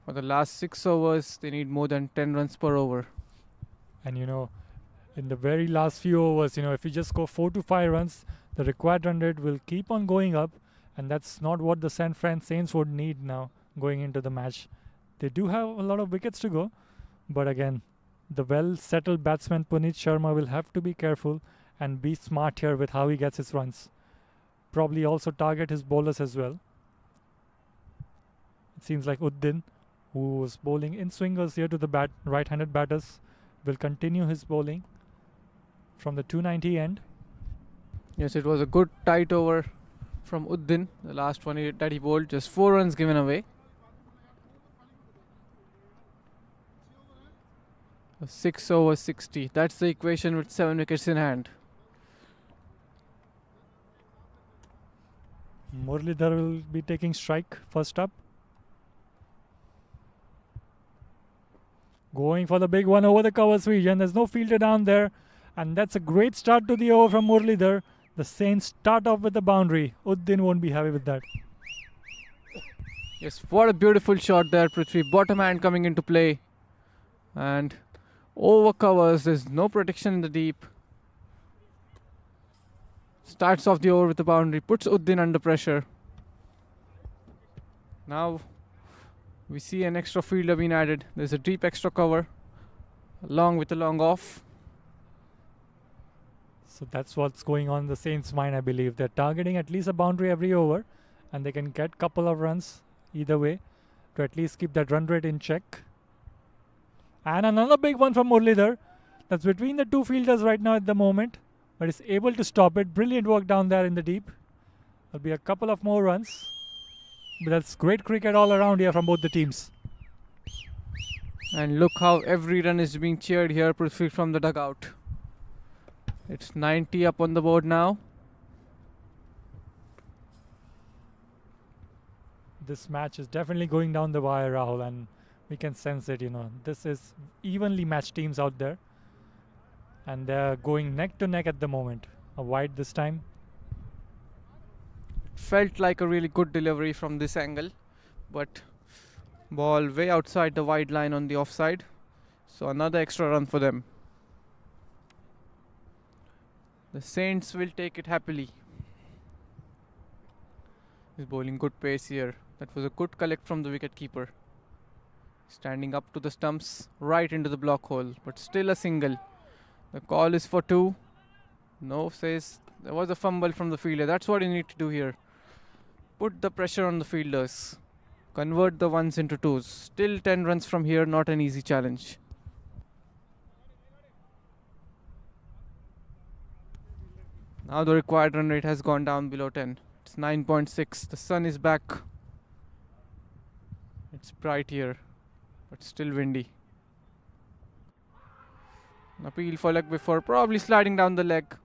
For the last 6 overs, they need more than 10 runs per over. And in the very last few overs, if you just go 4 to 5 runs, the required run rate will keep on going up, and that's not what the San Fran Saints would need now going into the match. They do have a lot of wickets to go, but again, the well-settled batsman Puneet Sharma will have to be careful and be smart here with how he gets his runs. Probably also target his bowlers as well. It seems like Uddin, who was bowling in swingers here to the right-handed batters, will continue his bowling from the 290 end. Yes, it was a good tight over from Uddin. The last one that he bowled, just 4 runs given away. A 6 over 60. That's the equation with 7 wickets in hand. Muralidhar will be taking strike first up. Going for the big one over the covers region. There's no fielder down there. And that's a great start to the over from Muralidhar. The Saints start off with the boundary. Uddin won't be happy with that. Yes, what a beautiful shot there, Prithvi. Bottom hand coming into play. And over covers. There's no protection in the deep. Starts off the over with the boundary. Puts Uddin under pressure. Now we see an extra fielder being added. There's a deep extra cover along with a long off. So that's what's going on in the Saints' mind, I believe. They're targeting at least a boundary every over, and they can get couple of runs either way to at least keep that run rate in check. And another big one from Muralidhar. That's between the 2 fielders right now at the moment, but is able to stop it. Brilliant work down there in the deep. There'll be a couple of more runs. But that's great cricket all around here from both the teams. And look how every run is being cheered here, Prithvi, from the dugout. It's 90 up on the board now. This match is definitely going down the wire, Rahul, and We can sense it, This is evenly matched teams out there, and they're going neck to neck at the moment. A wide this time. Felt like a really good delivery from this angle, but ball way outside the wide line on the offside. So another extra run for them. The Saints will take it happily. He's bowling good pace here. That was a good collect from the wicketkeeper. Standing up to the stumps, right into the block hole, but still a single. The call is for 2. No, says there was a fumble from the fielder. That's what you need to do here. Put the pressure on the fielders. Convert the ones into twos. Still 10 runs from here, not an easy challenge. Now the required run rate has gone down below 10. It's 9.6. The sun is back. It's bright here, but still windy. An appeal for leg before, probably sliding down the leg.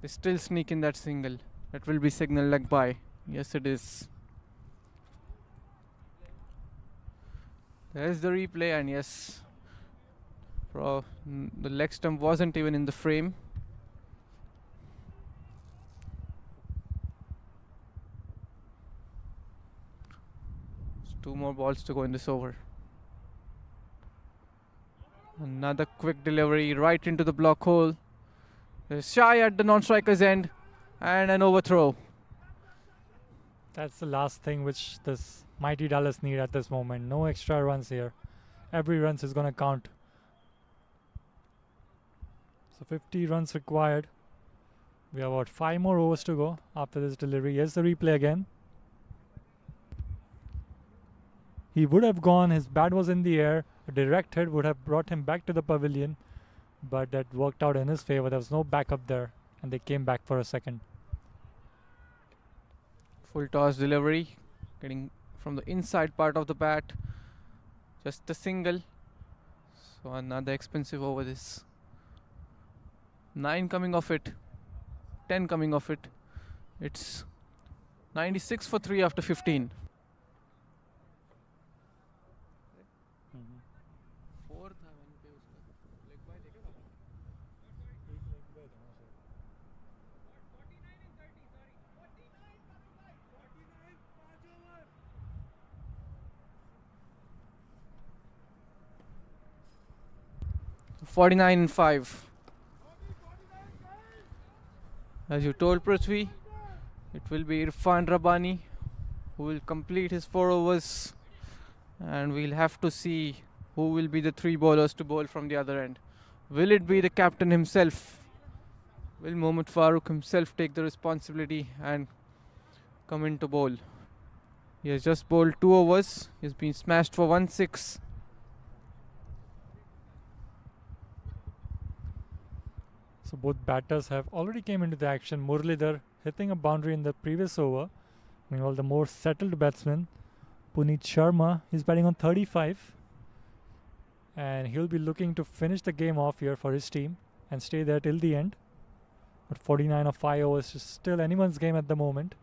They still sneak in that single. That will be signal leg by. Yes, it is. There's the replay, and yes, the leg stump wasn't even in the frame. There's 2 more balls to go in this over. Another quick delivery right into the block hole. There's shy at the non-striker's end, and an overthrow. That's the last thing which this mighty Dallas need at this moment. No extra runs here. Every run is going to count. So 50 runs required. We have about 5 more overs to go after this delivery. Here's the replay again. He would have gone. His bat was in the air. A direct hit would have brought him back to the pavilion, but that worked out in his favor. There was no backup there, and they came back for a second. Full toss delivery, getting from the inside part of the bat. Just a single. So another expensive over this. 9 coming off it. 10 coming off it. It's 96 for 3 after 15. So 49 and 5. As you told Prithvi, it will be Irfan Rabbani who will complete his 4 overs, and we'll have to see who will be the 3 bowlers to bowl from the other end. Will it be the captain himself? Will Mohammad Farooq himself take the responsibility and come in to bowl? He has just bowled 2 overs. He's been smashed for 1-6. So both batters have already came into the action. Muralidhar hitting a boundary in the previous over. Meanwhile, the more settled batsman, Puneet Sharma, is batting on 35. And he'll be looking to finish the game off here for his team and stay there till the end. But 49 of 5 overs is still anyone's game at the moment.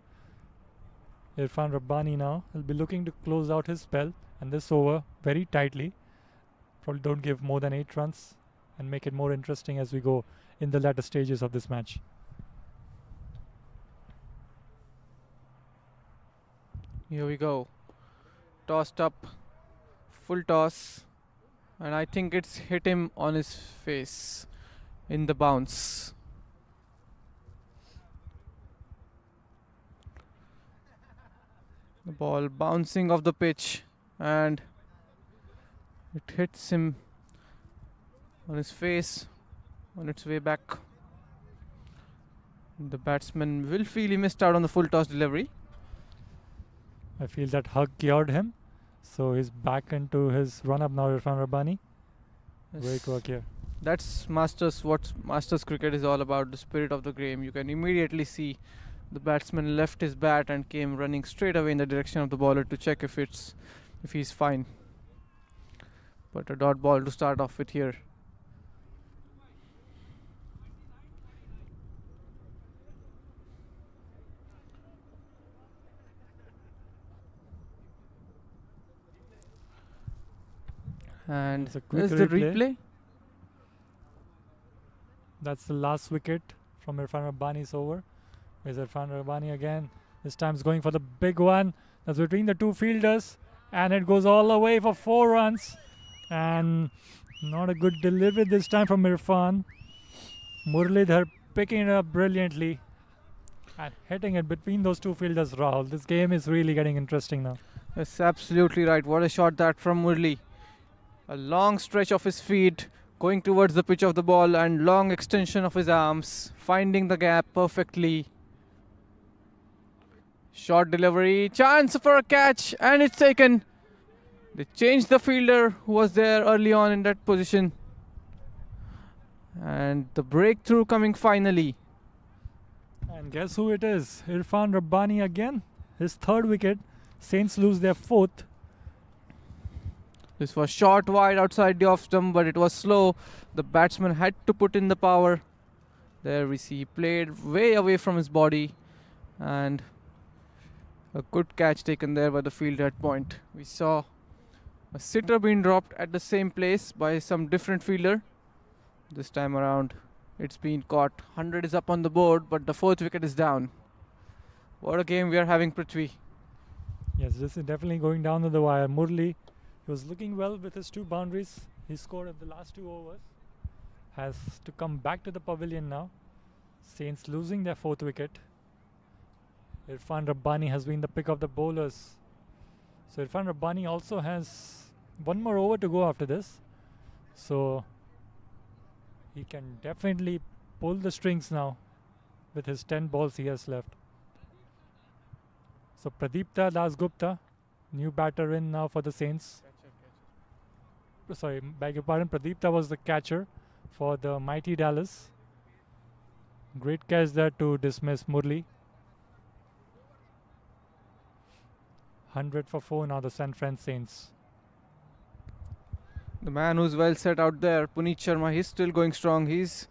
Irfan Rabbani now will be looking to close out his spell, and this over very tightly. Probably don't give more than 8 runs and make it more interesting as we go in the latter stages of this match. Here we go. Tossed up. Full toss. And I think it's hit him on his face in the bounce. The ball bouncing off the pitch, and it hits him on his face on its way back. The batsman will feel he missed out on the full toss delivery. I feel that hug cured him. So he's back into his run-up now, Irfan Rabbani. Yes. Great work here. That's what Masters cricket is all about, the spirit of the game. You can immediately see the batsman left his bat and came running straight away in the direction of the bowler to check if he's fine. But a dot ball to start off with here. And It's a quick there's the replay. replay. That's the last wicket from Irfan Rabbani's over. There's Irfan Rabbani again. This time is going for the big one. That's between the two fielders. And it goes all the way for 4 runs. And not a good delivery this time from Irfan. Muralidhar picking it up brilliantly and hitting it between those two fielders, Rahul. This game is really getting interesting now. That's absolutely right. What a shot that from Murli. A long stretch of his feet going towards the pitch of the ball and long extension of his arms, finding the gap perfectly. Short delivery, chance for a catch, and it's taken. They changed the fielder who was there early on in that position. And the breakthrough coming finally. And guess who it is? Irfan Rabbani again. His 3rd wicket. Saints lose their 4th. This was short wide outside the off stump, but it was slow. The batsman had to put in the power. There we see he played way away from his body, and a good catch taken there by the fielder at point. We saw a sitter being dropped at the same place by some different fielder. This time around, it's been caught. 100 is up on the board, but the 4th wicket is down. What a game we are having, Prithvi. Yes, this is definitely going down to the wire. Murli, he was looking well with his 2 boundaries. He scored at the last 2 overs. Has to come back to the pavilion now. Saints losing their 4th wicket. Irfan Rabbani has been the pick of the bowlers. So Irfan Rabbani also has 1 more over to go after this. So he can definitely pull the strings now with his 10 balls he has left. So Pradeepta Dasgupta, new batter in now for the Saints. Sorry, beg your pardon. Pradeepta was the catcher for the mighty Dallas. Great catch there to dismiss Murli. 100 for 4 now, the San Fran Saints. The man who's well set out there, Puneet Sharma, he's still going strong. He's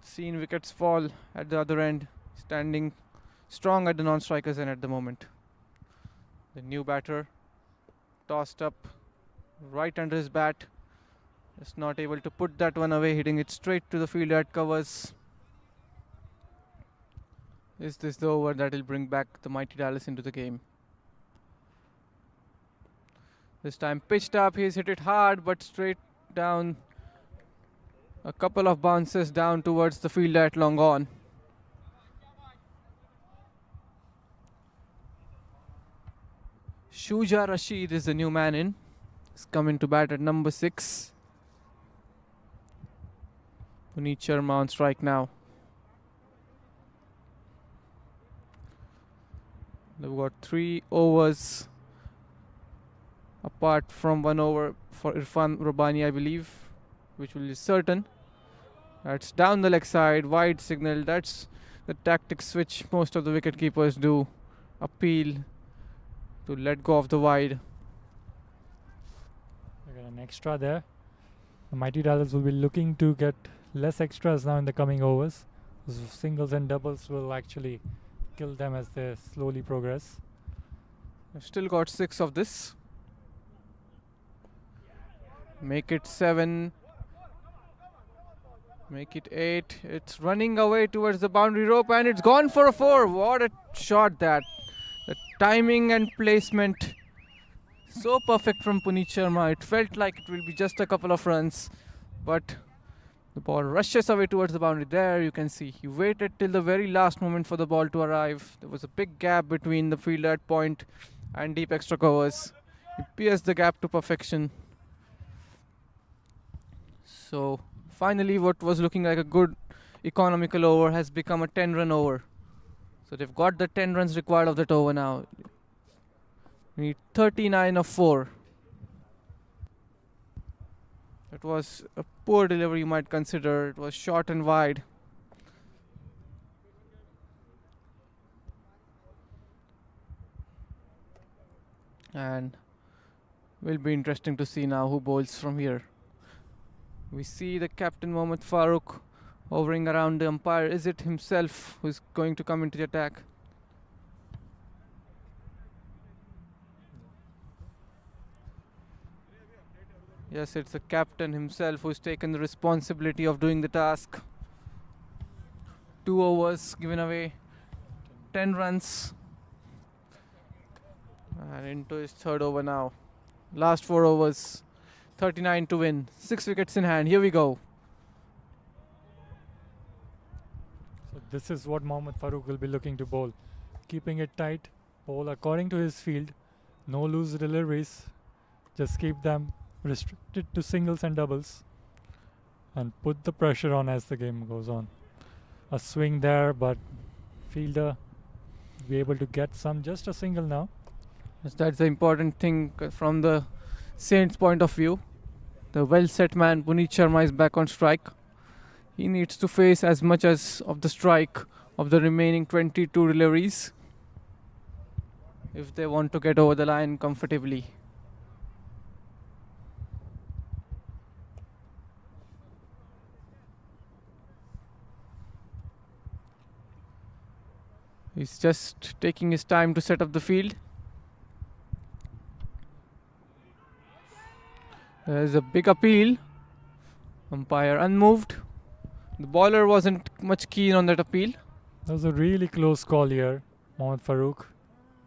seen wickets fall at the other end, standing strong at the non-strikers end at the moment. The new batter tossed up right under his bat. Just not able to put that one away, hitting it straight to the fielder at covers. Is this the over that will bring back the mighty Dallas into the game? This time pitched up, he's hit it hard but straight down. A couple of bounces down towards the fielder at long on. Shuja Rashid is the new man in. He's coming to bat at number 6. Puneet Sharma on strike now. They've got 3 overs apart from 1 over for Irfan Rabbani, I believe, which will be certain. That's down the leg side, wide signal. That's the tactics which most of the wicket keepers do. Appeal to let go of the wide. We got an extra there. The mighty Dallas will be looking to get less extras now in the coming overs. Singles and doubles will actually kill them as they slowly progress. They've still got 6 of this. Make it 7. Make it 8. It's running away towards the boundary rope and it's gone for a 4. What a shot that. The timing and placement so perfect from Puneet Sharma. It felt like it will be just a couple of runs, but the ball rushes away towards the boundary. There you can see he waited till the very last moment for the ball to arrive. There was a big gap between the fielder at point and deep extra covers. He pierced the gap to perfection. So finally what was looking like a good economical over has become a 10-run over. So they've got the 10 runs required of that over now. We need 39 of 4. It was a poor delivery, you might consider. It was short and wide. And will be interesting to see now who bowls from here. We see the captain Mohammad Farooq hovering around the umpire. Is it himself who is going to come into the attack? Yes, it's the captain himself who's taken the responsibility of doing the task. 2 overs given away, 10 runs. And into his third over now. Last 4 overs, 39 to win. 6 wickets in hand. Here we go. So this is what Mohammad Farooq will be looking to bowl. Keeping it tight, bowl according to his field, no loose deliveries, just keep them restricted to singles and doubles and put the pressure on as the game goes on. A swing there, but fielder be able to get just a single now. Yes, that's the important thing from the Saints' point of view. The well-set man Puneet Sharma is back on strike. He needs to face as much as of the strike of the remaining 22 deliveries if they want to get over the line comfortably. He's just taking his time to set up the field. There's a big appeal. Umpire unmoved. The bowler wasn't much keen on that appeal. That was a really close call here, Mohammad Farooq.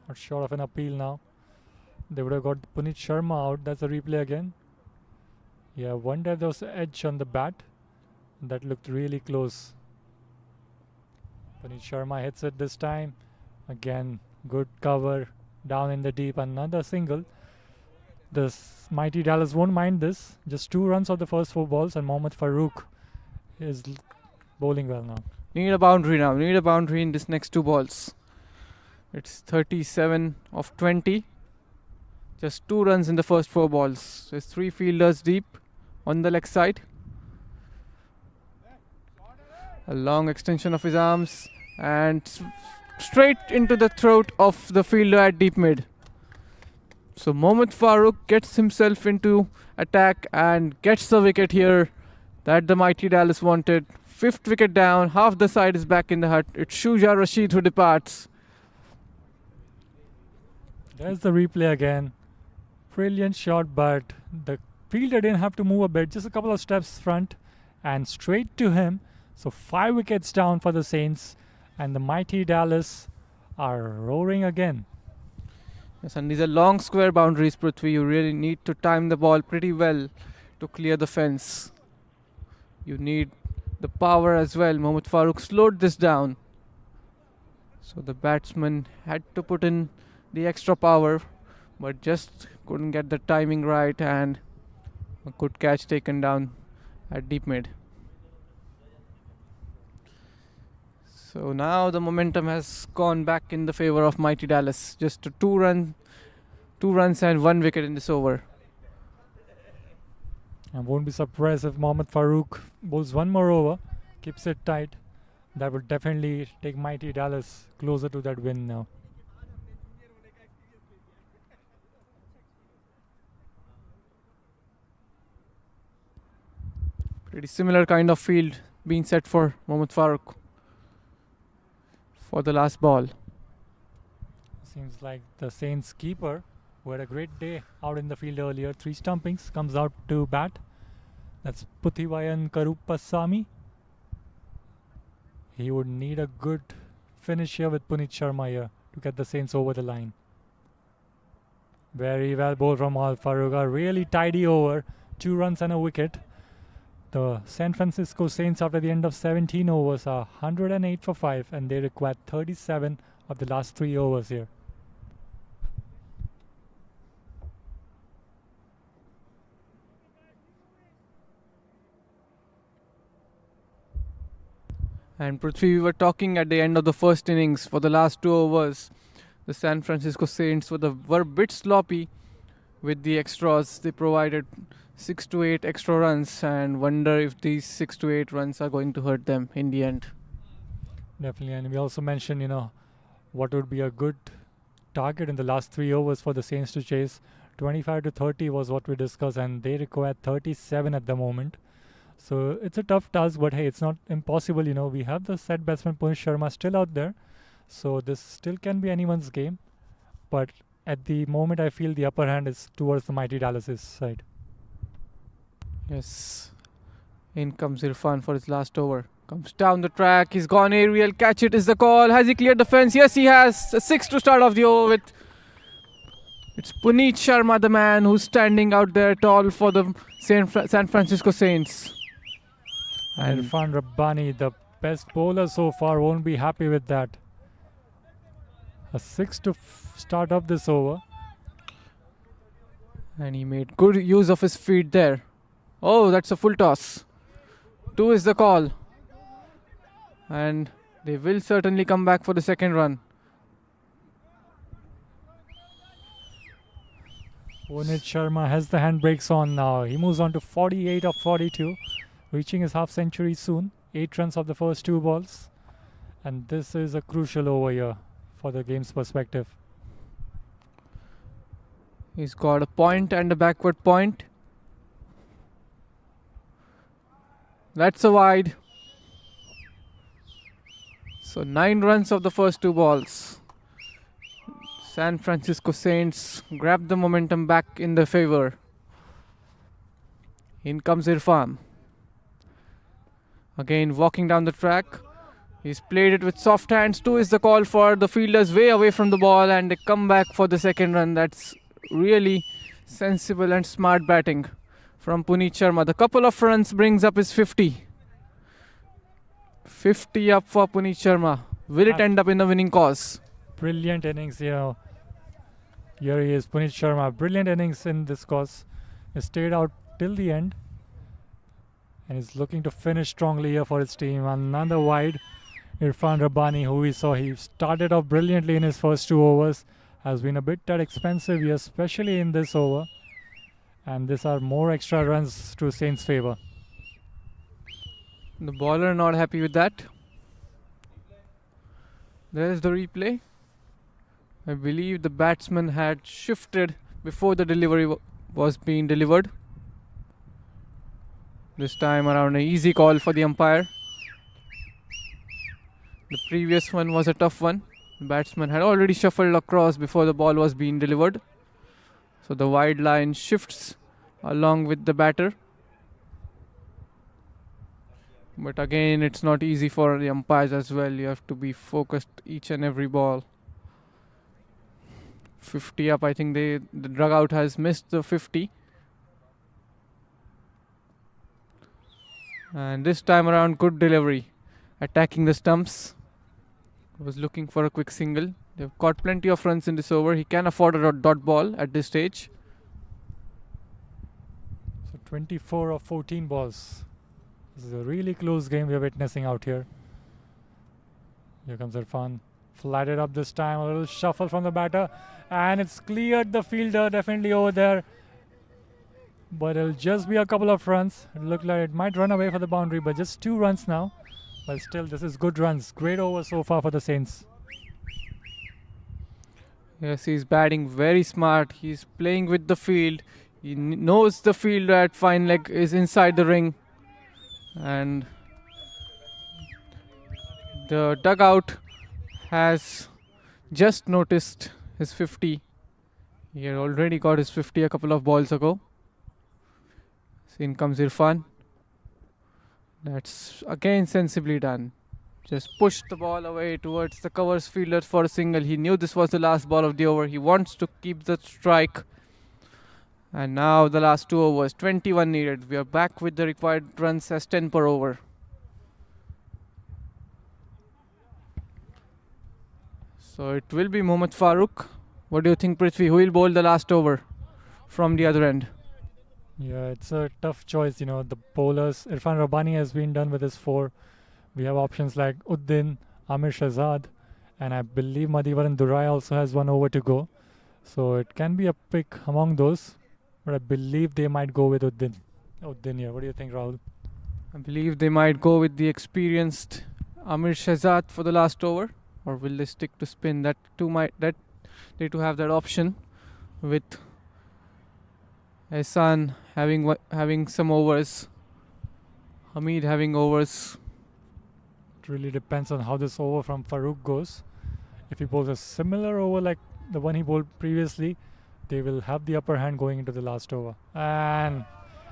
Not short of an appeal now. They would have got Puneet Sharma out. That's a replay again. Yeah, wonder if there was an edge on the bat. That looked really close. Puneet Sharma hits it this time. Again, good cover. Down in the deep, another single. The mighty Dallas won't mind this. Just 2 runs of the first 4 balls, and Mohammad Farooq is bowling well now. Need a boundary now. Need a boundary in this next 2 balls. It's 37 of 20. Just 2 runs in the first 4 balls. There's 3 fielders deep on the leg side. A long extension of his arms and straight into the throat of the fielder at deep mid. So Mohammad Farooq gets himself into attack and gets the wicket here that the mighty Dallas wanted. 5th wicket down, half the side is back in the hut. It's Shuja Rashid who departs. There's the replay again. Brilliant shot, but the fielder didn't have to move a bit, just a couple of steps front and straight to him. So 5 wickets down for the Saints, and the mighty Dallas are roaring again. Yes, and these are long square boundaries, Prithvi. You really need to time the ball pretty well to clear the fence. You need the power as well. Mohammad Farooq slowed this down. So the batsman had to put in the extra power, but just couldn't get the timing right, and a good catch taken down at deep mid. So now the momentum has gone back in the favor of mighty Dallas. Just a 2 runs and 1 wicket in this over. I won't be surprised if Mohammad Farooq bowls 1 more over, keeps it tight. That would definitely take mighty Dallas closer to that win now. Pretty similar kind of field being set for Mohammad Farooq for the last ball. Seems like the Saints keeper, who had a great day out in the field earlier, 3 stumpings, comes out to bat. That's Puthivayan Karupasamy. He would need a good finish here with Puneet Sharma here to get the Saints over the line. Very well bowled from Mohammad Farooq. A really tidy over, 2 runs and a wicket. The San Francisco Saints, after the end of 17 overs, are 108 for 5, and they require 37 of the last 3 overs here. And Prithvi, we were talking at the end of the first innings for the last 2 overs. The San Francisco Saints were a bit sloppy with the extras. They provided 6 to 8 extra runs, and wonder if these 6 to 8 runs are going to hurt them in the end. Definitely, and we also mentioned, what would be a good target in the last 3 overs for the Saints to chase. 25 to 30 was what we discussed, and they require 37 at the moment. So it's a tough task, but hey, it's not impossible. We have the set batsman Puneet Sharma still out there, so this still can be anyone's game. But at the moment, I feel the upper hand is towards the mighty Dallas's side. Yes. In comes Irfan for his last over. Comes down the track. He's gone aerial. Catch it is the call. Has he cleared the fence? Yes, he has. A 6 to start off the over with. It's Puneet Sharma, the man who's standing out there tall for the San Francisco Saints. And Irfan Rabbani, the best bowler so far, won't be happy with that. A 6 to start off this over. And he made good use of his feet there. Oh, that's a full toss. 2 is the call. And they will certainly come back for the second run. Puneet Sharma has the handbrakes on now. He moves on to 48 of 42, reaching his half century soon. 8 runs of the first 2 balls. And this is a crucial over here for the game's perspective. He's got a point and a backward point. That's a wide. So 9 runs of the first 2 balls. San Francisco Saints grab the momentum back in their favor. In comes Irfan. Again walking down the track. He's played it with soft hands. 2 is the call for the fielders way away from the ball, and they come back for the second run. That's really sensible and smart batting from Puneet Sharma. The couple of runs brings up his 50. 50 up for Puneet Sharma. Will it end up in the winning cause? Brilliant innings here. Here he is, Puneet Sharma. Brilliant innings in this cause. He stayed out till the end. And he's looking to finish strongly here for his team. Another wide. Irfan Rabbani, who we saw, he started off brilliantly in his first 2 overs. Has been a bit that expensive here, especially in this over. And these are more extra runs to Saints' favour. The bowler not happy with that. There's the replay. I believe the batsman had shifted before the delivery was being delivered. This time around an easy call for the umpire. The previous one was a tough one. The batsman had already shuffled across before the ball was being delivered. So the wide line shifts along with the batter. But again, it's not easy for the umpires as well. You have to be focused each and every ball. 50 up. I think the dugout has missed the 50. And this time around, good delivery. Attacking the stumps. Was looking for a quick single. They've got plenty of runs in this over. He can afford a dot ball at this stage. So 24 of 14 balls. This is a really close game we are witnessing out here. Here comes Irfan. Flatted up this time. A little shuffle from the batter. And it's cleared the fielder definitely over there. But it'll just be a couple of runs. It looked like it might run away for the boundary, but just 2 runs now. But still, this is good runs. Great over so far for the Saints. Yes, he's batting very smart. He's playing with the field. He knows the fielder at fine leg is inside the ring. And the dugout has just noticed his 50. He had already got his 50 a couple of balls ago. So in comes Irfan. That's again sensibly done. Just pushed the ball away towards the covers fielder for a single. He knew this was the last ball of the over. He wants to keep the strike. And now the last 2 overs, 21 needed. We are back with the required runs as 10 per over. So it will be Mohammad Farooq. What do you think, Prithvi? Who will bowl the last over from the other end? Yeah, it's a tough choice. You know, the bowlers, Irfan Rabbani has been done with his 4. We have options like Uddin, Amir Shahzad, and I believe Madhivaran Durai also has 1 over to go. So it can be a pick among those. But I believe they might go with Uddin. Uddin here. What do you think, Rahul? I believe they might go with the experienced Amir Shahzad for the last over. Or will they stick to spin? They to have that option with Ehsan having some overs. Hamid having overs. It really depends on how this over from Farooq goes. If he bowls a similar over like the one he bowled previously, they will have the upper hand going into the last over. And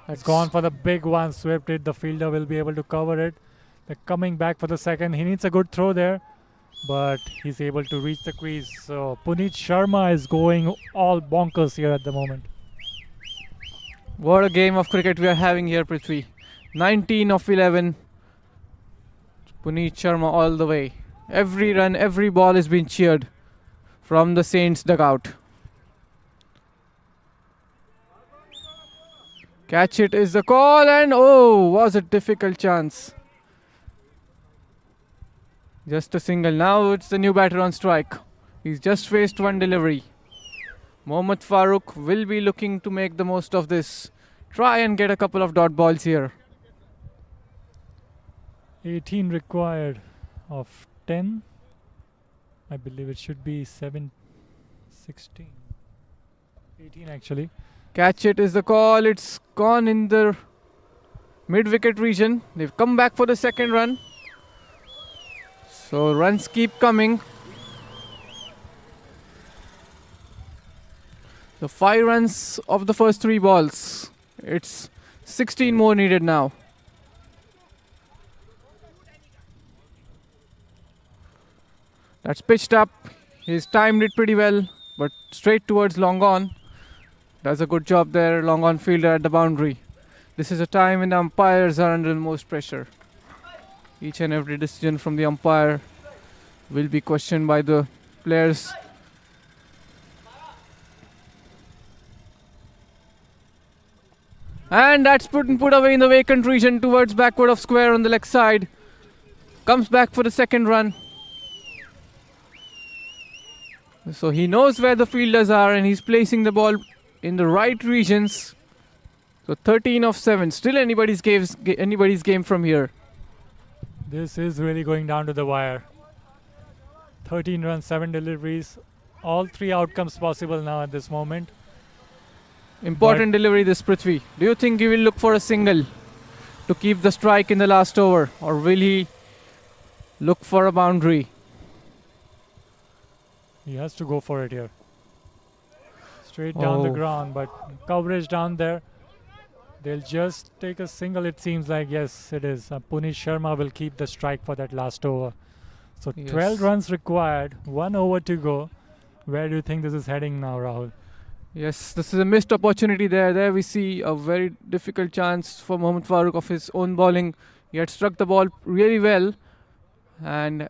It's gone for the big one, swept it. The fielder will be able to cover it. They're coming back for the second. He needs a good throw there, but he's able to reach the crease. So Puneet Sharma is going all bonkers here at the moment. What a game of cricket we are having here, Prithvi. 19 of 11. Puneet Sharma all the way. Every run, every ball is being cheered from the Saints dugout. Catch it is the call, and oh, was a difficult chance. Just a single. Now it's the new batter on strike. He's just faced one delivery. Mohammad Farooq will be looking to make the most of this. Try and get a couple of dot balls here. 18 required of 10. I believe it should be 7, 16. 18 actually. Catch it is the call. It's gone in the mid-wicket region. They've come back for the second run. So runs keep coming. The 5 runs of the first 3 balls. It's 16 more needed now. That's pitched up. He's timed it pretty well, but straight towards long on. Does a good job there, long on fielder at the boundary. This is a time when the umpires are under the most pressure. Each and every decision from the umpire will be questioned by the players. And that's put away in the vacant region towards backward of square on the leg side. Comes back for the second run. So he knows where the fielders are and he's placing the ball in the right regions. So 13 of 7. Still anybody's game from here. This is really going down to the wire. 13 runs, 7 deliveries. All 3 outcomes possible now at this moment. Important delivery this, Prithvi. Do you think he will look for a single to keep the strike in the last over, or will he look for a boundary? He has to go for it here. Straight down the ground, but coverage down there. They'll just take a single, it seems like. Yes, it is. Puneet Sharma will keep the strike for that last over. So 12 runs required, 1 over to go. Where do you think this is heading now, Rahul? Yes, this is a missed opportunity there. There we see a very difficult chance for Mohammad Farooq of his own bowling. He had struck the ball really well. And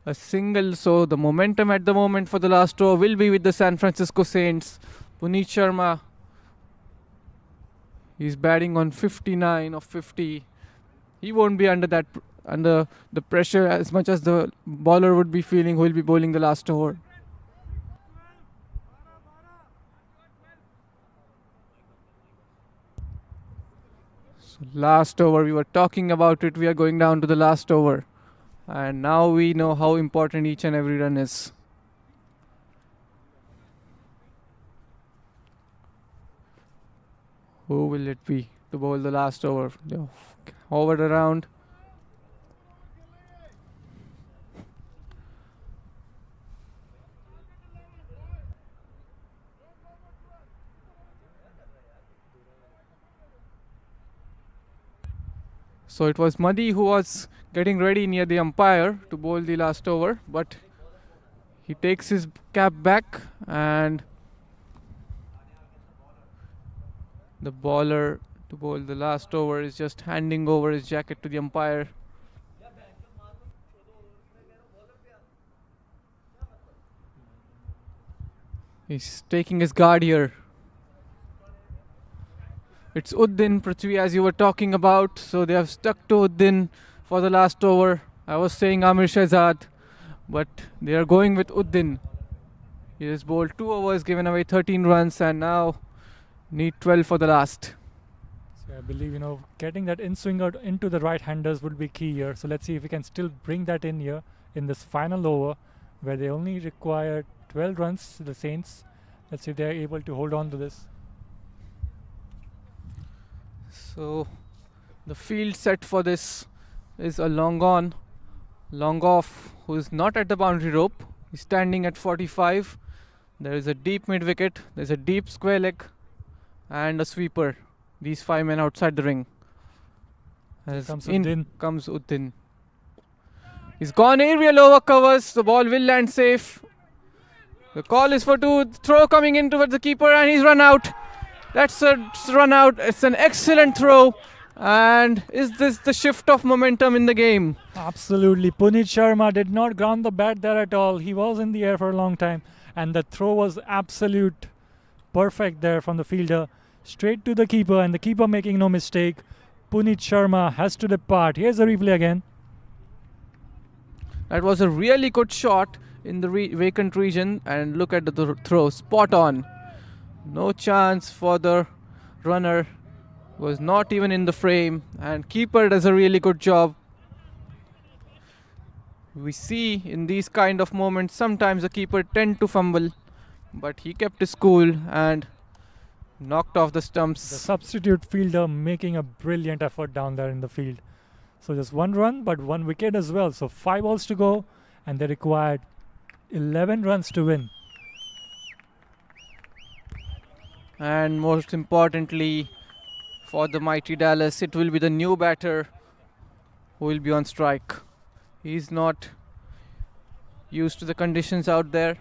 a single. So the momentum at the moment for the last over will be with the San Francisco Saints. Puneet Sharma. He's batting on 59 of 50. He won't be under the pressure as much as the bowler would be feeling who will be bowling the last over. So last over, we were talking about it. We are going down to the last over. And now we know how important each and every run is. Who will it be to bowl the last over? Hovered around. So it was Madhi who was getting ready near the umpire to bowl the last over, but he takes his cap back and the bowler to bowl the last over is just handing over his jacket to the umpire. He's taking his guard here. It's Uddin, Prithvi, as you were talking about. So they have stuck to Uddin for the last over. I was saying Amir Shahzad, but they are going with Uddin. He has bowled 2 overs, given away 13 runs, and now need 12 for the last. So I believe, getting that in swing out into the right-handers would be key here. So let's see if we can still bring that in here in this final over, where they only require 12 runs, the Saints. Let's see if they are able to hold on to this. So the field set for this is a long on, long off, who is not at the boundary rope. He's standing at 45. There is a deep mid wicket, there's a deep square leg and a sweeper. these 5 men outside the ring. As comes in Uddin. comes Uddin. He's gone aerial over covers. The ball will land safe. The call is for 2. Throw coming in towards the keeper, and he's run out. That's a run out. It's an excellent throw. And is this the shift of momentum in the game? Absolutely. Puneet Sharma did not ground the bat there at all. He was in the air for a long time. And the throw was absolute perfect there from the fielder. Straight to the keeper, and the keeper making no mistake. Puneet Sharma has to depart. Here's the replay again. That was a really good shot in the vacant region, and look at the throw, spot on. No chance for the runner, was not even in the frame, and keeper does a really good job. We see in these kind of moments sometimes the keeper tend to fumble, but he kept his cool and knocked off the stumps. The substitute fielder making a brilliant effort down there in the field. So just 1 run, but 1 wicket as well. So 5 balls to go, and they required 11 runs to win. And most importantly, for the mighty Dallas, it will be the new batter who will be on strike. He's not used to the conditions out there.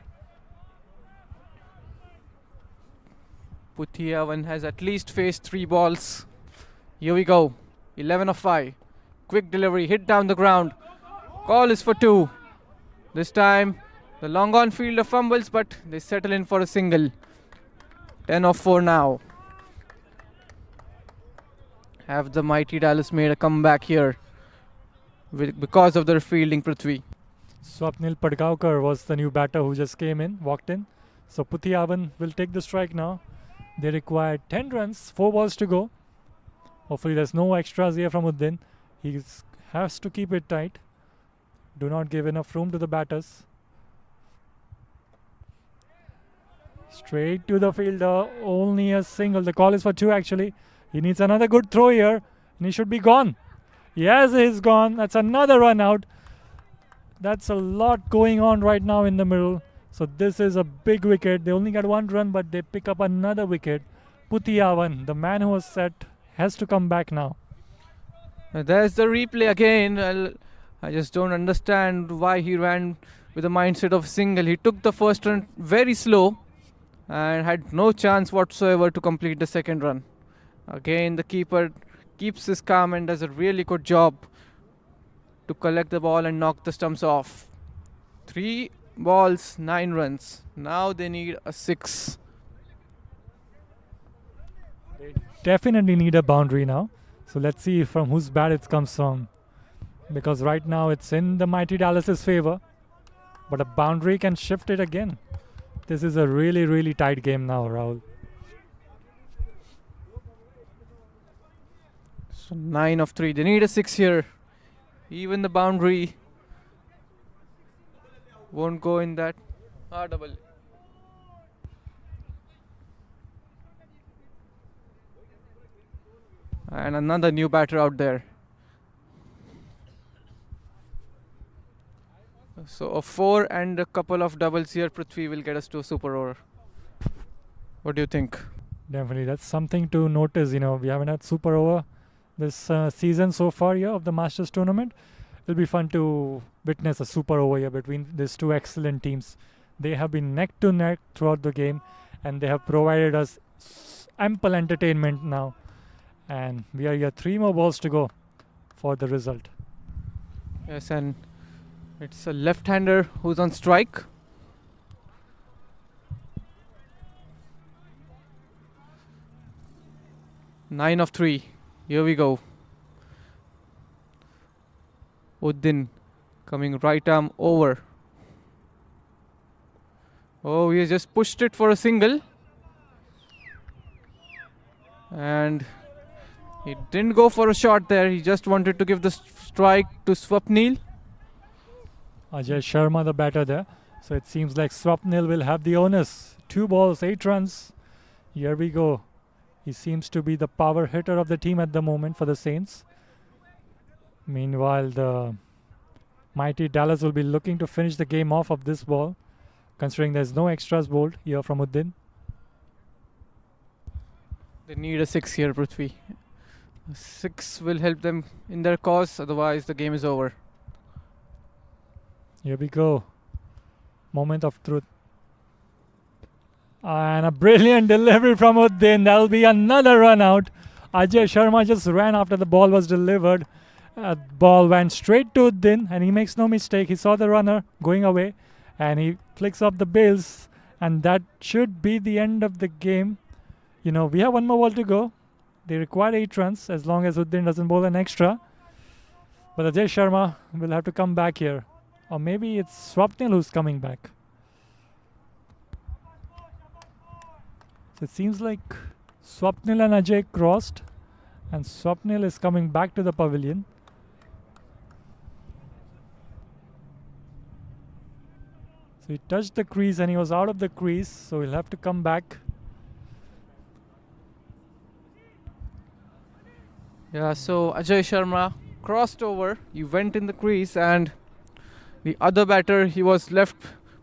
Puthiyavan has at least faced 3 balls. Here we go. 11 of 5. Quick delivery, hit down the ground. Call is for 2. This time, the long on fielder fumbles, but they settle in for a single. 10 of 4 now. Have the mighty Dallas made a comeback here because of their fielding, Prithvi? Swapnil Padgaonkar was the new batter who just came in, walked in. So Puthiyavan will take the strike now. They required 10 runs, 4 balls to go. Hopefully there's no extras here from Uddin. He has to keep it tight. Do not give enough room to the batters. Straight to the fielder, only a single. The call is for 2 actually. He needs another good throw here, and he should be gone. Yes, he's gone. That's another run out. That's a lot going on right now in the middle. So this is a big wicket. They only got 1 run, but they pick up another wicket. Puthiyavan, the man who was set, has to come back now. There's the replay again. I just don't understand why he ran with the mindset of single. He took the first run very slow and had no chance whatsoever to complete the second run. Again, the keeper keeps his calm and does a really good job to collect the ball and knock the stumps off. 3 balls, 9 runs. Now they need a 6. They definitely need a boundary now. So let's see from whose bat it comes from. Because right now it's in the mighty Dallas's favor. But a boundary can shift it again. This is a really, really tight game now, Rahul. So 9 of 3. They need a 6 here. Even the boundary won't go in that. Double. And another new batter out there. So a 4 and a couple of doubles here, Prithvi will get us to a super over. What do you think? Definitely, that's something to notice. You know, we haven't had super over this season so far here of the Masters tournament. It'll be fun to witness a super over here between these 2 excellent teams. They have been neck to neck throughout the game, and they have provided us ample entertainment now. And we are here 3 more balls to go for the result. Yes, and it's a left-hander who's on strike. Nine of 3. Here we go. Uddin coming right arm over. Oh, he has just pushed it for a single. And he didn't go for a shot there. He just wanted to give the strike to Swapnil. Ajay Sharma, the batter there. So it seems like Swapnil will have the onus. 2 balls, 8 runs. Here we go. He seems to be the power hitter of the team at the moment for the Saints. Meanwhile, the mighty Dallas will be looking to finish the game off of this ball, considering there's no extras bowled here from Uddin. They need a 6 here, Prithvi. A 6 will help them in their cause, otherwise the game is over. Here we go. Moment of truth. And a brilliant delivery from Uddin. That'll be another run out. Ajay Sharma just ran after the ball was delivered. Ball went straight to Uddin and he makes no mistake. He saw the runner going away and he flicks up the bails, and that should be the end of the game. You know, we have one more ball to go. They require 8 runs as long as Uddin doesn't bowl an extra. But Ajay Sharma will have to come back here. Or maybe it's Swapnil who's coming back. So it seems like Swapnil and Ajay crossed, and Swapnil is coming back to the pavilion. So he touched the crease and he was out of the crease, so he'll have to come back. Yeah, so Ajay Sharma crossed over, he went in the crease, and the other batter, he was left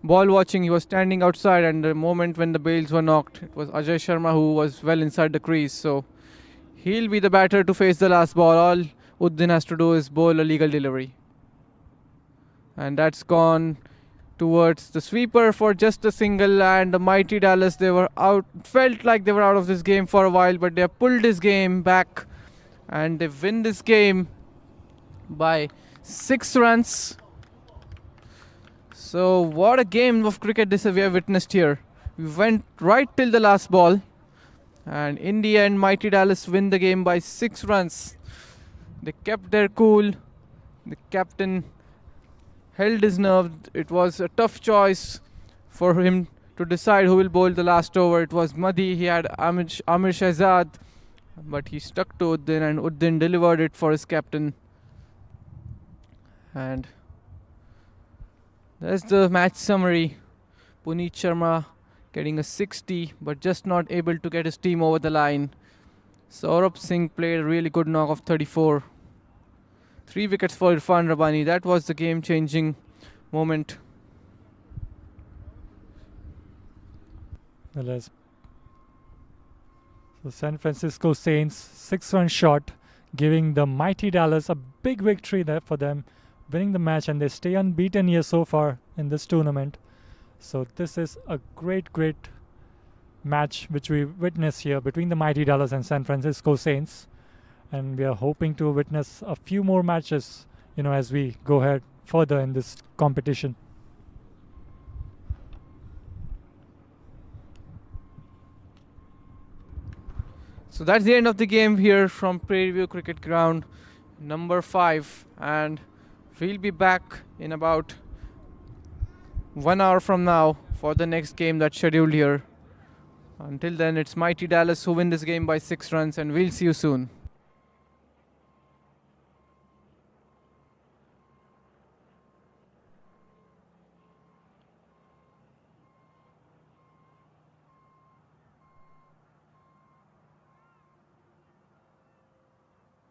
ball watching, he was standing outside, and the moment when the bails were knocked, it was Ajay Sharma who was well inside the crease, so he'll be the batter to face the last ball. All Uddin has to do is bowl a legal delivery. And that's gone towards the sweeper for just a single, and the mighty Dallas, they were out, felt like they were out of this game for a while, but they have pulled this game back and they win this game by 6 runs. So what a game of cricket this we have witnessed here. We went right till the last ball, and in the end mighty Dallas win the game by 6 runs. They kept their cool. The captain held his nerve. It was a tough choice for him to decide who will bowl the last over. It was Madhi, he had Amir Shahzad, but he stuck to Uddin, and Uddin delivered it for his captain. And there's the match summary. Puneet Sharma getting a 60, but just not able to get his team over the line. Saurabh Singh played a really good knock of 34. 3 wickets for Irfan Rabbani. That was the game-changing moment. Well, so San Francisco Saints 6-run shot, giving the mighty Dallas a big victory there for them, winning the match, and they stay unbeaten here so far in this tournament. So this is a great match which we witness here between the mighty Dallas and San Francisco Saints, and we are hoping to witness a few more matches, you know, as we go ahead further in this competition. So that's the end of the game here from Prairie View Cricket Ground number 5, and we'll be back in about 1 hour from now for the next game that's scheduled here. Until then, it's mighty Dallas who win this game by 6 runs, and we'll see you soon.